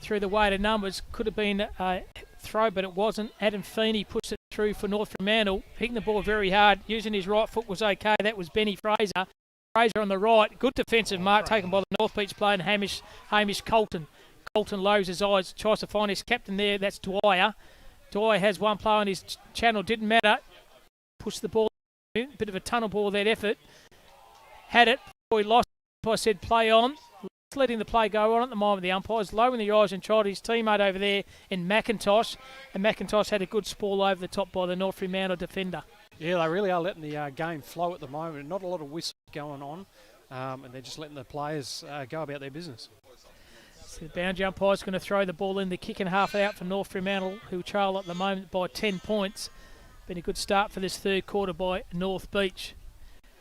through the weighted numbers. Could have been a throw, but it wasn't. Adam Feeney pushed it through for North Fremantle. Hitting the ball very hard. Using his right foot was okay. That was Benny Fraser. Fraser on the right. Good defensive mark taken by the North Beach player and Hamish Colton. Colton lowers his eyes. Tries to find his captain there. That's Dwyer. Dwyer has one player on his channel. Didn't matter. Pushed the ball. Bit of a tunnel ball, that effort. Had it. Before he lost. I said play on, letting the play go on at the moment. The umpires lowering the eyes and tried his teammate over there in McIntosh, and McIntosh had a good sprawl over the top by the North Fremantle defender. Yeah, they really are letting the game flow at the moment. Not a lot of whistles going on, and they're just letting the players go about their business. So the boundary umpire's going to throw the ball in, the kick and half out for North Fremantle, who trail at the moment by 10 points. Been a good start for this third quarter by North Beach.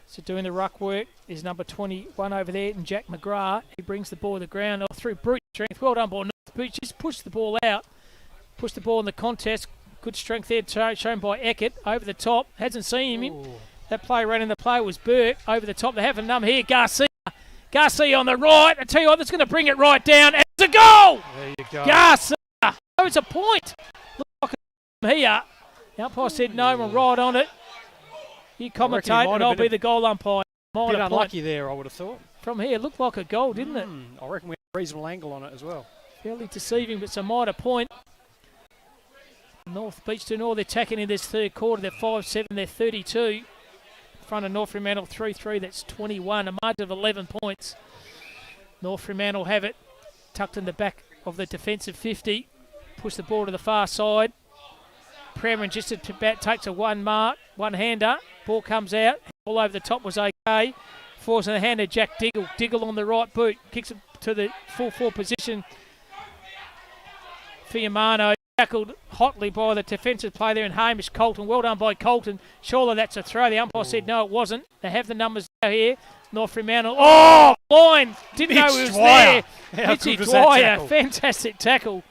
So doing the ruck work is number 21 over there, and Jack McGrath. He brings the ball to the ground through brute strength. Well done by North Beach. Just push the ball out. Push the ball in the contest. Good strength there shown by Eckert. Over the top. Hasn't seen him. Ooh. That play ran in the play was Burke. Over the top. They have a number here. Garcia. Garcia on the right. I tell you what, that's going to bring it right down. And it's a goal! There you go. Garcia. Oh, it's a point. Look like a here. The umpire said no, we're right on it. You commentate and I'll be the goal umpire. minor Bit point. unlucky there, I would have thought. From here, looked like a goal, didn't it? I reckon we had a reasonable angle on it as well. Fairly deceiving, but it's a minor point. North Beach do all their attacking in this third quarter. They're 5-7, they're 32. In front of North Fremantle 3-3, that's 21. A margin of 11 points. North Fremantle have it tucked in the back of the defensive 50. Push the ball to the far side. Premarin just about takes a one-hander. Ball comes out. All over the top was okay. Falls in the hand of Jack Diggle. Diggle on the right boot. Kicks it to the full forward position. Fiumano tackled hotly by the defensive player there in Hamish Colton. Well done by Colton. Surely that's a throw. The umpire said no, it wasn't. They have the numbers now here. North Fremantle. Oh, blind. Didn't know he was there. Mitchy Dwyer. Fantastic tackle.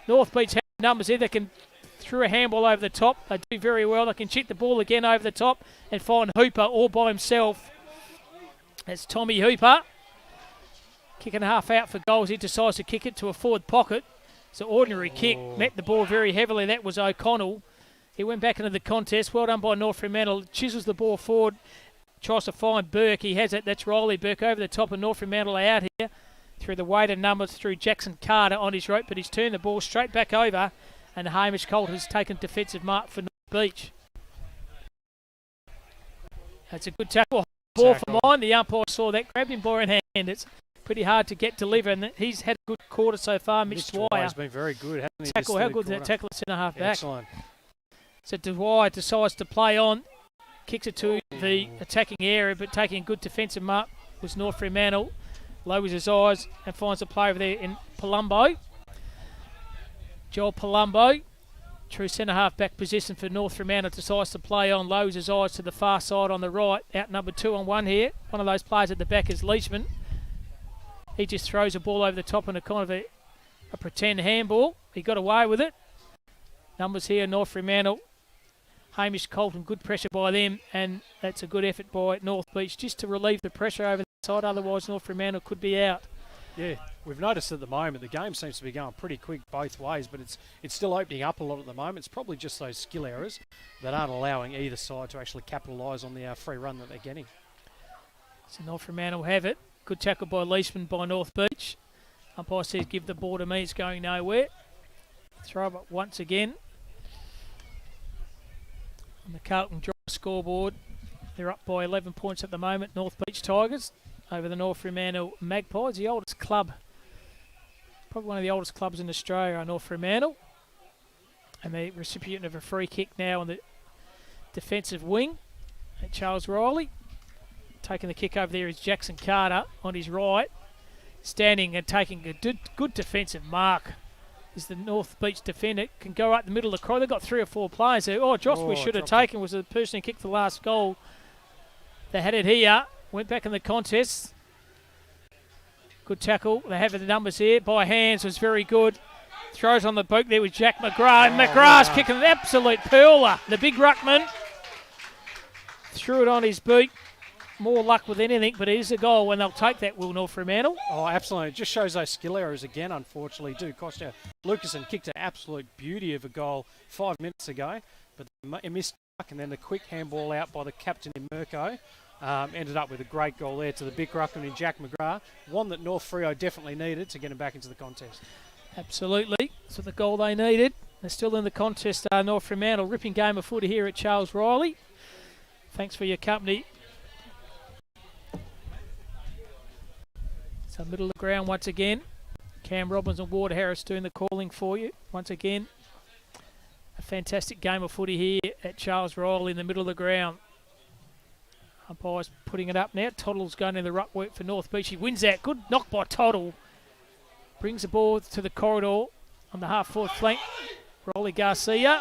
North Beach have the numbers here. They can throw a handball over the top. They do very well. They can chip the ball again over the top and find Hooper all by himself. That's Tommy Hooper. Kick and a half out for goals. He decides to kick it to a forward pocket. It's an ordinary kick. Met the ball very heavily. That was O'Connell. He went back into the contest. Well done by North Fremantle. Chisels the ball forward. Tries to find Burke. He has it. That's Riley Burke over the top of North Fremantle out here. Through the weighted numbers through Jackson Carter on his rope. But he's turned the ball straight back over. And Hamish Colt has taken defensive mark for North Beach. That's a good tackle. Ball for mine. The umpire saw that. Grabbed him by in hand. It's pretty hard to get delivered, and he's had a good quarter so far. Mitch Dwyer has been very good, hasn't he? Tackle, how good that tackle at centre half back. Excellent. So Dwyer decides to play on, kicks it to the attacking area, but taking a good defensive mark was North Fremantle. Lowers his eyes and finds a play over there in Palumbo. Joel Palumbo, true centre half back position for North Fremantle, decides to play on, lowers his eyes to the far side on the right, out number 2 on 1 here. One of those players at the back is Leishman. He just throws a ball over the top in a kind of a pretend handball. He got away with it. Numbers here, North Fremantle. Hamish Colton, good pressure by them, and that's a good effort by North Beach just to relieve the pressure over the side. Otherwise, North Fremantle could be out. Yeah, we've noticed at the moment the game seems to be going pretty quick both ways, but it's still opening up a lot at the moment. It's probably just those skill errors that aren't allowing either side to actually capitalise on the free run that they're getting. So North Fremantle have it. Good tackle by Leishman by North Beach. Umpire says give the ball to me, it's going nowhere. Throw it once again. On the Carlton Drive scoreboard, they're up by 11 points at the moment, North Beach Tigers, over the North Fremantle Magpies, the oldest club. Probably one of the oldest clubs in Australia, North Fremantle. And the recipient of a free kick now on the defensive wing at Charles Riley. Taking the kick over there is Jackson Carter on his right. Standing and taking a good defensive mark is the North Beach defender. Can go right in the middle of the crowd. They've got 3 or 4 players there. Oh, Josh we should have taken was the person who kicked the last goal. They had it here. Went back in the contest. Good tackle. They have the numbers here. By hands was very good. Throws on the boot there with Jack McGrath. And McGrath's kicking an absolute pearler. The big ruckman threw it on his boot. More luck with anything, but it is a goal when they'll take that, will North Fremantle. Oh, absolutely. It just shows those skill errors again, unfortunately, do cost you. Lucasen kicked an absolute beauty of a goal 5 minutes ago, but he missed luck, and then the quick handball out by the captain in Mirko ended up with a great goal there to the big ruckman in Jack McGrath, one that North Freo definitely needed to get him back into the contest. Absolutely. So the goal they needed. They're still in the contest, North Fremantle. Ripping game of footy here at Charles Riley. Thanks for your company. So middle of the ground once again. Cam Robbins and Ward Harris doing the calling for you. Once again, a fantastic game of footy here at Charles Riley in the middle of the ground. Umpire's putting it up now. Toddle's going in the ruck work for North Beach. He wins that. Good knock by Toddle. Brings the ball to the corridor on the half-forward flank. Rolly Garcia.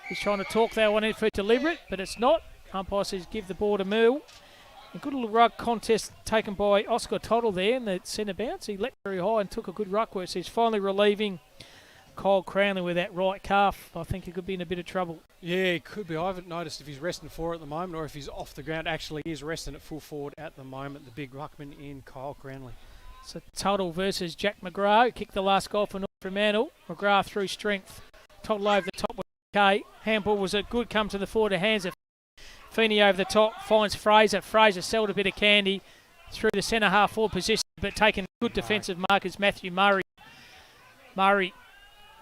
He's trying to talk that one in for deliberate, but it's not. Umpire says give the ball to Mill. A good little ruck contest taken by Oscar Toddle there in the centre bounce. He leapt very high and took a good ruck work. So he's finally relieving Kyle Crownley with that right calf. I think he could be in a bit of trouble. Yeah, he could be. I haven't noticed if he's resting for it at the moment or if he's off the ground. Actually, he is resting at full forward at the moment, the big ruckman in Kyle Crownley. So Toddle versus Jack McGrath. Kicked the last goal for North Fremantle. McGrath through strength. Toddle over the top with okay. Handball was a good come to the forward of hands of Feeney over the top, finds Fraser. Fraser sold a bit of candy through the centre half forward position, but taking good defensive mark is Matthew Murray. Murray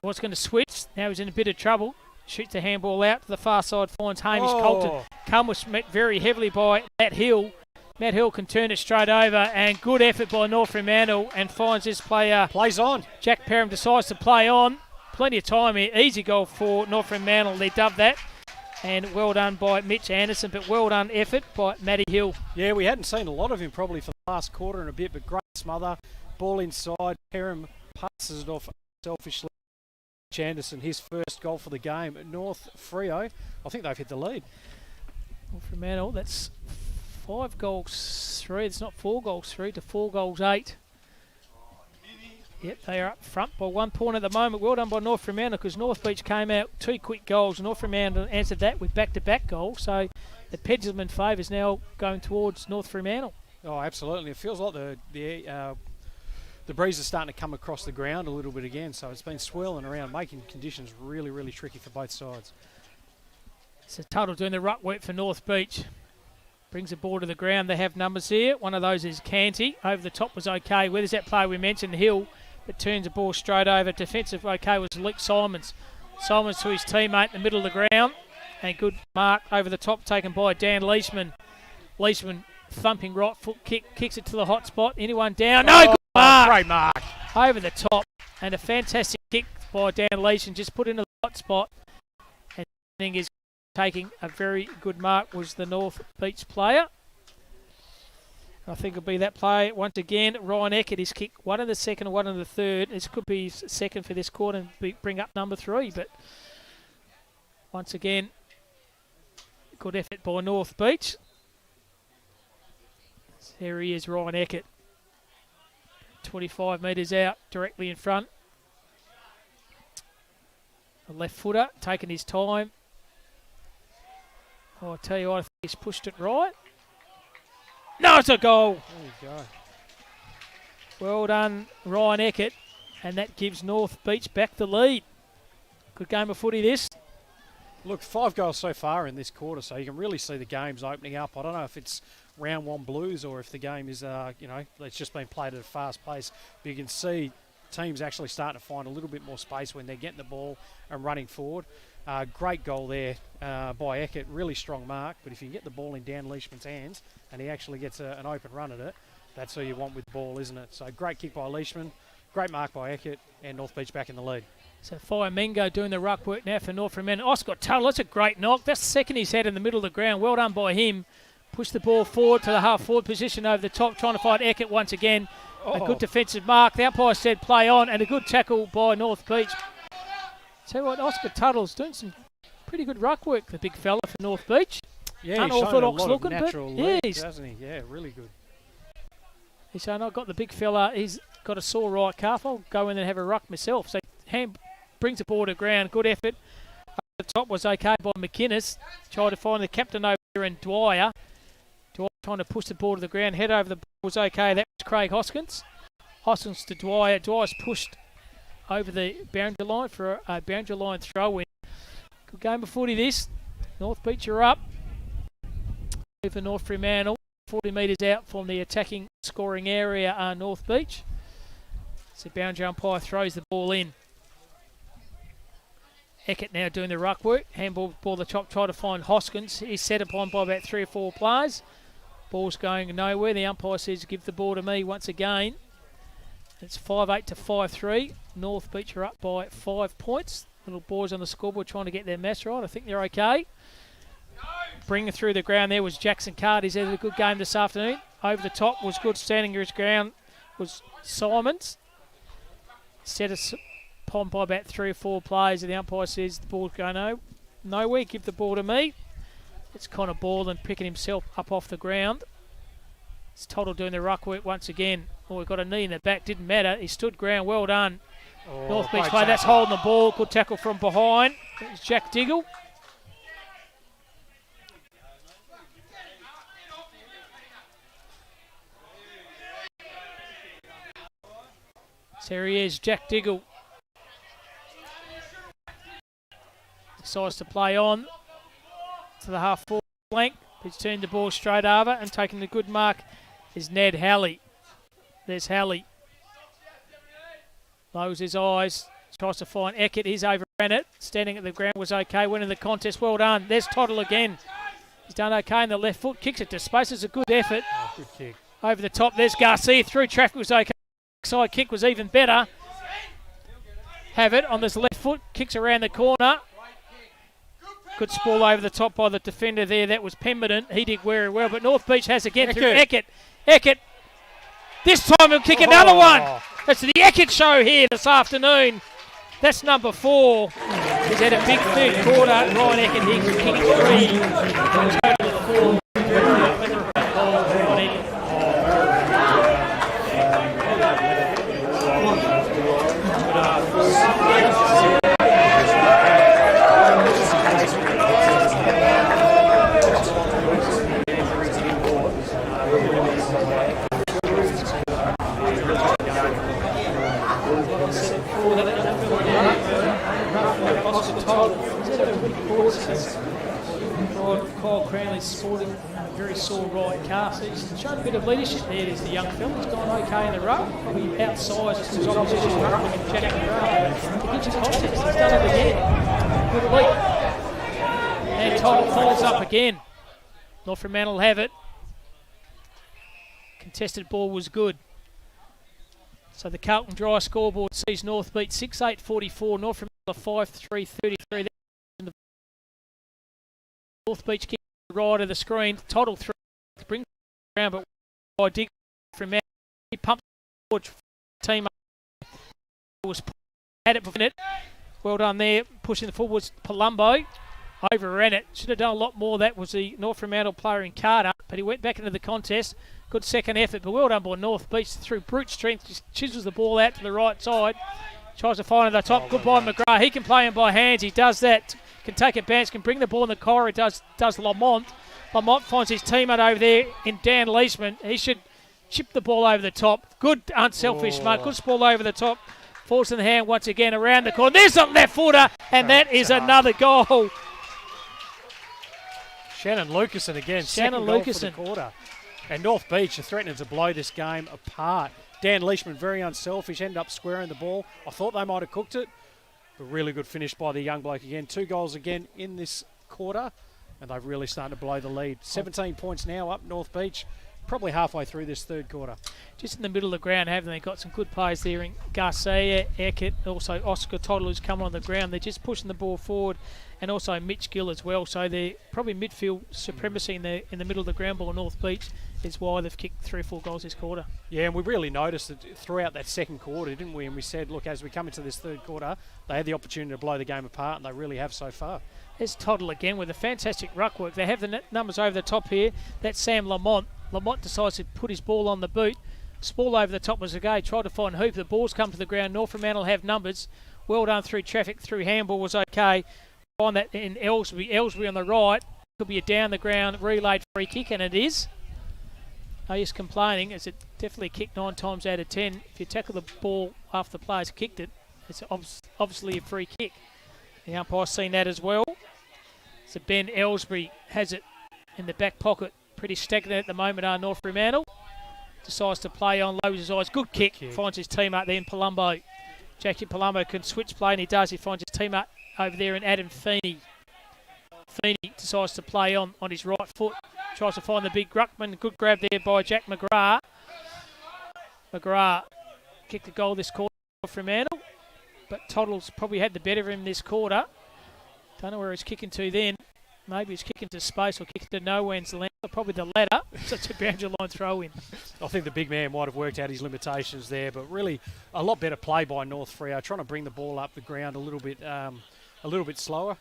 was going to switch. Now he's in a bit of trouble. Shoots the handball out to the far side, finds Hamish Colton. Cum was met very heavily by Matt Hill. Matt Hill can turn it straight over, and good effort by North Fremantle, and finds this player. Plays on. Jack Perham decides to play on. Plenty of time here. Easy goal for North Fremantle. They dubbed that. And well done by Mitch Anderson, but well done effort by Matty Hill. Yeah, we hadn't seen a lot of him probably for the last quarter and a bit, but great smother. Ball inside. Perham passes it off selfishly. Mitch Anderson, his first goal for the game at North Freo. I think they've hit the lead. North Fremantle, that's 5 goals 3. It's not 4 goals 3 to 4 goals 8. Yep, they are up front by 1 point at the moment. Well done by North Fremantle, because North Beach came out 2 quick goals. North Fremantle answered that with back-to-back goals. So the pendulum in favour is now going towards North Fremantle. Oh, absolutely. It feels like the breeze is starting to come across the ground a little bit again. So it's been swirling around, making conditions really, really tricky for both sides. So Tuttle doing the ruck work for North Beach. Brings the ball to the ground. They have numbers here. One of those is Canty. Over the top was okay. Where does that play? We mentioned Hill, but turns the ball straight over. Defensive okay was Luke Simons. Simons to his teammate in the middle of the ground. And good mark over the top taken by Dan Leishman. Leishman thumping right foot kick. Kicks it to the hot spot. Anyone down? No, good mark. Great mark. Over the top. And a fantastic kick by Dan Leishman. Just put into the hot spot. And I think is taking a very good mark was the North Beach player. I think it'll be that play once again. Ryan Eckert is kicked one in the second, one in the third. This could be his second for this quarter and bring up number 3. But once again, good effort by North Beach. There he is, Ryan Eckert. 25 metres out, directly in front. The left footer, taking his time. Oh, I tell you what, I think he's pushed it right. No, it's a goal. There you go. Well done, Ryan Eckert. And that gives North Beach back the lead. Good game of footy this. Look, 5 goals so far in this quarter, so you can really see the games opening up. I don't know if it's round 1 blues or if the game is, it's just been played at a fast pace. But you can see teams actually starting to find a little bit more space when they're getting the ball and running forward. Great goal there by Eckert, really strong mark, but if you can get the ball in Dan Leishman's hands and he actually gets an open run at it, that's who you want with the ball, isn't it? So great kick by Leishman, great mark by Eckert, and North Beach back in the lead. So Fire Mengo doing the ruck work now for North Fremantle. Oscar Tuttle, that's a great knock. That's the second he's had in the middle of the ground. Well done by him. Push the ball forward to the half-forward position over the top, trying to find Eckert once again. A good defensive mark. The umpire said play on, and a good tackle by North Beach. Tell you what, Oscar Tuttle's doing some pretty good ruck work, the big fella for North Beach. Yeah, unorthodox he's looking, natural but legs, hasn't he? Yeah, really good. He's saying, I've got the big fella, he's got a sore right calf, I'll go in and have a ruck myself. So hand brings the ball to ground, good effort. Up the top was okay by McInnes. Tried to find the captain over there in Dwyer. Dwyer trying to push the ball to the ground, head over the ball was okay. That was Craig Hoskins. Hoskins to Dwyer. Dwyer's pushed over the boundary line for a boundary line throw in. Good game of footy this. North Beach are up. For North Fremantle, 40 metres out from the attacking scoring area are North Beach. So boundary umpire throws the ball in. Eckert now doing the ruck work. Handball ball the top, try to find Hoskins. He's set upon by about 3 or 4 players. Ball's going nowhere. The umpire says give the ball to me once again. It's 5-8 to 5-3. North Beach are up by 5 points. Little boys on the scoreboard trying to get their mess right. I think they're okay. Bringing through the ground there was Jackson Card. He's had a good game this afternoon. Over the top was good. Standing his ground was Simons. Set us upon by about 3 or 4 players. And the umpire says the ball's going nowhere. Give the ball to me. It's Connor Borland picking himself up off the ground. It's Tuttle doing the ruck work once again. Oh, we've got a knee in the back. Didn't matter. He stood ground. Well done. North Beach play. That's holding the ball. Good tackle from behind. It's Jack Diggle. So here he is, Jack Diggle. Decides to play on to the half forward flank. He's turned the ball straight over and taking the good mark is Ned Halley. There's Halley. Lowers his eyes. Tries to find Eckert. He's overran it. Standing at the ground was okay. Winning the contest. Well done. There's Toddle again. He's done okay in the left foot. Kicks it to space. It's a good effort. Oh, good kick. Over the top. There's Garcia. Through traffic was okay. Side kick was even better. Have it on this left foot. Kicks around the corner. Good sprawl over the top by the defender there. That was Pemberton. He did very well. But North Beach has again through Eckert. Eckert. This time he'll kick another one. That's the Eckert show here this afternoon. That's number 4. He's had a big third quarter. Ryan Eckert, he can kick 3. Kyle Cranley's sporting a very sore right calf. He's shown a bit of leadership there. There's the young fella. He's gone okay in the ruck. Probably outsized his opposition ruck and Jack McGrath. He gives his contest. He's done it again. Good leap. And Toddle falls up again. North Fremantle will have it. Contested ball was good. So the Carlton Dry scoreboard sees North beat 6-8-44. North Fremantle 5-3-33. North Beach kick right of the screen. Toddle through, brings it around, but by Dig from out. He pumps forward. Team was had it before it. Well done there, pushing the forwards. Palumbo overran it. Should have done a lot more. That was the North Fremantle player in Carter, but he went back into the contest. Good second effort, but well done by North Beach through brute strength. Just chisels the ball out to the right side. Tries to find it at the top. Good by McGrath. He can play him by hands. He does that. Can take a bounce. Can bring the ball in the corridor. Does Lamont. Lamont finds his teammate over there in Dan Leishman. He should chip the ball over the top. Good unselfish mark. Good ball over the top. Falls in the hand once again around the corner. There's a left footer, and that is another goal. Shannon Lucasen again. Shannon Lucasen. Quarter. And North Beach are threatening to blow this game apart. Dan Leishman, very unselfish, ended up squaring the ball. I thought they might have cooked it, but really good finish by the young bloke again. 2 goals again in this quarter, and they're really starting to blow the lead. 17 points now up North Beach, probably halfway through this third quarter. Just in the middle of the ground, haven't they got some good players there in Garcia, Eckert, also Oscar Toddle who's coming on the ground. They're just pushing the ball forward, and also Mitch Gill as well. So they're probably midfield supremacy in the middle of the ground ball. North Beach is why they've kicked 3 or 4 goals this quarter. Yeah, and we really noticed it throughout that second quarter, didn't we? And we said, look, as we come into this third quarter, they had the opportunity to blow the game apart, and they really have so far. There's Toddle again with a fantastic ruck work. They have the numbers over the top here. That's Sam Lamont. Lamont decides to put his ball on the boot. Spall over the top was okay. Tried to find Hoop. The ball's come to the ground. North Fremantle have numbers. Well done through traffic, through handball was okay. Find that in Ellsbury. Ellsbury on the right. Could be a down the ground relayed free kick, and it is. No use complaining, as it definitely kicked 9 times out of 10. If you tackle the ball after the player's kicked it, it's obviously a free kick. The umpire's seen that as well. So Ben Ellsbury has it in the back pocket. Pretty stagnant at the moment are North Fremantle. Decides to play on, lowers his eyes. Good kick. Finds his teammate there in Palumbo. Jackie Palumbo can switch play, and he does. He finds his teammate over there in Adam Feeney. Feeney decides to play on his right foot. Tries to find the big ruckman. Good grab there by Jack McGrath. McGrath kicked the goal this quarter for Fremantle, but Toddle's probably had the better of him this quarter. Don't know where he's kicking to then. Maybe he's kicking to space or kicking to nowhere's land. Probably the latter. Such a boundary line throw in. I think the big man might have worked out his limitations there, but really a lot better play by North Freo, trying to bring the ball up the ground a little bit slower.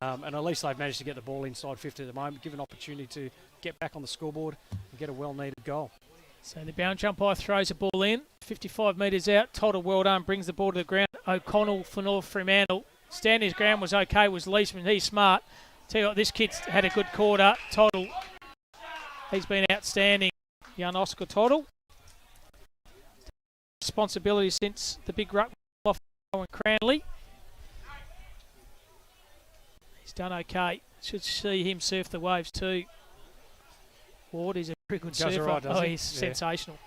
And at least they've managed to get the ball inside 50 at the moment, give an opportunity to get back on the scoreboard and get a well-needed goal. So the bound umpire throws the ball in, 55 metres out. Toddle, well done, brings the ball to the ground. O'Connell for North Fremantle. Standing his ground was okay, was Leishman. He's smart. Tell you what, this kid's had a good quarter. Toddle, he's been outstanding. Young Oscar Toddle. Responsibility since the big ruck off Owen Cranley. He's done okay. Should see him surf the waves too. Ward is a pretty good surfer. Right, oh, he's sensational.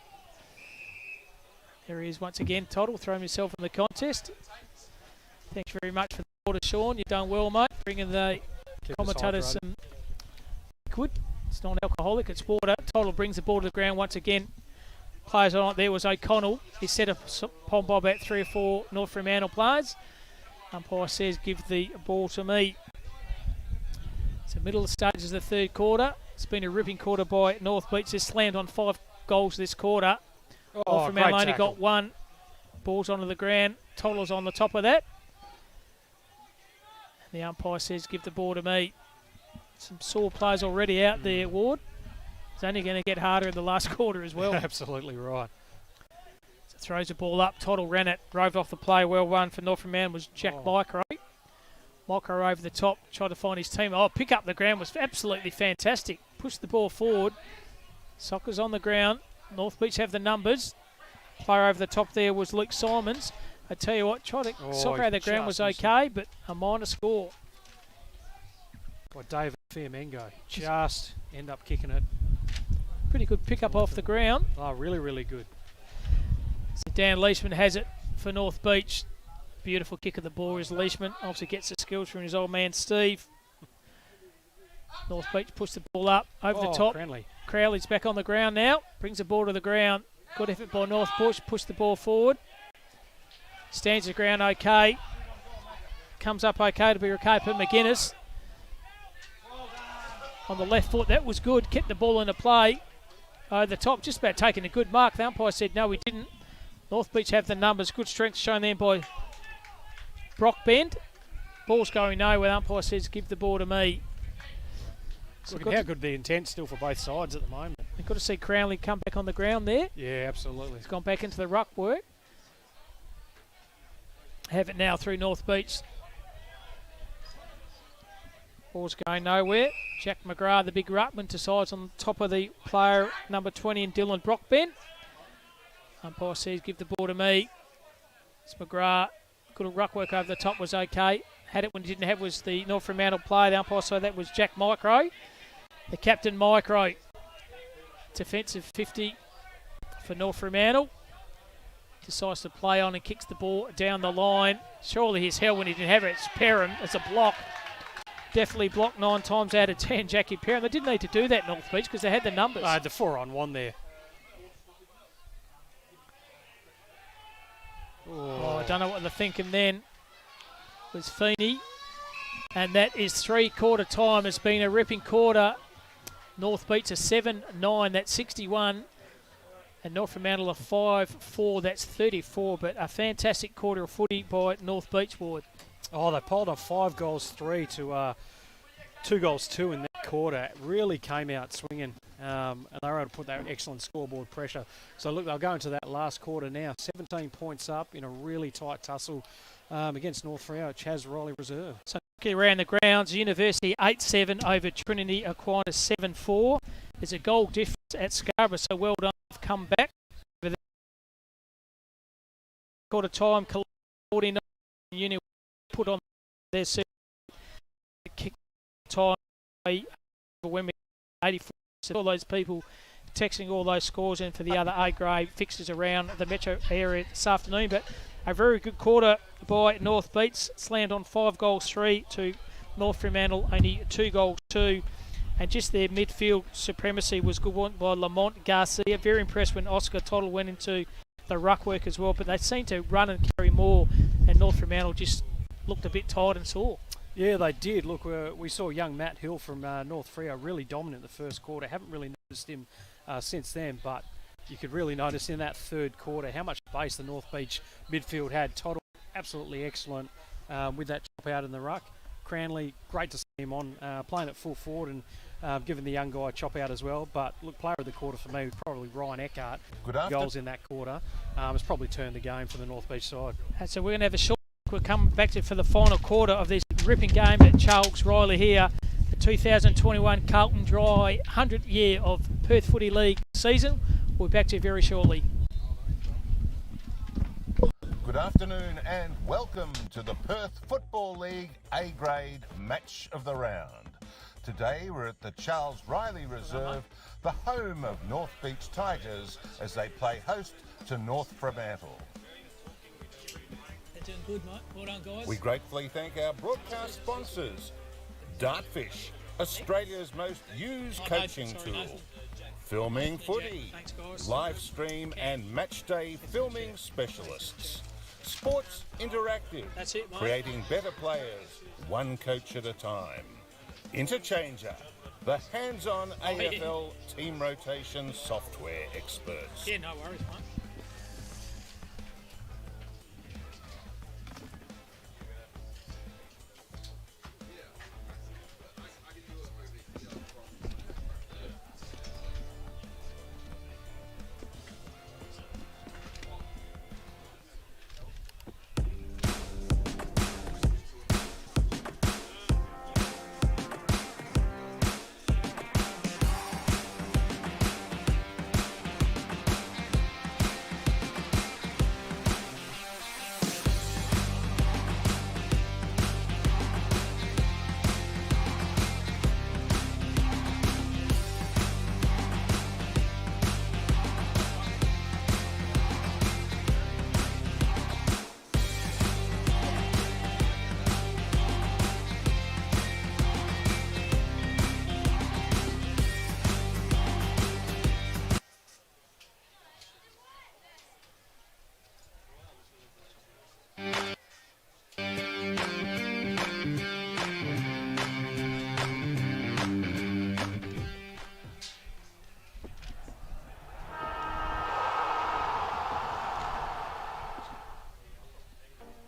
There he is once again. Todd will throw himself in the contest. Thanks very much for the order, Sean. You've done well, mate. Bringing the commentators some liquid. It's non-alcoholic, it's water. Todd brings the ball to the ground once again. Players on it there was O'Connell. He set upon by about 3 or 4 North Fremantle players. Umpire says, give the ball to me. It's the middle of the stages of the third quarter. It's been a ripping quarter by North Beach. They've slammed on 5 goals this quarter. North Fremantle only got 1. Ball's onto the ground. Toddler's on the top of that. And the umpire says, give the ball to me. Some sore players already out there, Ward. It's only going to get harder in the last quarter as well. Absolutely right. So throws the ball up. Toddle ran it. Drove off the play. Well run for North Fremantle was Jack Micro. Micro over the top. Tried to find his team. Pick up the ground was absolutely fantastic. Pushed the ball forward. Soccer's on the ground. North Beach have the numbers. Player over the top there was Luke Simons. I tell you what, soccer out of the ground was okay, but a minor score. David Fiamengo just end up kicking it. Pretty good pick up off the ground. Oh, really, really good. So Dan Leishman has it for North Beach. Beautiful kick of the ball is Leishman. Obviously gets the skills from his old man Steve. North Beach pushed the ball up over the top. Crowley's back on the ground now. Brings the ball to the ground. Good effort by North Beach. Push the ball forward. Stands the ground okay. Comes up okay to be okay for McGuinness. On the left foot, that was good. Kept the ball into play. Over the top, just about taking a good mark. The umpire said no, he didn't. North Beach have the numbers. Good strength shown there by Brock Bend. Ball's going nowhere. The umpire says, give the ball to me. So Look at how good the intent still for both sides at the moment. We've got to see Crownley come back on the ground there. Yeah, absolutely. He's gone back into the ruck work. Have it now through North Beach. Ball's going nowhere. Jack McGrath, the big ruckman, decides on top of the player number 20 in Dylan Brockben. Umpire says, give the ball to me. It's McGrath. Good ruck work over the top was okay. Had it when he didn't have was the North Fremantle player. The umpire said that was Jack Micro. The captain Micro. Defensive 50 for North Fremantle. Decides to play on and kicks the ball down the line. Surely his hell when he didn't have it. It's Perham. It's a block. Definitely blocked 9 times out of 10, Jackie Perham. They didn't need to do that, North Beach, because they had the numbers. The 4-on-1 there. I don't know what they're thinking then. It was Feeney. And that is 3-quarter time. It's been a ripping quarter. North Beach a 7-9. That's 61. And North Fremantle a 5-4. That's 34. But a fantastic quarter of footy by North Beach Ward. They piled on 5 goals 3 to 2 goals 2 in that quarter. It really came out swinging, and they were able to put that excellent scoreboard pressure. So look, they'll go into that last quarter now. 17 points up in a really tight tussle against North Freo, Chaz Riley Reserve. So around the grounds, University 8-7 over Trinity Aquinas 7-4. There's a goal difference at Scarborough, so well done. They've come back. Quarter time, 49 Uni put on their kick time when we 84. So all those people texting all those scores in for the other A-grade fixtures around the metro area this afternoon. But a very good quarter by North Beach. Slammed on 5 goals 3 to North Fremantle, only 2 goals 2. And just their midfield supremacy was good one by Lamont Garcia. Very impressed when Oscar Toddle went into the ruck work as well. But they seem to run and carry more, and North Fremantle just looked a bit tired and sore. Yeah, they did. Look, we saw young Matt Hill from North Freo really dominant the first quarter. Haven't really noticed him since then, but you could really notice in that third quarter how much space the North Beach midfield had. Toddle, absolutely excellent with that chop out in the ruck. Cranley, great to see him on, playing at full forward and giving the young guy a chop out as well. But look, player of the quarter for me was probably Ryan Eckhart. Goals in that quarter. It's probably turned the game for the North Beach side. And so we're going to have a short. We'll come back to for the final quarter of this ripping game at Charles Riley here. The 2021 Carlton Dry 100th year of Perth Footy League season. We'll be back to you very shortly. Good Good afternoon and welcome to the Perth Football League A-grade match of the round. Today we're at the Charles Riley Reserve, the home of North Beach Tigers, as they play host to North Fremantle. They're doing good, mate. Well done, guys. We gratefully thank our broadcast sponsors, Dartfish, Australia's most used coaching tool, Filming Footy, Thanks, guys. live stream and matchday filming specialists, Sports Interactive, That's it, mate. creating better players, one coach at a time, Interchanger, the hands-on AFL team rotation software experts. Yeah, no worries, mate.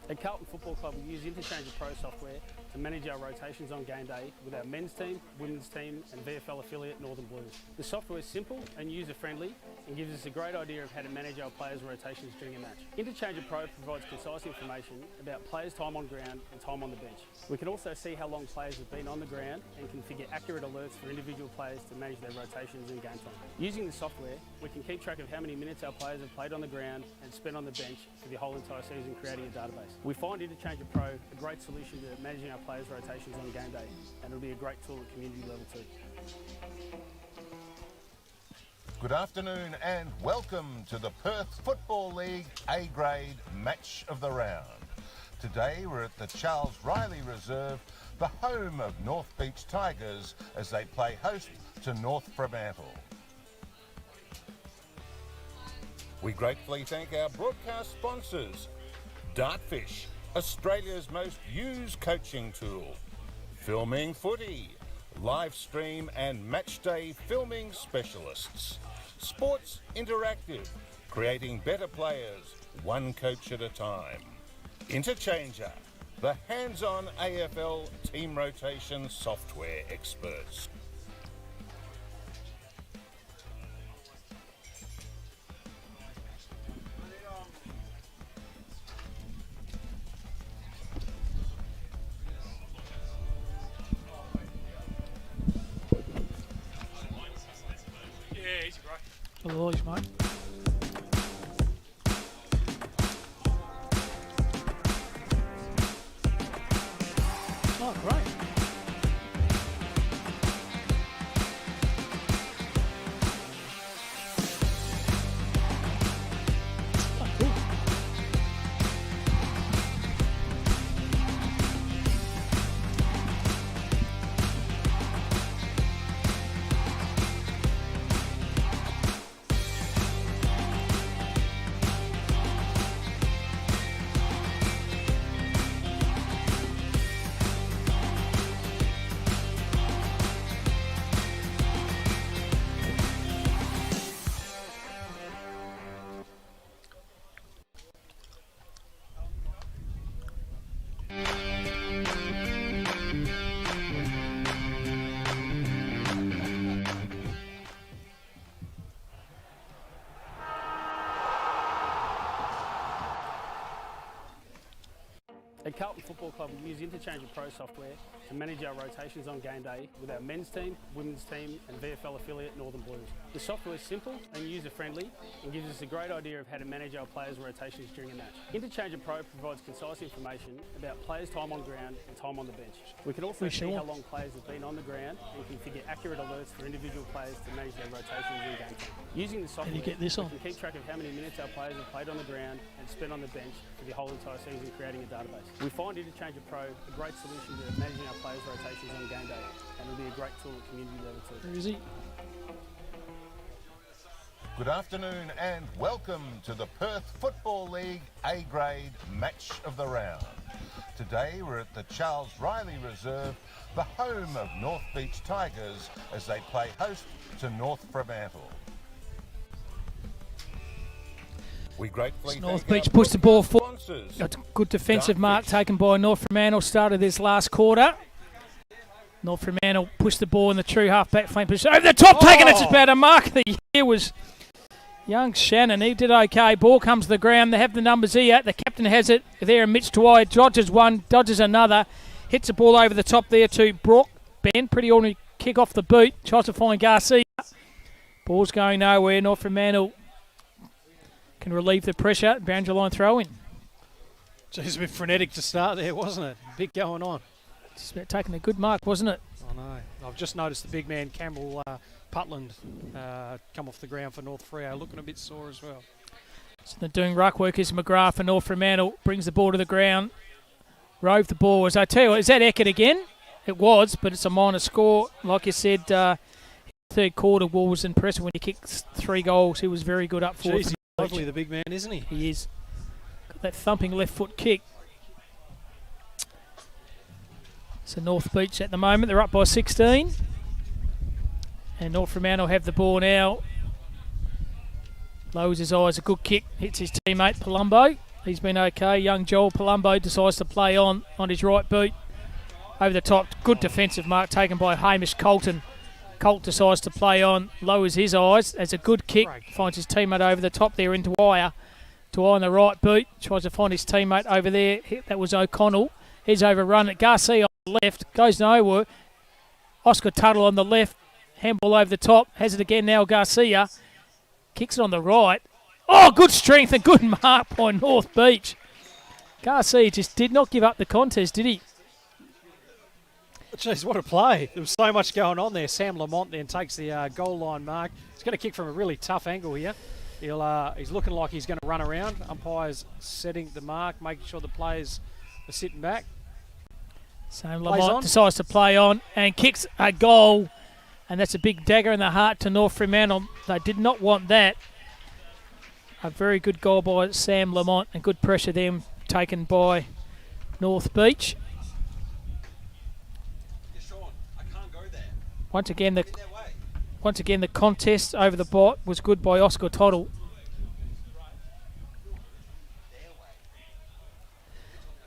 At Carlton Football Club, we use Interchanger Pro software to manage our rotations on game day with our men's team, women's team and VFL affiliate Northern Blues. The software is simple and user-friendly and gives us a great idea of how to manage our players' rotations during a match. Interchanger Pro provides concise information about players' time on ground and time on the bench. We can also see how long players have been on the ground and configure accurate alerts for individual players to manage their rotations and game time. Using the software, we can keep track of how many minutes our players have played on the ground and spent on the bench for the whole entire season, creating a database. We find Interchanger Pro a great solution to managing our players' rotations on game day, and it'll be a great tool at community level too. Good afternoon and welcome to the Perth Football League A-grade match of the round. Today we're at the Charles Riley Reserve, the home of North Beach Tigers, as they play host to North Fremantle. We gratefully thank our broadcast sponsors, Dartfish, Australia's most used coaching tool, Filming Footy, live stream and matchday filming specialists, Sports Interactive, creating better players, one coach at a time, Interchanger, the hands-on AFL team rotation software experts. Always, mate. Oh, great. Oh, cool. At Carlton Football Club, we use Interchange of Pro software to manage our rotations on game day with our men's team, women's team and VFL affiliate Northern Blues. The software is simple and user-friendly and gives us a great idea of how to manage our players' rotations during a match. Interchange of Pro provides concise information about players' time on ground and time on the bench. We can also see how long players have been on the ground and configure accurate alerts for individual players to manage their rotations in game time. Using the software, you get this we on? can keep track of how many minutes our players have played on the ground and spent on the bench for the whole entire season, creating a database. We find Interchange of Pro a great solution to managing our players' rotations on game day, and it'll be a great tool at community level too. Where is he? Good afternoon and welcome to the Perth Football League A-grade match of the round. Today we're at the Charles Riley Reserve, the home of North Beach Tigers, as they play host to North Fremantle. We gratefully North thank Beach our pushed the ball forward. sponsors. Got a good defensive Dark mark Beach. taken by North Fremantle. Started this last quarter. North Fremantle pushed the ball in the true half-back flank position. Over the top, taking it just about a mark. The year was young Shannon. He did okay. Ball comes to the ground. They have the numbers here. The captain has it there. And Mitch Dwyer dodges one, dodges another. Hits the ball over the top there to Brook. Ben, pretty ordinary kick off the boot. Tries to find Garcia. Ball's going nowhere. North Fremantle can relieve the pressure. Boundary line throw in. Geez, a bit frenetic to start there, wasn't it? Bit going on. Just about taking a good mark, wasn't it? I know. I've just noticed the big man, Campbell Putland, come off the ground for North Freo, looking a bit sore as well. So they're doing ruck work is McGrath for North Fremantle. Brings the ball to the ground. Rove the ball. As I tell you, is that Eckert again? It was, but it's a minor score. Like you said, third quarter, Wall was impressive when he kicked 3 goals. He was very good up forward. Jeez, he's lovely, the big man, isn't he? He is. Got that thumping left foot kick. So North Beach at the moment, they're up by 16. And North Fremantle have the ball now. Lowers his eyes, a good kick, hits his teammate Palumbo. He's been okay. Young Joel Palumbo decides to play on his right boot. Over the top, good defensive mark taken by Hamish Colton. Colt decides to play on, lowers his eyes. As a good kick, finds his teammate over the top there in Dwyer. Dwyer on the right boot, tries to find his teammate over there. That was O'Connell. He's overrun it. Garcia on the left, goes nowhere. Oscar Tuttle on the left, handball over the top. Has it again now, Garcia. Kicks it on the right. Oh, good strength and good mark by North Beach. Garcia just did not give up the contest, did he? Jeez, what a play. There was so much going on there. Sam Lamont then takes the goal line mark. He's going to kick from a really tough angle here. He's looking like he's going to run around. Umpire's setting the mark, making sure the players are sitting back. Sam Lamont decides to play on and kicks a goal. And that's a big dagger in the heart to North Fremantle. They did not want that. A very good goal by Sam Lamont and good pressure then taken by North Beach. Once again, the contest over the bot was good by Oscar Tuttle.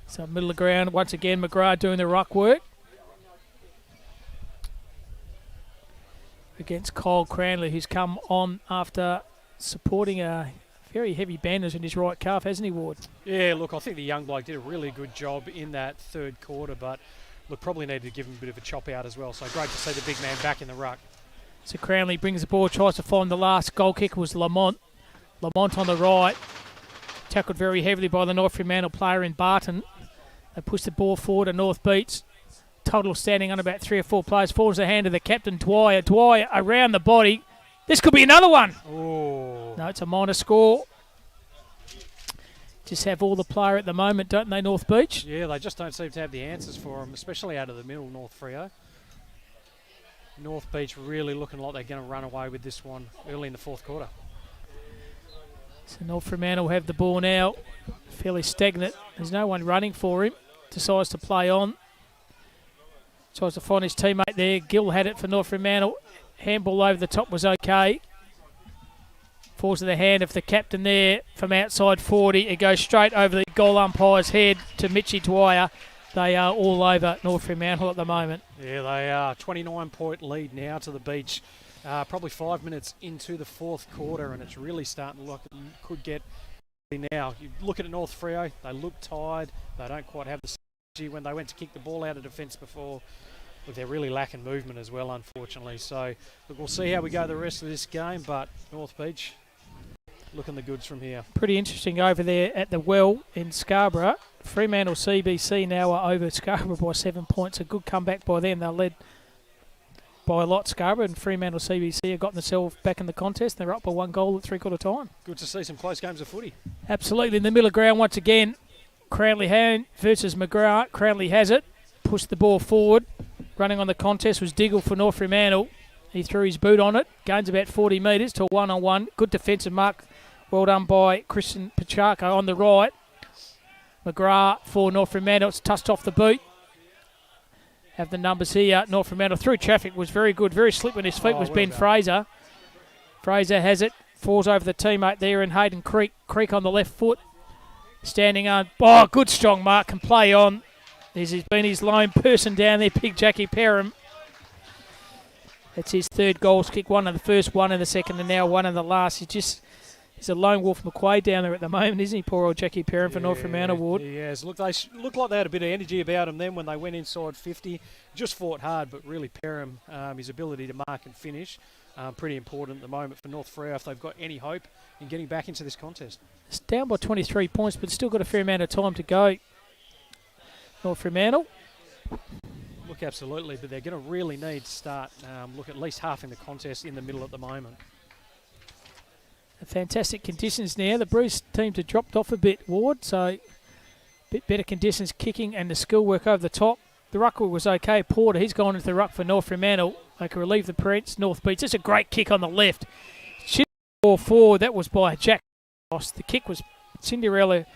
So middle of the ground, once again McGrath doing the ruck work. Against Kyle Cranley, who's come on after supporting a very heavy bandage in his right calf, hasn't he, Ward? Yeah, look, I think the young bloke did a really good job in that third quarter, but look, probably needed to give him a bit of a chop out as well. So great to see the big man back in the ruck. So Cranley brings the ball, tries to find the last goal kicker was Lamont. Lamont on the right, tackled very heavily by the North Fremantle player in Barton. They push the ball forward to North Beach. Total standing on about 3 or 4 players. Falls the hand of the captain, Dwyer. Dwyer around the body. This could be another one. Oh. No, it's a minor score. Just have all the player at the moment, don't they, North Beach? Yeah, they just don't seem to have the answers for him, especially out of the middle, North Freo. North Beach really looking like they're going to run away with this one early in the fourth quarter. So North Fremantle will have the ball now. Fairly stagnant. There's no one running for him. Decides to play on. Tries to find his teammate there. Gill had it for North Fremantle. Handball over the top was okay. Falls to the hand of the captain there from outside 40. It goes straight over the goal umpire's head to Mitchie Dwyer. They are all over North Fremantle at the moment. Yeah, they are. 29-point lead now to the Beach. Probably 5 minutes into the fourth quarter, and it's really starting to look it could get now. You look at North Freo, they look tired. They don't quite have the energy when they went to kick the ball out of defence before. Look, they're really lacking movement as well, unfortunately. So, look, we'll see how we go the rest of this game, but North Beach looking the goods from here. Pretty interesting over there at the Well in Scarborough. Fremantle CBC now are over Scarborough by 7 points. A good comeback by them. They're led by a lot, Scarborough, and Fremantle CBC have got themselves back in the contest. They're up by 1 goal at three-quarter time. Good to see some close games of footy. Absolutely. In the middle of ground once again, Cranley versus McGrath. Cranley has it. Pushed the ball forward. Running on the contest was Diggle for North Fremantle. He threw his boot on it. Gains about 40 metres to a one-on-one. Good defensive mark. Well done by Christian Pachaco on the right. McGrath for North Fremantle. It's touched off the boot. Have the numbers here. North Fremantle through traffic was very good. Very slick on his feet was Ben Fraser. Fraser has it. Falls over the teammate there in Hayden Creek. Creek on the left foot. Standing on. Oh, good strong mark. Can play on. He's been his lone person down there, Big Jackie Perham. That's his third goals kick. One in the first, one in the second, and now one in the last. He's a lone wolf McQuaid down there at the moment, isn't he? Poor old Jackie Perham for North Fremantle Ward. Yes, look, they looked like they had a bit of energy about them then when they went inside 50. Just fought hard, but really Perham, his ability to mark and finish, pretty important at the moment for North Freo if they've got any hope in getting back into this contest. It's down by 23 points, but still got a fair amount of time to go. North Fremantle. Look, absolutely, but they're going to really need to start, look, at least half in the contest in the middle at the moment. Fantastic conditions now. The Bruce teams have dropped off a bit, Ward, so a bit better conditions kicking and the skill work over the top. The ruck was okay. Porter, he's gone into the ruck for North Fremantle. They can relieve the Prince. North Beach. It's a great kick on the left. Shit ball forward. That was by Jack Ross. The kick was Cinderella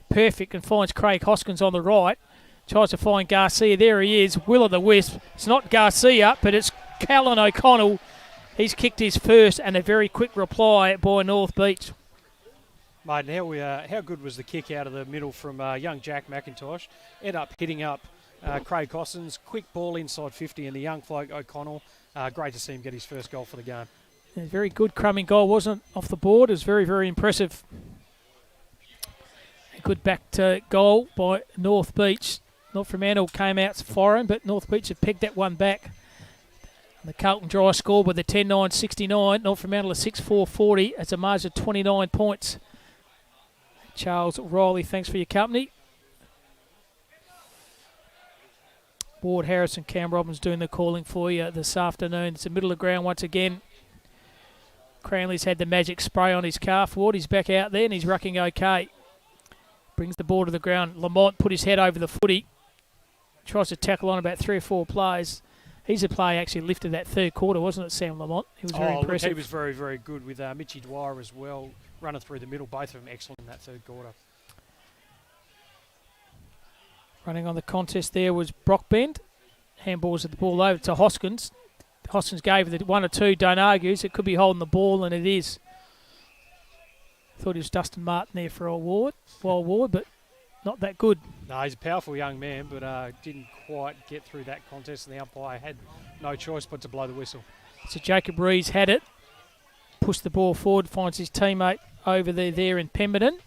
perfect and finds Craig Hoskins on the right. Tries to find Garcia. There he is. Will of the Wisp. It's not Garcia, but it's Callan O'Connell. He's kicked his first and a very quick reply by North Beach. Mate, how good was the kick out of the middle from young Jack McIntosh? Ended up hitting up Craig Hoskins. Quick ball inside 50 and the young bloke O'Connell. Great to see him get his first goal for the game. A very good crumbing goal, wasn't off the board. It was very, very impressive. A good back to goal by North Beach. North Fremantle came out foreign, but North Beach have pegged that one back. And the Carlton Dry score with a 10-9-69. North Fremantle a 6-4-40. It's a margin of 29 points. Charles Riley, thanks for your company. Ward Harris and Cam Robbins doing the calling for you this afternoon. It's the middle of ground once again. Cranley's had the magic spray on his calf. Ward, he's back out there and he's rucking okay. Brings the ball to the ground. Lamont put his head over the footy. Tries to tackle on about 3 or 4 plays. He's a player actually lifted that third quarter, wasn't it, Sam Lamont? He was very impressive. Look, he was very, very good with Mitchy Dwyer as well, running through the middle. Both of them excellent in that third quarter. Running on the contest there was Brockbend. Handballs at the ball over to Hoskins. Hoskins gave it 1 or 2, don't argue. It could be holding the ball, and it is. Thought he was Dustin Martin there for Wild Ward, but not that good. No, he's a powerful young man, but didn't quite get through that contest, and the umpire had no choice but to blow the whistle. So Jacob Rees had it. Pushed the ball forward, finds his teammate over there in Pemberton.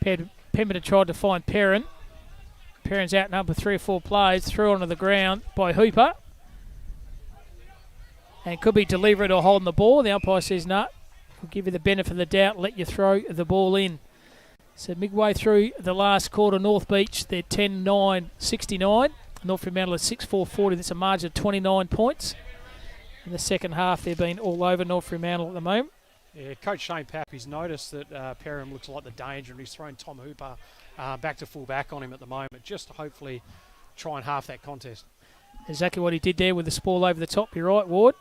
Pemberton tried to find Perrin. Perrin's outnumbered 3 or 4 players, threw onto the ground by Hooper. And could be delivered or holding the ball. The umpire says, no, we'll give you the benefit of the doubt, let you throw the ball in. So midway through the last quarter, North Beach, they're 10-9-69. North Fremantle is 6-4-40. That's a margin of 29 points. In the second half, they've been all over North Fremantle at the moment. Yeah, Coach Shane Papp, he's noticed that Perham looks like the danger, and he's thrown Tom Hooper back to full back on him at the moment, just to hopefully try and half that contest. Exactly what he did there with the ball over the top. You're right, Ward.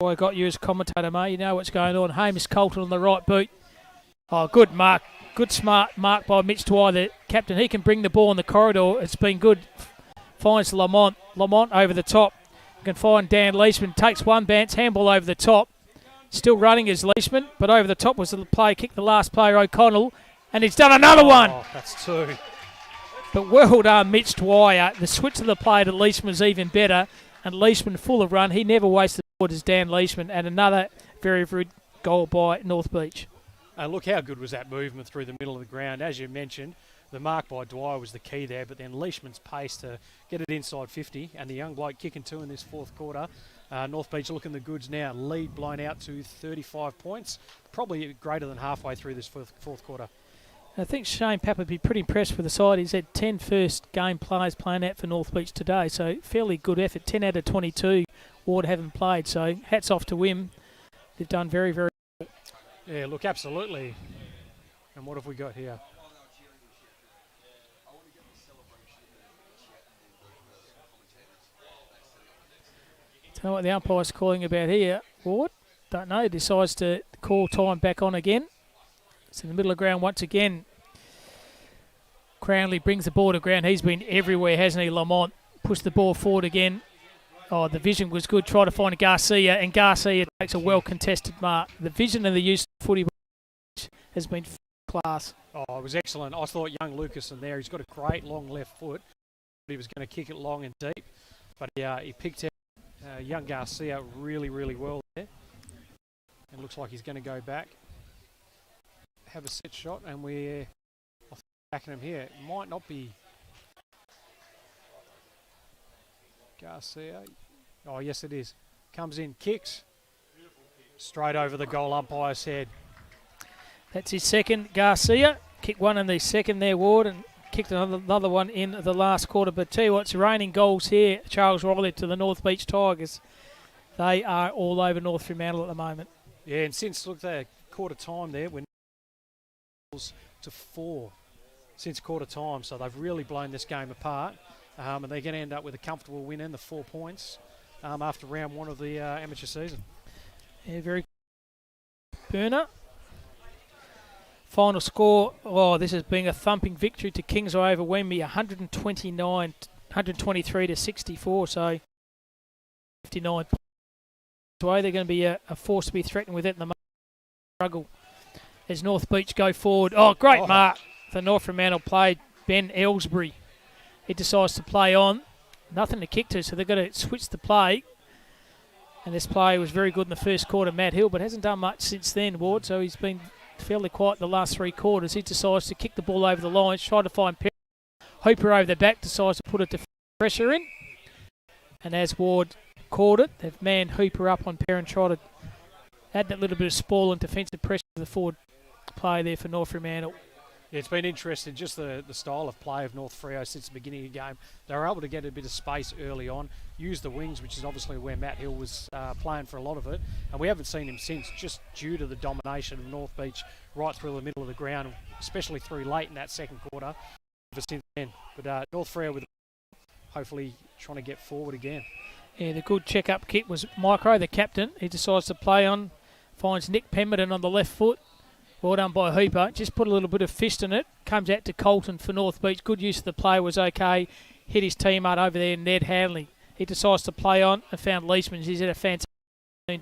I got you as commentator, mate. You know what's going on. Hamish Colton on the right boot. Oh, good mark. Good smart mark by Mitch Dwyer, the captain. He can bring the ball in the corridor. It's been good. Finds Lamont. Lamont over the top. You can find Dan Leishman. Takes one bounce. Handball over the top. Still running is Leishman, but over the top was the play. Kick the last player, O'Connell. And he's done another one. Oh, that's 2. But well done, Mitch Dwyer. The switch of the play to Leishman was even better. And Leishman full of run. He never wasted the ball as Dan Leishman. And another very, very good goal by North Beach. Look how good was that movement through the middle of the ground. As you mentioned, the mark by Dwyer was the key there, but then Leishman's pace to get it inside 50, and the young bloke kicking 2 in this fourth quarter. North Beach looking the goods now. Lead blown out to 35 points, probably greater than halfway through this fourth quarter. I think Shane Papp would be pretty impressed with the side. He's had 10 first game players playing out for North Beach today, so fairly good effort. 10 out of 22 Ward haven't played, so hats off to him. They've done very, very well. Yeah, look, absolutely. And what have we got here? Don't know what the umpire's calling about here, Ward. Don't know. Decides to call time back on again. It's in the middle of the ground once again. Cranley brings the ball to ground. He's been everywhere, hasn't he, Lamont? Pushed the ball forward again. Oh, the vision was good. Try to find Garcia, and Garcia takes a well-contested mark. The vision and the use of footy has been class. Oh, it was excellent. I thought young Lucas in there, he's got a great long left foot. He was going to kick it long and deep, but he picked out young Garcia really, really well there. And looks like he's going to go back, have a set shot, and we're backing him here. It might not be Garcia. Oh, yes, it is. Comes in, kicks. Straight over the goal umpire's head. That's his second, Garcia. Kicked one in the second there, Ward, and kicked another one in the last quarter. But tell you what, it's raining goals here. Charles Riley to the North Beach Tigers. They are all over North Fremantle at the moment. Yeah, and since, look, the quarter time there, we're to 4 since quarter time. So they've really blown this game apart. And they're going to end up with a comfortable win and the 4 points after round 1 of the amateur season. Yeah, very burner. Final score, this has been a thumping victory to Kingsway over Wemby, 123 to 64, so 59 points away. They're going to be a force to be threatened with it in the struggle as North Beach go forward. Oh, great mark for North Fremantle played Ben Ellsbury. He decides to play on. Nothing to kick to, so they've got to switch the play. And this play was very good in the first quarter, Matt Hill, but hasn't done much since then, Ward, so he's been fairly quiet the last 3 quarters. He decides to kick the ball over the lines, try to find Hooper over the back, decides to put it to pressure in. And as Ward called it, they've manned Hooper up on Perrin, try to add that little bit of spoil and defensive pressure to the forward play there for North Fremantle. Yeah, it's been interesting, just the style of play of North Freo since the beginning of the game. They were able to get a bit of space early on, use the wings, which is obviously where Matt Hill was playing for a lot of it, and we haven't seen him since, just due to the domination of North Beach right through the middle of the ground, especially through late in that second quarter, ever since then. But North Freo with hopefully trying to get forward again. Yeah, the good check-up kick was Micro, the captain. He decides to play on, finds Nick Pemberton on the left foot. Well done by Hooper. Just put a little bit of fist in it. Comes out to Colton for North Beach. Good use of the play was okay. Hit his teammate over there, Ned Hanley. He decides to play on and found Leishman. He's had a fantastic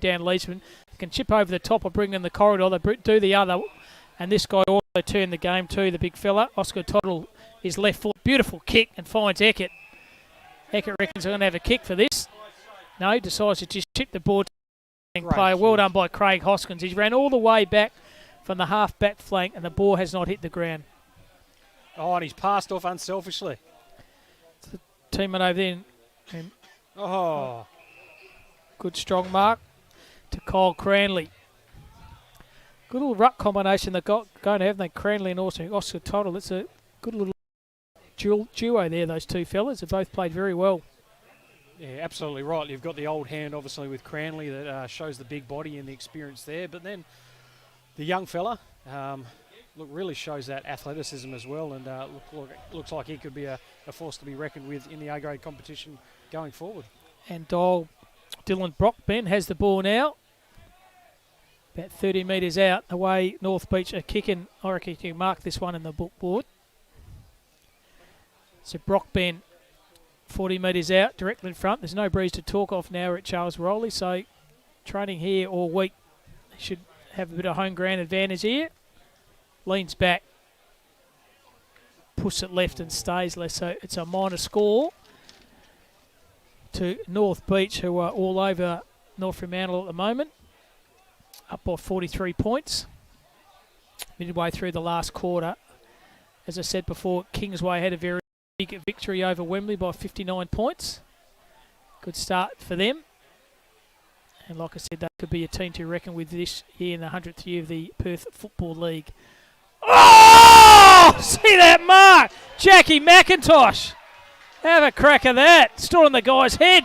down Leishman. Can chip over the top or bring in the corridor. They do the other. And this guy also turned the game too, the big fella. Oscar Toddle, his left foot. Beautiful kick and finds Eckert. Eckert reckons they're going to have a kick for this. No, he decides to just chip the board. Player. Well done by Craig Hoskins. He ran all the way back from the half-back flank, and the ball has not hit the ground. Oh, and he's passed off unselfishly. The teammate over there. Good strong mark to Kyle Cranley. Good little ruck combination they've got going to have, they Cranley and also Oscar Toddle. It's a good little duo there, those two fellas. They've both played very well. Yeah, absolutely right. You've got the old hand, obviously, with Cranley that shows the big body and the experience there, but then the young fella, really shows that athleticism as well, and looks like he could be a force to be reckoned with in the A-grade competition going forward. And Dylan Brockben has the ball now, about 30 metres out. The way North Beach are kicking, I reckon you can mark this one in the board. So Brockben, 40 metres out, directly in front. There's no breeze to talk off now at Charles Rowley, so training here all week. They should have a bit of home ground advantage here. Leans back, pushes it left and stays left. So it's a minor score to North Beach, who are all over North Fremantle at the moment. Up by 43 points. midway through the last quarter. As I said before, Kingsway had a very big victory over Wembley by 59 points. Good start for them. And like I said, that could be a team to reckon with this year in the 100th year of the Perth Football League. Oh! See that mark? Jackie McIntosh. Have a crack at that. Stood on the guy's head.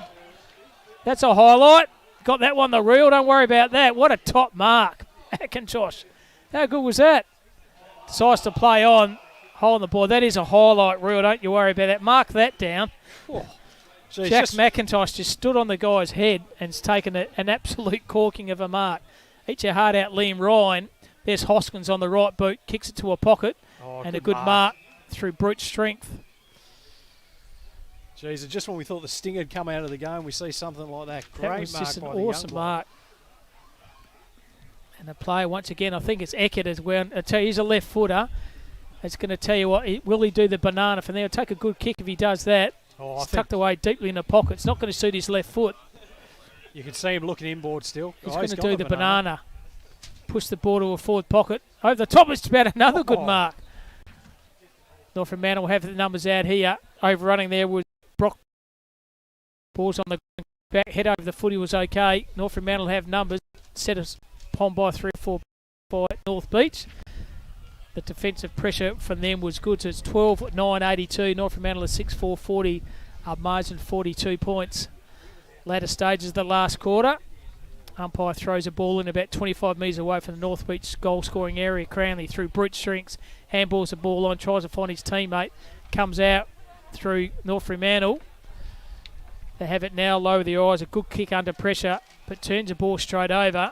That's a highlight. Got that one the reel. Don't worry about that. What a top mark. McIntosh. How good was that? Decides to play on. Hole in the ball. That is a highlight reel. Don't you worry about that. Mark that down. Oh. Geez, Jack McIntosh just stood on the guy's head and's taken an absolute corking of a mark. Eat your heart out, Liam Ryan. There's Hoskins on the right boot. Kicks it to a pocket. And a good mark through brute strength. Jeez, just when we thought the sting had come out of the game, we see something like that. Great That was mark just an by the awesome young mark. And the player, once again, I think it's Eckert as well. I tell you, he's a left footer. It's going to tell you what, will he do the banana from there? He'll take a good kick if he does that. Oh, It's tucked away deeply in the pocket. It's not going to suit his left foot. You can see him looking inboard still. He's Oh, going to got do the banana. Push the ball to a forward pocket. Over the top, it's about another good mark. North Fremantle will have the numbers out here. Overrunning there was Brock. Balls on the back. Head over the footy was okay. North Fremantle will have numbers. Set us upon by 3 or 4 by North Beach. The defensive pressure from them was good. So it's 12-9-82. North Fremantle is 6-4-40. Up Marsden 42 points. Latter stages of the last quarter. Umpire throws a ball in about 25 metres away from the North Beach goal scoring area. Cranley through brute strengths. Handballs the ball on. Tries to find his teammate. Comes out through North Fremantle. They have it now. Lower the eyes. A good kick under pressure. But turns the ball straight over.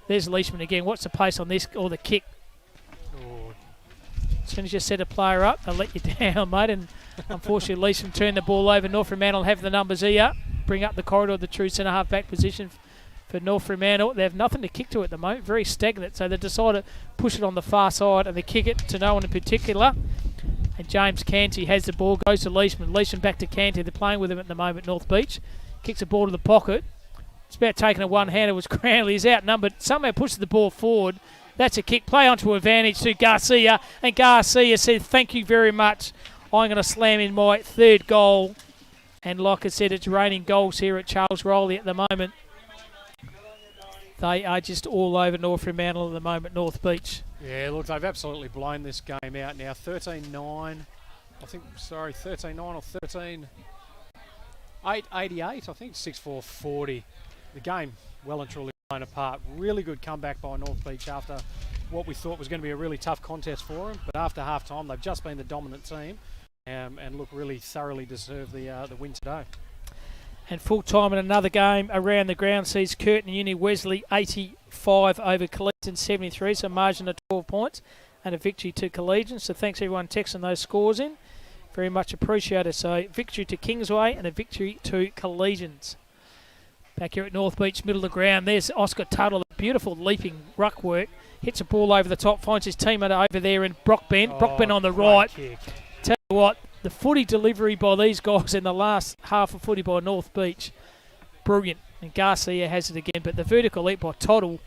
There's Leishman again. What's the pace on this? Or the kick? As soon as you set a player up, they'll let you down, mate. And unfortunately, Leishman turned the ball over. North Fremantle have the numbers here. Bring up the corridor, the true centre half back position for North Fremantle. They have nothing to kick to at the moment. Very stagnant. So they decided to push it on the far side and they kick it to no one in particular. And James Canty has the ball, goes to Leishman. Leishman back to Canty. They're playing with him at the moment, North Beach. Kicks the ball to the pocket. It's about taking a one-hander. It was Cranley. He's outnumbered. Somehow pushes the ball forward. That's a kick. Play onto advantage to Garcia. And Garcia said, thank you very much. I'm going to slam in my third goal. And like I said, it's raining goals here at Charles Rowley at the moment. They are just all over North Fremantle at the moment, North Beach. Yeah, look, they've absolutely blown this game out now. 13-9. 13-9 or 13-8-88. I think 6-4-40. The game well and truly blown apart. Really good comeback by North Beach after what we thought was going to be a really tough contest for them. But after half-time, they've just been the dominant team and look, really thoroughly deserve the win today. And full-time in another game around the ground sees Curtin Uni Wesley 85 over Collegian 73, so margin of 12 points and a victory to Collegian. So thanks everyone texting those scores in. Very much appreciated. So victory to Kingsway and a victory to Collegians. Back here at North Beach, middle of the ground, there's Oscar Tuttle, a beautiful leaping ruck work. Hits a ball over the top, finds his teammate over there in Brockbent. Brockbent on the right. Kick. Tell you what, the footy delivery by these guys in the last half of footy by North Beach, brilliant. And Garcia has it again, but the vertical leap by Tuttle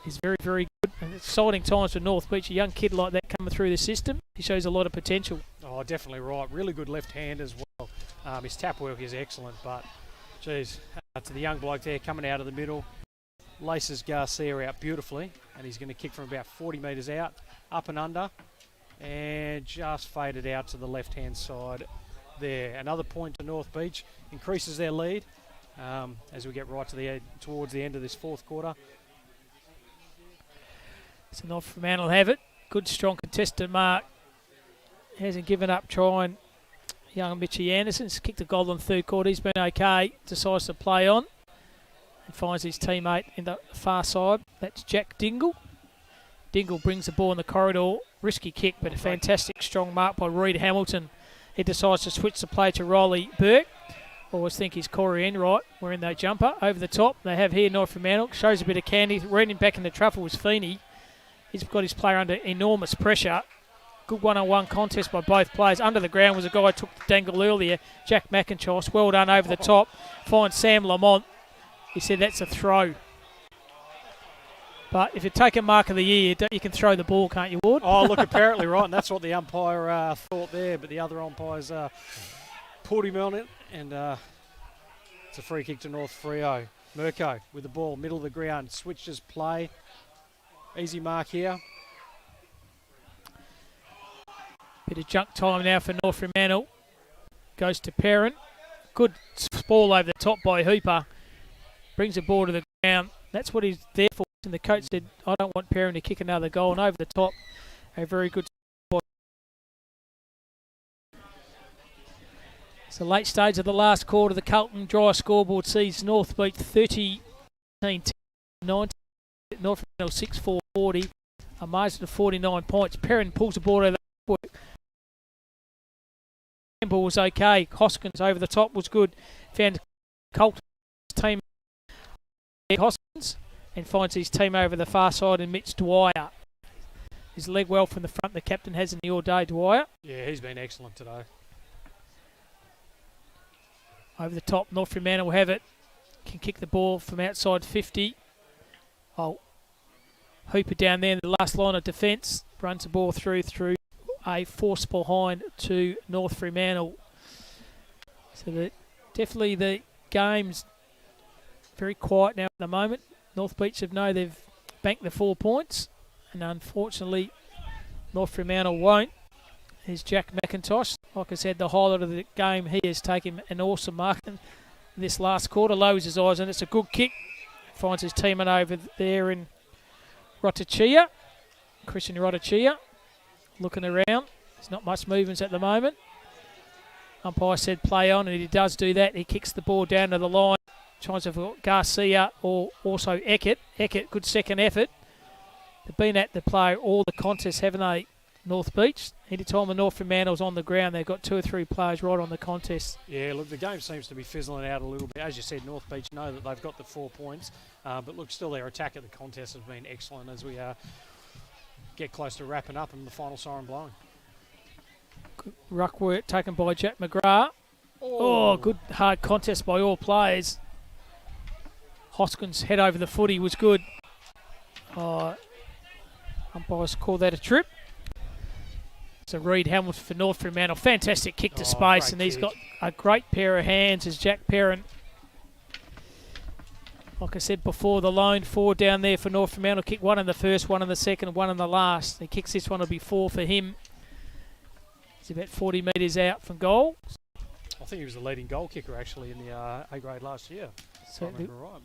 is very, very good. And exciting times for North Beach. A young kid like that coming through the system, he shows a lot of potential. Oh, definitely right. Really good left hand as well. His tap work is excellent, but geez, to the young bloke there coming out of the middle, laces Garcia out beautifully, and he's going to kick from about 40 metres out, up and under, and just faded out to the left-hand side there. Another point to North Beach, increases their lead as we get right to towards the end of this fourth quarter. So North Fremantle have it. Good, strong contested mark. Hasn't given up trying. Young Mitchie Anderson's kicked a goal in the third quarter. He's been okay. Decides to play on and finds his teammate in the far side. That's Jack Dingle. Dingle brings the ball in the corridor. Risky kick, but a fantastic strong mark by Reid Hamilton. He decides to switch the play to Riley Burke. Always think he's Corey Enright wearing that jumper. Over the top, they have here North Fremantle. Shows a bit of candy. Reading back in the truffle was Feeney. He's got his player under enormous pressure. Good one-on-one contest by both players. Under the ground was a guy who took the dangle earlier, Jack McIntosh. Well done over the top. Finds Sam Lamont. He said that's a throw. But if you take a mark of the year, you can throw the ball, can't you, Ward? Oh, look, apparently right, and that's what the umpire thought there, but the other umpires pulled him on it, and it's a free kick to North Freo. Mirko with the ball, middle of the ground, switches play. Easy mark here. Bit of junk time now for North Fremantle. Goes to Perrin. Good ball over the top by Hooper. Brings the ball to the ground. That's what he's there for. And the coach said, I don't want Perrin to kick another goal. And over the top, a very good spot. It's the late stage of the last quarter. The Carlton Dry scoreboard sees North beat 13-19. North Fremantle 6-4-40. A margin of 49 points. Perrin pulls the ball out of the foot. Ball was okay. Hoskins over the top was good. Found Carlton's team Hoskins and finds his team over the far side and Mitch Dwyer. His leg well from the front. The captain has in the all day, Dwyer. Yeah, he's been excellent today. Over the top, North Fremantle will have it. Can kick the ball from outside 50. Oh, Hooper down there in the last line of defence. Runs the ball through a force behind to North Fremantle. So definitely the game's very quiet now at the moment. North Beach have know they've banked the 4 points, and unfortunately North Fremantle won't. Here's Jack McIntosh. Like I said, the highlight of the game, he has taken an awesome mark in this last quarter. Lowers his eyes, and it's a good kick. Finds his teammate over there in Rotachia. Christian Rotachia. Looking around. There's not much movements at the moment. Umpire said play on, and he does do that. He kicks the ball down to the line. Tries to have Garcia or also Eckert. Eckert, good second effort. They've been at the play all the contests, haven't they, North Beach? Anytime the North Fremantle's on the ground, they've got 2 or 3 players right on the contest. Yeah, look, the game seems to be fizzling out a little bit. As you said, North Beach know that they've got the 4 points. But look, still their attack at the contest has been excellent as we get close to wrapping up and the final siren blowing. Good ruck work taken by Jack McGrath. Oh, good hard contest by all players. Hoskins' head over the footy was good. Umpires call that a trip. So Reid Hamilton for North Fremantle. Fantastic kick to space, and he's got a great pair of hands as Jack Perrin. Like I said before, the lone 4 down there for North Fremantle. Kick 1 in the first, 1 in the second, 1 in the last. He kicks this one, will be 4 for him. He's about 40 metres out from goal. I think he was the leading goal kicker actually in the A grade last year. So if I remember right.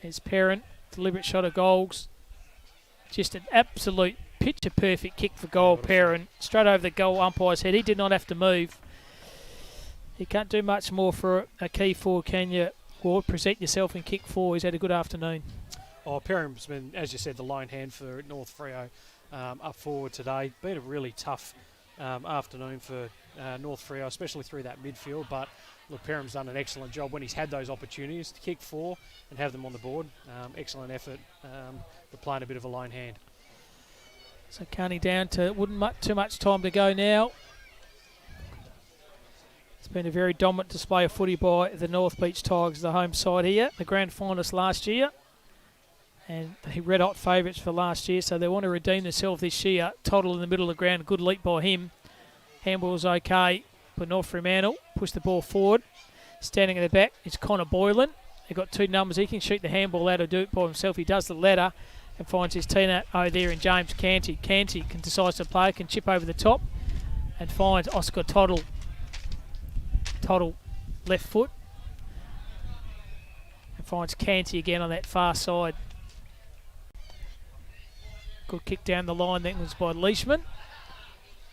There's Perrin, deliberate shot of goals. Just an absolute picture-perfect kick for goal, Perrin. Straight over the goal umpire's head. He did not have to move. You can't do much more for a key forward, can you? Ward, present yourself and kick 4. He's had a good afternoon. Oh, Perrin's been, as you said, the lone hand for North Freo up forward today. Been a really tough afternoon for North Freo, especially through that midfield. But look, Perrin's done an excellent job when he's had those opportunities to kick 4 and have them on the board. Excellent effort, but playing a bit of a lone hand. So counting down to too much time to go now. It's been a very dominant display of footy by the North Beach Tigers, the home side here. The grand finalists last year. And the red hot favourites for last year, so they want to redeem themselves this year. Toddle in the middle of the ground, good leap by him. Handball's okay, but North Fremantle push the ball forward. Standing in the back is Connor Boylan. They've got 2 numbers. He can shoot the handball out or do it by himself. He does the latter and finds his teammate over there in James Canty. Canty can decide to play, can chip over the top and finds Oscar Toddle. Toddle left foot and finds Canty again on that far side. Good kick down the line. That was by Leishman.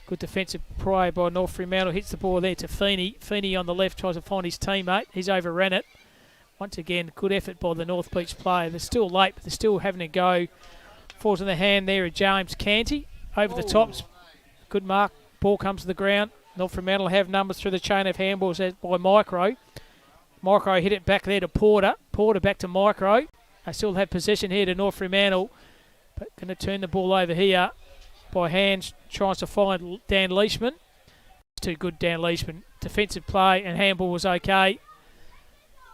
Good defensive play by North Fremantle. Hits the ball there to Feeney. Feeney on the left tries to find his teammate. He's overran it. Once again, good effort by the North Beach player. They're still late, but they're still having a go. Falls in the hand there of James Canty. Over the tops. Good mark. Ball comes to the ground. North Fremantle have numbers through the chain of handballs by Micro. Micro hit it back there to Porter. Porter back to Micro. They still have possession here to North Fremantle. But going to turn the ball over here by hands. Tries to find Dan Leishman. It's too good, Dan Leishman. Defensive play and handball was okay.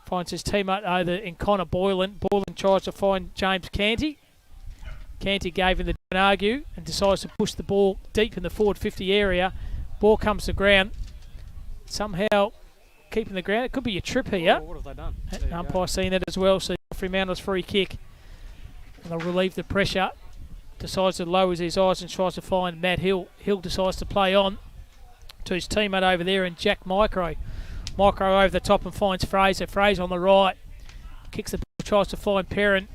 Finds his teammate over in Connor Boylan. Boylan tries to find James Canty. Canty gave him the argue and decides to push the ball deep in the forward 50 area. Ball comes to ground. Somehow keeping the ground. It could be a trip here. Oh, what have they done? Umpire seeing that as well. So Fremantle's free kick. And they'll relieve the pressure. Decides to lower his eyes and tries to find Matt Hill. Hill decides to play on to his teammate over there and Jack Micro. Micro over the top and finds Fraser. Fraser on the right. Kicks the ball, tries to find Perrin.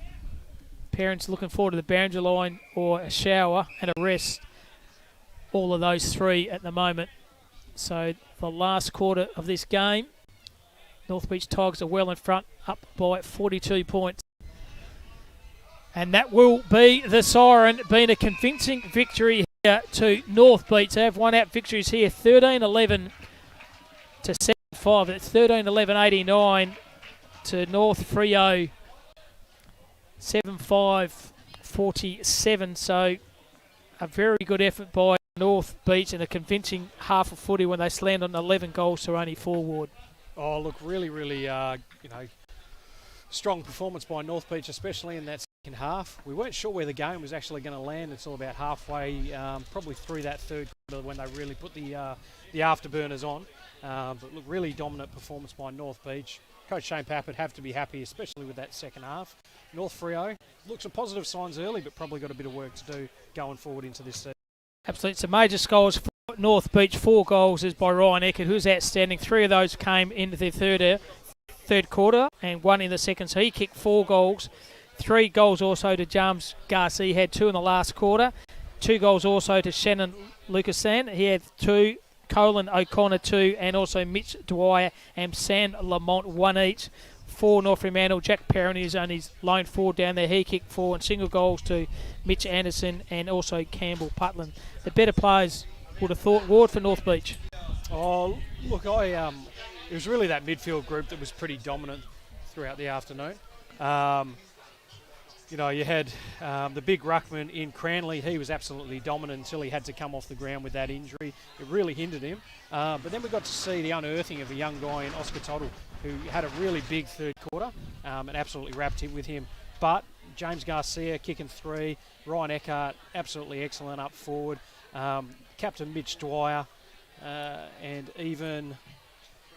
Perrin's looking forward to the boundary line or a shower and a rest. All of those three at the moment. So the last quarter of this game, North Beach Tigers are well in front, up by 42 points. And that will be the siren, being a convincing victory here to North Beach. They have one out victories here, 13-11 to 7-5. It's 13-11-89 to North Freo, 7-5-47. So a very good effort by North Beach and a convincing half of footy when they slammed on 11 goals to only 4, Ward. Oh, look, really, strong performance by North Beach, especially in that second half. We weren't sure where the game was actually going to land until about halfway, probably through that third quarter when they really put the afterburners on. But look, really dominant performance by North Beach. Coach Shane Pappert have to be happy, especially with that second half. North Freo looks some positive signs early, but probably got a bit of work to do going forward into this season. Absolutely. Some major scores for North Beach. 4 goals is by Ryan Eckert, who's outstanding. 3 of those came into the third quarter and 1 in the second. So he kicked 4 goals. 3 goals also to James Garcia. He had 2 in the last quarter. 2 goals also to Shannon Lucasan. He had 2. Colin O'Connor 2, and also Mitch Dwyer and Sam Lamont 1 each. 4 North Fremantle. Jack Perrin is on his lone forward down there. He kicked 4, and single goals to Mitch Anderson and also Campbell Putland. The better players would have thought, Ward, for North Beach. Oh, look, it was really that midfield group that was pretty dominant throughout the afternoon. You had the big ruckman in Cranley. He was absolutely dominant until he had to come off the ground with that injury. It really hindered him. But then we got to see the unearthing of a young guy in Oscar Toddle who had a really big third quarter and absolutely wrapped him with him. But James Garcia kicking 3, Ryan Eckhart absolutely excellent up forward, Captain Mitch Dwyer, and even,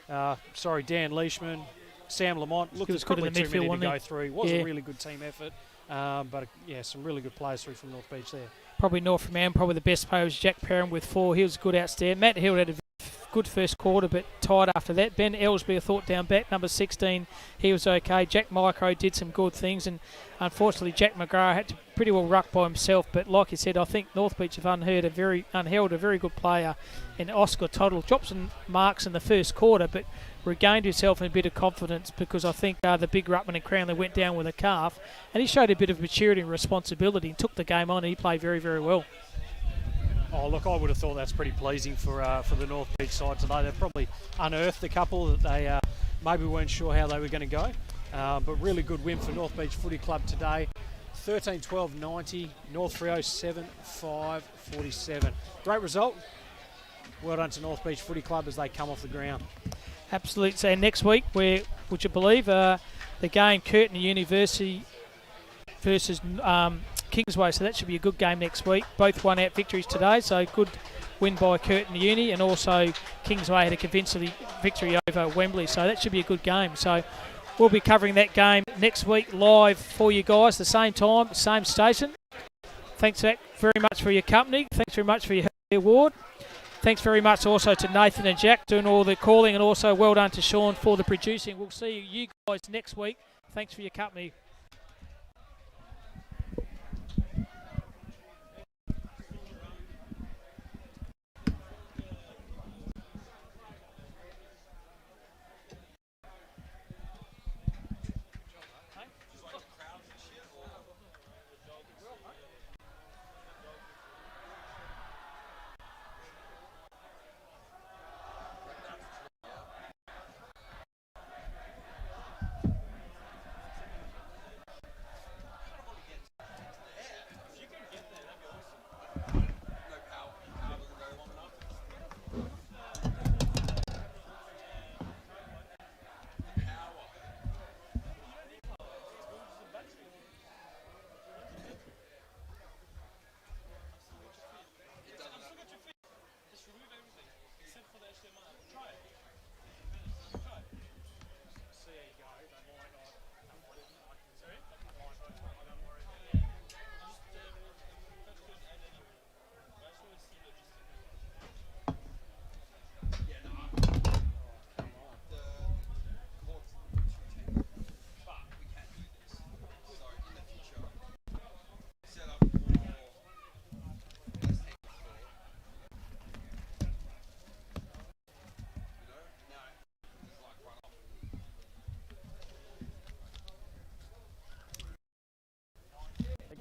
Dan Leishman, Sam Lamont. Look, there's probably too many to go through. It was a really good team effort. But some really good players through from North Beach there. Probably North Fremantle, probably the best player was Jack Perrin with 4. He was good outstanding. Matt Hill had a good first quarter, but tired after that. Ben Ellsby, a thought down back, number 16, he was okay. Jack Micro did some good things, and unfortunately Jack McGrath had to pretty well ruck by himself. But like you said, I think North Beach have unheld a very good player in Oscar Toddle. Dropped some marks in the first quarter, but regained himself in a bit of confidence because I think the big ruckman in Cranley went down with a calf, and he showed a bit of maturity and responsibility and took the game on, and he played very, very well. Oh, look, I would have thought that's pretty pleasing for the North Beach side today. They've probably unearthed a couple that they maybe weren't sure how they were going to go. But really good win for North Beach Footy Club today. 13-12-90, North Freo 7-5-47. Great result. Well done to North Beach Footy Club as they come off the ground. Absolutely. And next week, would you believe, the game Curtin University versus Kingsway, so that should be a good game next week. Both won out victories today, so good win by Curtin Uni, and also Kingsway had a convincing victory over Wembley, so that should be a good game. So we'll be covering that game next week live for you guys, the same time, same station. Thanks very much for your company. Thanks very much for your award. Thanks very much also to Nathan and Jack doing all the calling, and also well done to Sean for the producing. We'll see you guys next week. Thanks for your company.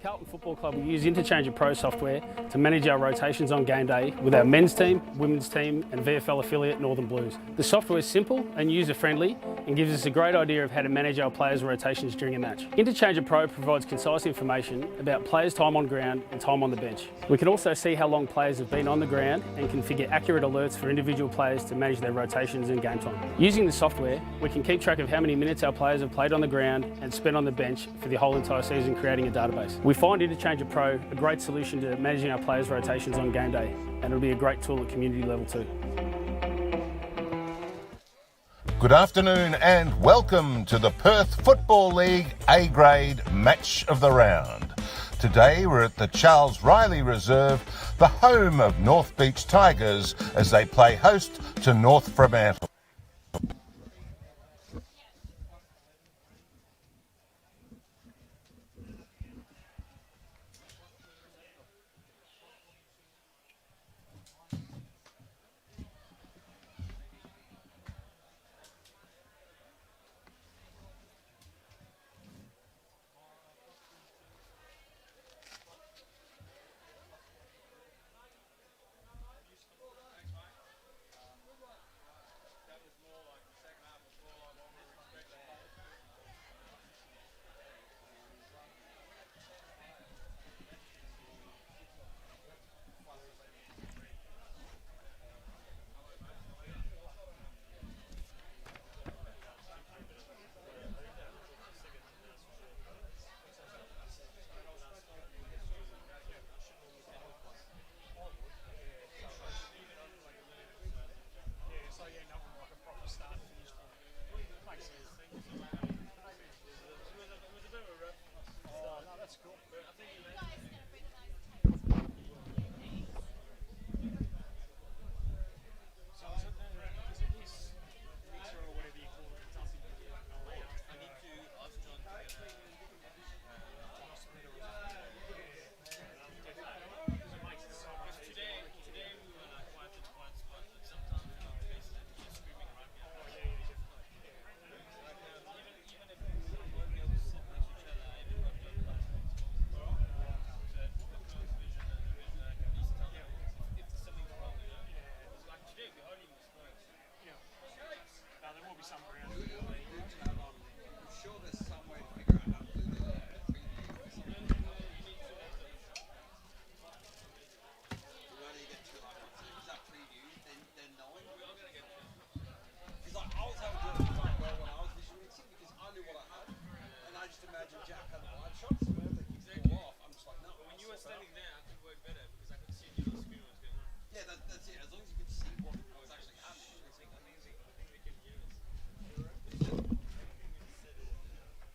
Carlton Football Club will use Interchange Pro software to manage our rotations on game day with our men's team, women's team and VFL affiliate Northern Blues. The software is simple and user-friendly and gives us a great idea of how to manage our players' rotations during a match. Interchange Pro provides concise information about players' time on ground and time on the bench. We can also see how long players have been on the ground and configure accurate alerts for individual players to manage their rotations and game time. Using the software, we can keep track of how many minutes our players have played on the ground and spent on the bench for the whole entire season, creating a database. We find Interchange Pro a great solution to managing our players' rotations on game day, and it'll be a great tool at community level too. Good afternoon and welcome to the Perth Football League A-grade match of the round. Today we're at the Charles Riley Reserve, the home of North Beach Tigers, as they play host to North Fremantle. That's it. As long as you can